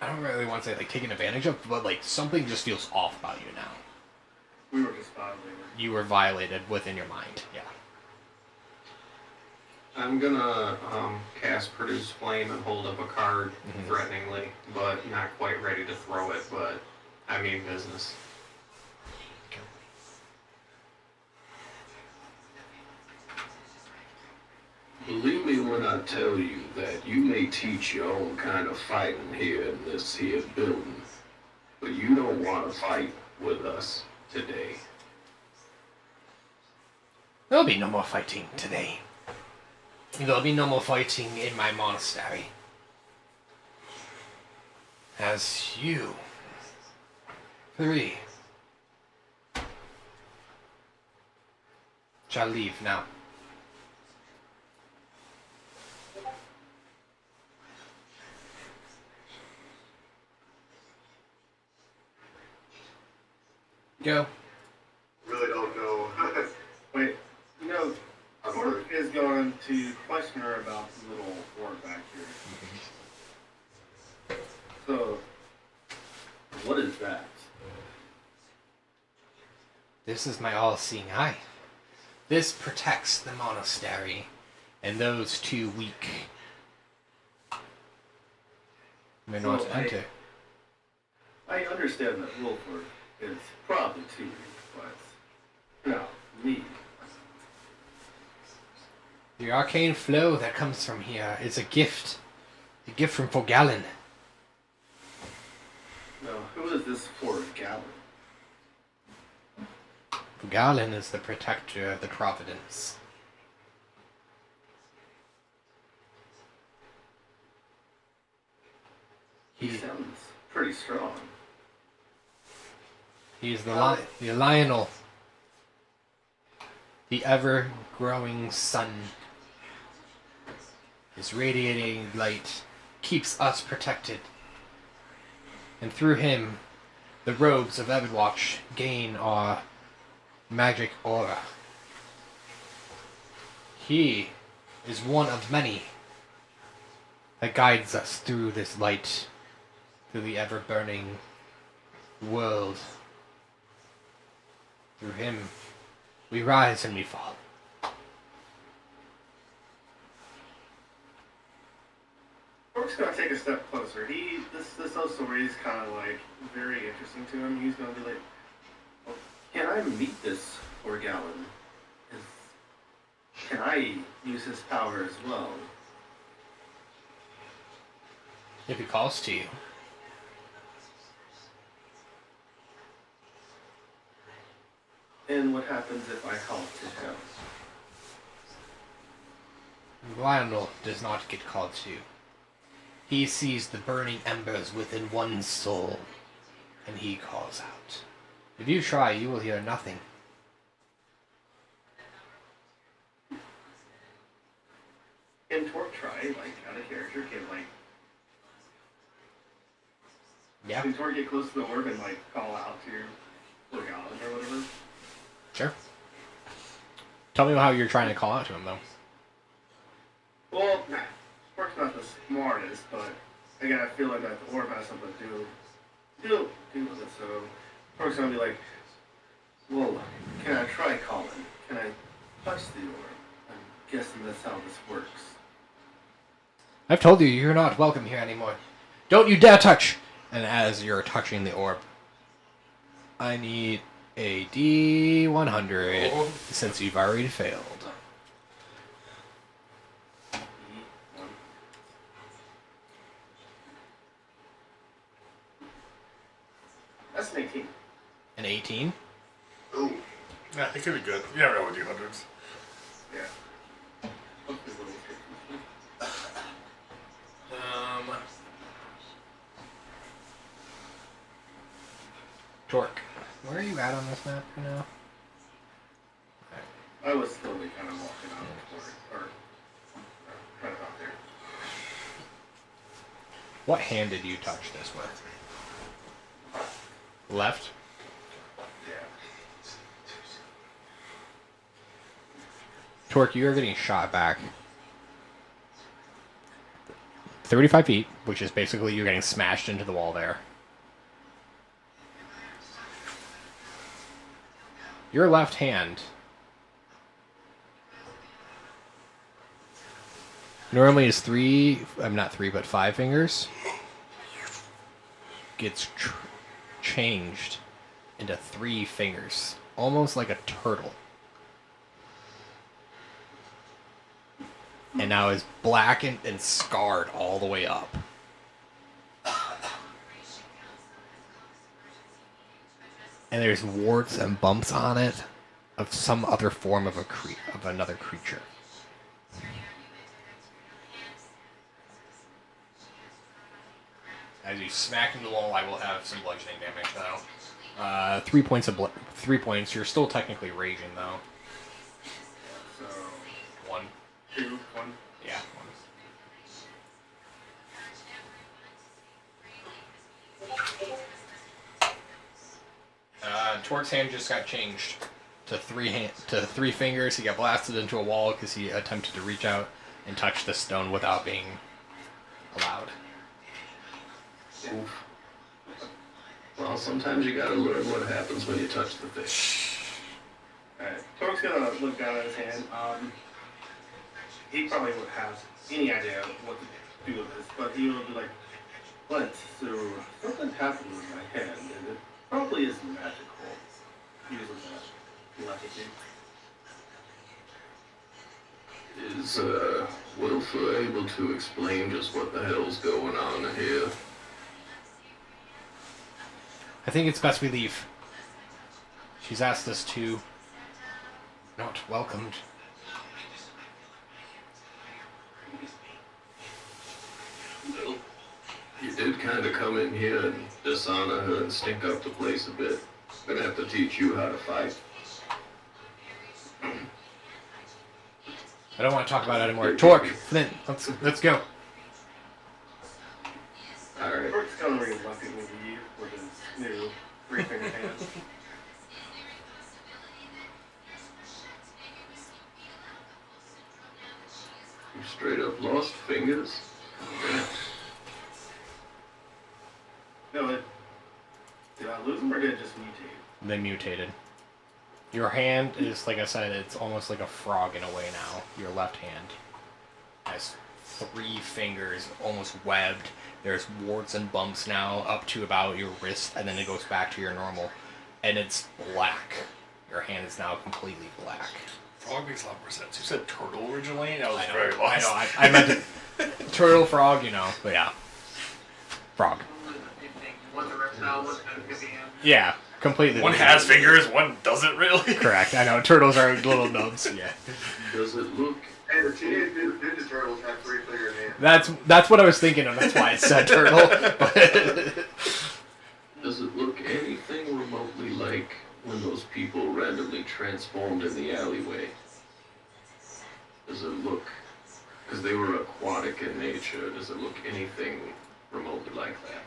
I don't really want to say like taken advantage of, but like something just feels off about you now. We were just violated. You were violated within your mind, yeah. I'm gonna cast Produce Flame and hold up a card threateningly, but not quite ready to throw it, but I mean business. Believe me when I tell you that you may teach your own kind of fighting here in this here building, but you don't want to fight with us today. There'll be no more fighting today. There'll be no more fighting in my monastery. As you 3 shall leave now. Go. Really don't know. Wait, you know, Cork is going to question her about the little orb back here. So, what is that? This is my all-seeing eye. This protects the monastery and those too weak may not So enter. I understand that Wilford It's probably to you, but no, me. The arcane flow that comes from here is a gift. A gift from Forgallon. No, who is this for, Gallon? Forgallon is the protector of the Providence. He sounds pretty strong. He is the Lionel. The ever-growing sun. His radiating light keeps us protected. And through him, the robes of Ebonwatch gain our magic aura. He is one of many that guides us through this light, through the ever-burning world. Through him, we rise and we fall. Brooke's gonna take a step closer. This whole story is kind of like very interesting to him. He's gonna be like, well, can I meet this Forgallon? Can I use his power as well? If he calls to you. And what happens if I call to him? Lionel does not get called to. He sees the burning embers within one's soul, and he calls out. If you try, you will hear nothing. Can Torque try, like, out of character, Yeah, can Torque get close to the orb and, like, call out to Forgallon or whatever? sure. Tell me how you're trying to call out to him, though. Well, Torque's not the smartest, but again, I feel like that the orb has something to do with it, so Torque's gonna be like, well, can I try calling? Can I touch the orb? I'm guessing that's how this works. I've told you, you're not welcome here anymore. Don't you dare touch! And as you're touching the orb, I need a D100, since you've already failed. That's an 18. An 18? Ooh. Yeah, it could be good. You never know with D100s. Yeah. Torque. Where are you at on this map right now? I was slowly kind of walking out toward, or right about there. What hand did you touch this with? Left? Yeah. Torque, you are getting shot back 35 feet, which is basically you're getting smashed into the wall there. Your left hand normally is not 5 fingers. Gets changed into 3 fingers, almost like a turtle. And now is blackened and scarred all the way up. And there's warts and bumps on it of some other form of another creature. As you smack into the wall, I will have some bludgeoning damage though. 3 points of 3 points. You're still technically raging though. So, 1. 2, 1. Yeah. 1. Torque's hand just got changed to 3 fingers. He got blasted into a wall because he attempted to reach out and touch the stone without being allowed. Oof. Well, sometimes you gotta learn what happens when you touch the fish. Alright, Torque's gonna look down at his hand. He probably wouldn't have any idea what to do with this, but he will be like, what? So, something happened with my hand, and it probably is magical. Using that telepathy. Is Wilfer able to explain just what the hell's going on here? I think it's best we leave. She's asked us to. Not welcomed. Well, you did kind of come in here and dishonor her and stink up the place a bit. Gonna have to teach you how to fight. I don't want to talk about it anymore. Torque, Flint, let's go. Alright. Torque's gonna reluctantly leave with his new 3-finger hands. You straight up lost fingers? No, did I lose them or did it just mutate? They mutated. Your hand is, like I said, it's almost like a frog in a way now. Your left hand has 3 fingers, almost webbed. There's warts and bumps now up to about your wrist, and then it goes back to your normal. And it's black. Your hand is now completely black. Frog makes a lot more sense. You said turtle originally, and I was I know, very lost. I meant it. Turtle, frog, but yeah. Frog. One's a reptile, one's an amphibian. Yeah, completely. One has fingers, one doesn't really. Correct, I know. Turtles are little nubs, yeah. Does it look... Hey, the Teenage Mutant Ninja Turtles have 3-finger hands. That's what I was thinking of. That's why I said turtle. Does it look anything remotely like when those people randomly transformed in the alleyway? Does it look... Because they were aquatic in nature, does it look anything remotely like that?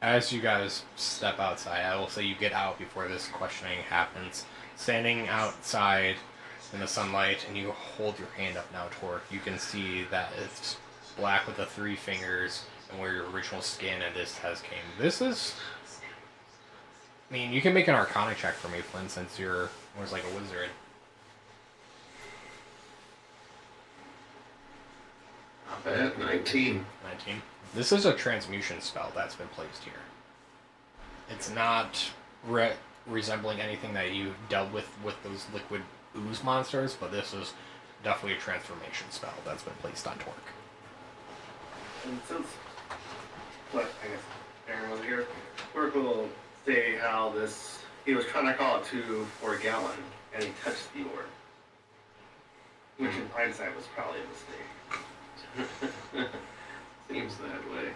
As you guys step outside, I will say you get out before this questioning happens. Standing outside in the sunlight, and you hold your hand up now, Torque, you can see that it's black with the 3 fingers, and where your original skin and this has came. This is... I mean, you can make an Arcana check for me, Flynn, since you're almost like a wizard. Not bad, 19. 19. This is a transmutation spell that's been placed here. It's not resembling anything that you dealt with those liquid ooze monsters, but this is definitely a transformation spell that's been placed on Torque. And since, I guess Aaron was here, Torque will say how he was trying to call it to for a gallon, and he touched the orb. Which in hindsight was probably a mistake. Seems that way.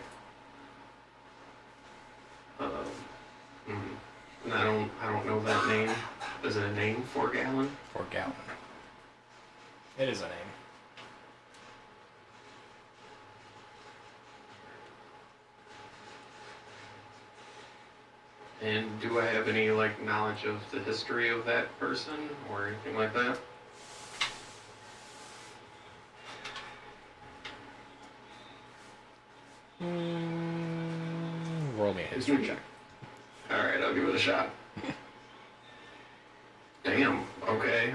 And I don't know that name. Is it a name for Gallon? For Gallon. It is a name. And do I have any knowledge of the history of that person or anything like that? Roll me a history check. Alright, I'll give it a shot. Damn, okay.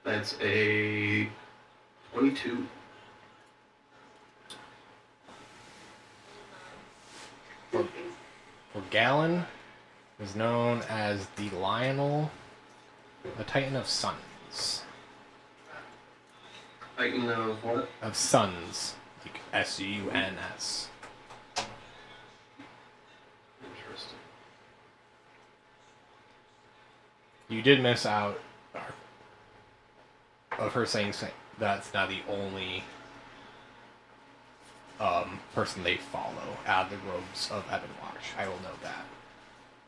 That's a 22. For Gallon is known as the Lionel, the Titan of Suns. Titan of what? Of Suns. Like S-U-N-S. Interesting. You did miss out of her saying that's not the only person they follow out of the robes of Ebonwatch. I will note that.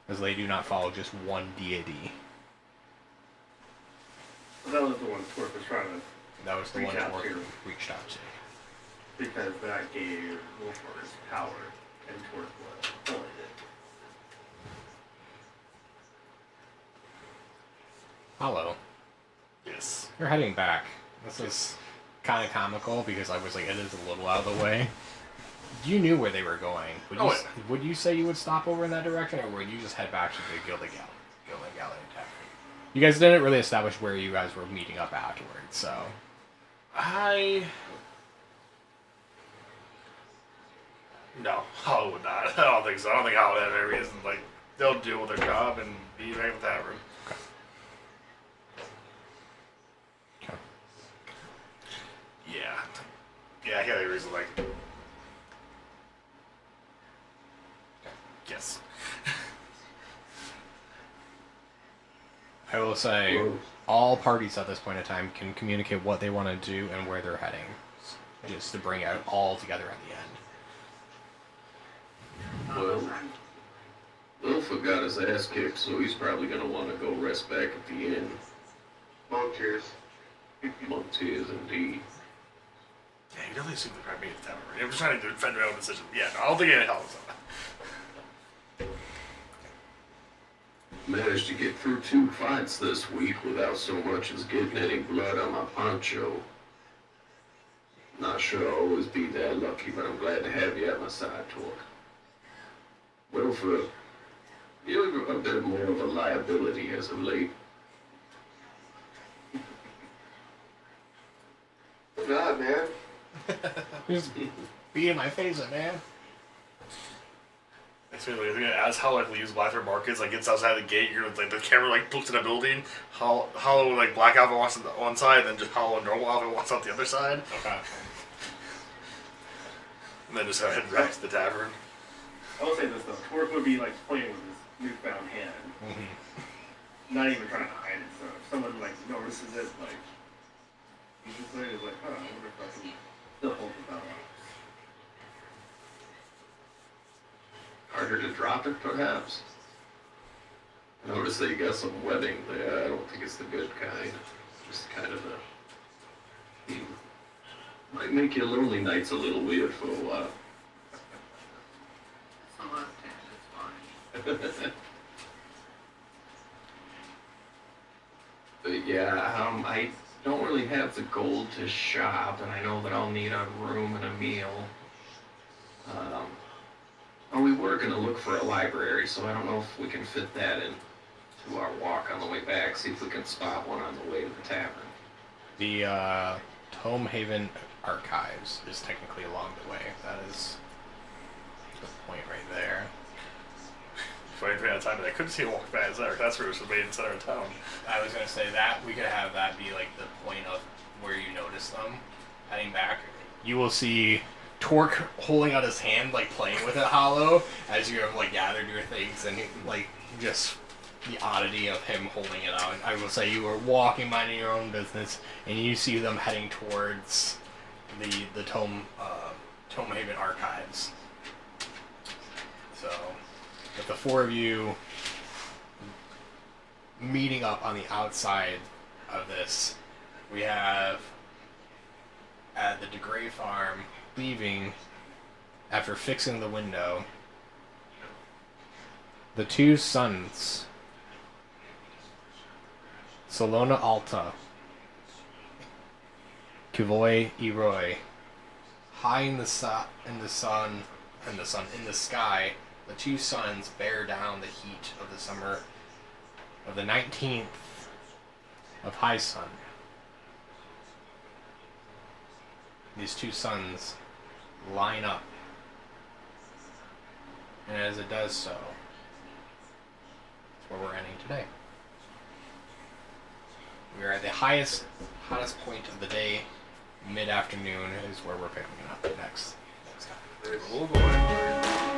Because they do not follow just one deity. That was the one Torque was trying to, That was the Reach one out Torque to. reached out to. because that gave Wolford's power, and Torque was pulling it. Hollow. Yes. You're heading back. This is kind of comical because I was like, it is a little out of the way. You knew where they were going. Would you say you would stop over in that direction, or would you just head back to the Gilded Galley Tavern? You guys didn't really establish where you guys were meeting up afterwards, so... No, Hollow would not. I don't think so. I don't think Hollow would have any reason. Like, they'll deal with their job and be back in the tavern. Okay. Yeah. Yeah, he had a reason, like... Yes. I will say, Well, all parties at this point in time can communicate what they want to do and where they're heading, just to bring it all together at the end. Well, Wilford got his ass kicked, so he's probably gonna want to go rest back at the inn. Monk cheers. Monk tears indeed. Yeah, you definitely assume they're probably made the tavern. I'm just trying to defend my own decision. Yeah, no, I don't think any Hollow's on that. Managed to get through 2 fights this week without so much as getting any blood on my poncho. Not sure I'll always be that lucky, but I'm glad to have you at my side, Torque. Wilford, you're a bit more of a liability as of late. God, man. Just be in my face, man. It's really like, as Hollow like leaves Blackford Markets, like gets outside the gate, you're like the camera like looks at a building. Hollow like Black Outfit walks on the one side, and then just Hollow normal outfit walks out the other side, Okay. and then just head back to the tavern. I will say this though, Torque would be like playing with his newfound hand, not even trying to hide it. So if someone like notices it, like he's just like, oh, I wonder if I can still hold the bell up. Harder to drop it, perhaps? I noticed that you got some webbing there. I don't think it's the good kind. Just kind of a... Might make your lonely nights a little weird for a while. It's a left hand, it's fine. But yeah, I don't really have the gold to shop, and I know that I'll need a room and a meal. We were going to look for a library, so I don't know if we can fit that in to our walk on the way back. See if we can spot one on the way to the tavern. The Tomehaven Archives is technically along the way. That is the point right there. Funny thing at the time, but I couldn't see him walk past there. That's where it was made in center of town. I was gonna say that we could have that be like the point of where you notice them heading back. You will see Torque holding out his hand, like playing with it, Hollow, as you have like gathered your things, and like just the oddity of him holding it out. I will say you were walking, minding your own business, and you see them heading towards the Tomehaven Archives. So, with the four of you meeting up on the outside of this, we have at the DeGray farm leaving after fixing the window the two sons, Solona Alta, Kivoy Eroy, high in the sky. The two suns bear down the heat of the summer of the 19th of high sun. These two suns line up, and as it does so, that's where we're ending today. We are at the hottest point of the day. Mid-afternoon is where we're picking up next time. Oh boy.